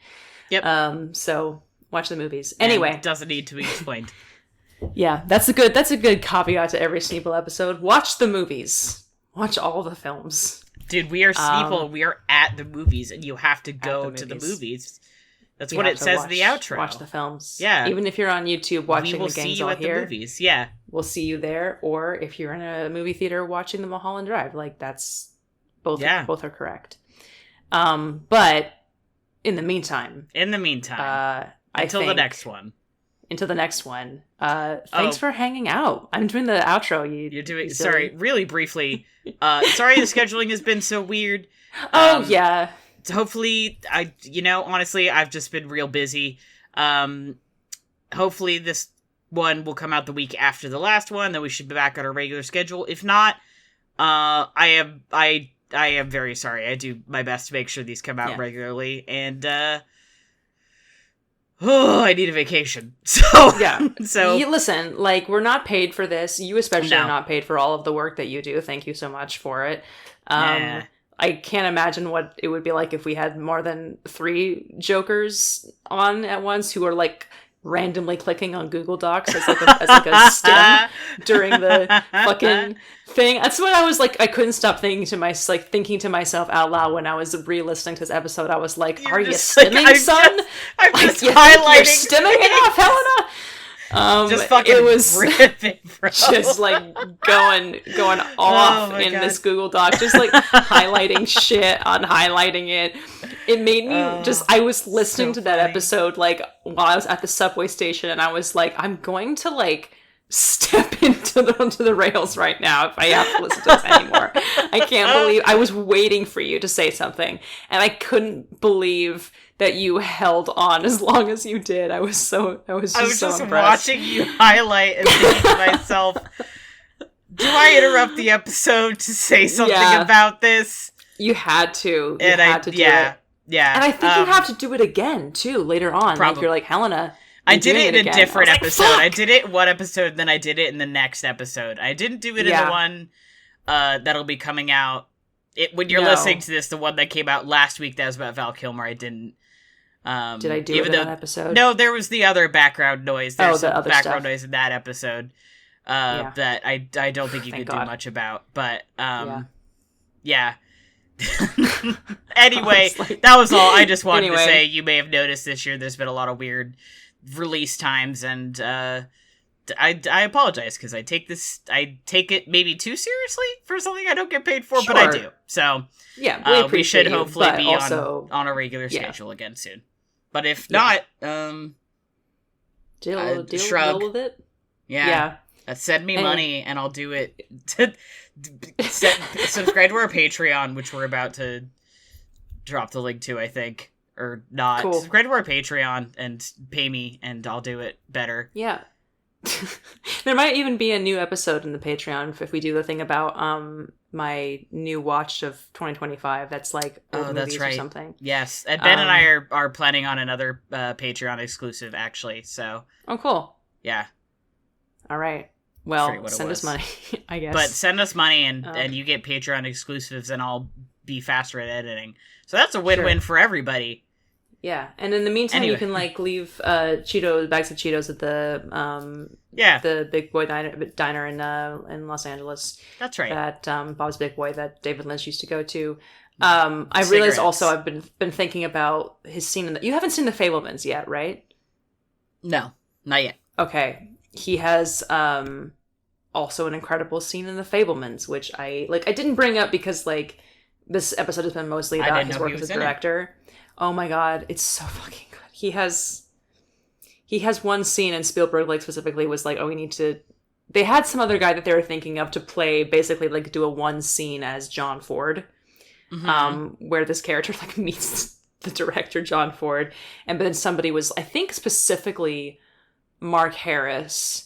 Yep. So watch the movies. Anyway. And it doesn't need to be explained. Yeah, that's a good caveat to every Sneople episode. Watch the movies. Watch all the films. Dude, we are Sneople. We are at the movies, and you have to go to the movies. That's what it says in the outro. Watch the films. Yeah. Even if you're on YouTube watching the gangs all here. The movies. Yeah. We'll see you there. Or if you're in a movie theater watching the Mulholland Drive, like, that's Both are correct. But in the meantime, until the next one. Until the next one. Thanks for hanging out. I'm doing the outro. You're doing. Sorry, really briefly. Sorry, the scheduling has been so weird. Yeah. Hopefully, honestly, I've just been real busy. Hopefully, this one will come out the week after the last one. Then we should be back on our regular schedule. If not, I am very sorry. I do my best to make sure these come out regularly, and I need a vacation. So yeah. So listen, like, we're not paid for this. You especially are not paid for all of the work that you do. Thank you so much for it. I can't imagine what it would be like if we had more than 3 jokers on at once who are like randomly clicking on Google Docs as like a stem during the fucking thing. That's what I was like. I couldn't stop thinking to myself out loud when I was re-listening to this episode. I was like, "Are you stimming, son? I'm just highlighting. You're stimming it off, Helena." Just fucking it was ripping, bro. Just like going off in this Google Doc, just like highlighting shit, unhighlighting it. It made me I was listening to that episode like while I was at the subway station, and I was like, I'm going to like step onto the rails right now if I have to listen to this anymore. I can't believe I was waiting for you to say something, and I couldn't believe that you held on as long as you did. I was just impressed. Watching you highlight and thinking to myself, do I interrupt the episode to say something about this? You had to. You had to do it. Yeah. And I think you have to do it again, too, later on. Probably. Like, you're like, Helena, I did it in a different episode. I did it one episode, then I did it in the next episode. I didn't do it in the one that'll be coming out. When you're listening to this, the one that came out last week that was about Val Kilmer, I didn't. Did I do it in that episode? No, there was the other background noise. There's some background stuff. Noise in that episode that I don't think you could do much about. But, yeah. Anyway, that was all. I just wanted to say, you may have noticed this year there's been a lot of weird release times, and I apologize, because I take it maybe too seriously for something I don't get paid for, but I do. So, we should hopefully be on a regular schedule again soon. But if not, deal with it. Yeah. Send me money and I'll do it. Subscribe to our Patreon, which we're about to drop the link to, I think. Or not. Cool. Subscribe to our Patreon and pay me, and I'll do it better. Yeah. There might even be a new episode in the Patreon if we do the thing about my new watch of 2025 that's like old movies or something. Yes. And Ben and I are planning on another Patreon exclusive, actually. So. Oh, cool. Yeah. All right. Well, send us money, I guess. But send us money, and you get Patreon exclusives, and I'll be faster at editing. So that's a win-win for everybody. Yeah, and in the meantime, you can like leave bags of Cheetos at the Big Boy diner in Los Angeles. That's right. That Bob's Big Boy that David Lynch used to go to. I realized also I've been thinking about his scene in the. You haven't seen The Fabelmans yet, right? No, not yet. Okay, he has also an incredible scene in The Fabelmans, which I didn't bring up because like this episode has been mostly about his work as a director. Oh my god, it's so fucking good. He has one scene, and Spielberg like specifically was like, they had some other guy that they were thinking of to play, basically like do a one scene as John Ford, where this character like meets the director John Ford, and then somebody was, I think specifically Mark Harris,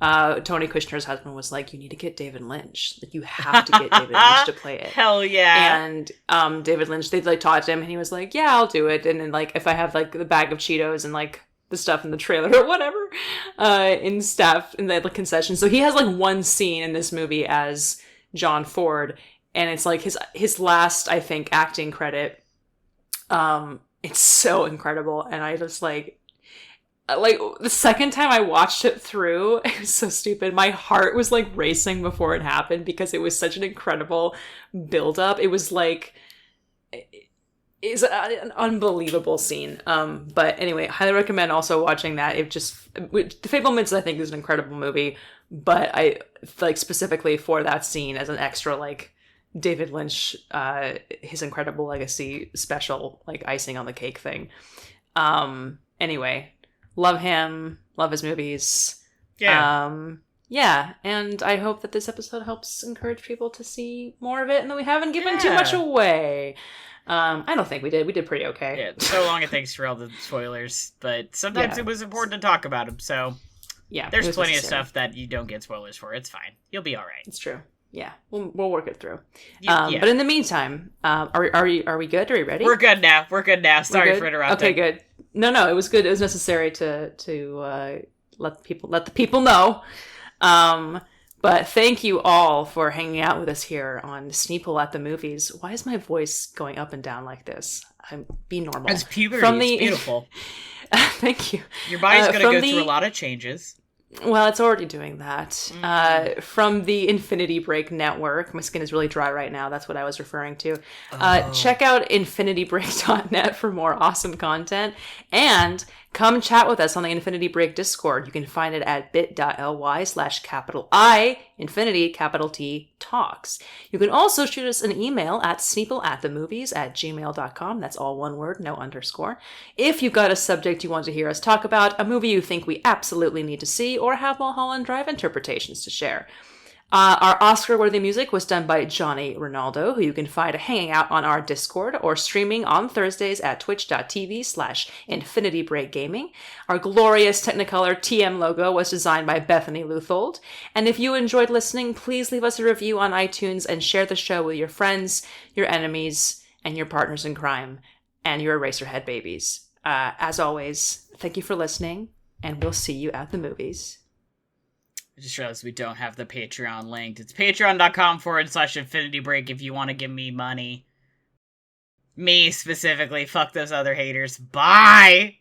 Tony Kushner's husband, was like, you need to get David Lynch. Like, you have to get David Lynch to play it. Hell yeah. And David Lynch, they like talked to him, and he was like, yeah, I'll do it. And then like, if I have like the bag of Cheetos and like the stuff in the trailer or whatever, in the concession. So he has like one scene in this movie as John Ford, and it's like his last, I think, acting credit. It's so incredible, and I just like the second time I watched it through, it was so stupid. My heart was like racing before it happened because it was such an incredible build-up. It was like, it's an unbelievable scene. But anyway, highly recommend also watching that. The Fabelmans, I think, is an incredible movie, but I like specifically for that scene as an extra like David Lynch, his incredible legacy special, like icing on the cake thing. Anyway, love him, love his movies. Yeah, and I hope that this episode helps encourage people to see more of it and that we haven't given too much away. I don't think we did. We did pretty okay. Yeah, so long and thanks for all the spoilers, but sometimes it was important to talk about them, so yeah, there's plenty of stuff that you don't get spoilers for. It's fine. You'll be all right. It's true. Yeah, we'll work it through. But in the meantime, are we good? Are we ready? We're good now. Sorry for interrupting. Okay, good. No, it was good. It was necessary to let the people know. But thank you all for hanging out with us here on Sneople at the Movies. Why is my voice going up and down like this? Be normal. It's puberty. It's beautiful. Thank you. Your body's going to go through a lot of changes. Well, it's already doing that. From the Infinity Break Network. My skin is really dry right now. That's what I was referring to. Check out infinitybreak.net for more awesome content. And come chat with us on the Infinity Break Discord. You can find it at bit.ly/I, Infinity, capital T, Talks. You can also shoot us an email at sneopleatthemovies@gmail.com. That's all one word, no underscore. If you've got a subject you want to hear us talk about, a movie you think we absolutely need to see, or have Mulholland Drive interpretations to share. Our Oscar-worthy music was done by Johnny Ronaldo, who you can find hanging out on our Discord or streaming on Thursdays at twitch.tv/InfinityBreakGaming. Our glorious Technicolor TM logo was designed by Bethany Luthold. And if you enjoyed listening, please leave us a review on iTunes and share the show with your friends, your enemies, and your partners in crime, and your Eraserhead babies. As always, thank you for listening, and we'll see you at the movies. I just realized we don't have the Patreon linked. It's patreon.com/InfinityBreak if you want to give me money. Me, specifically. Fuck those other haters. Bye!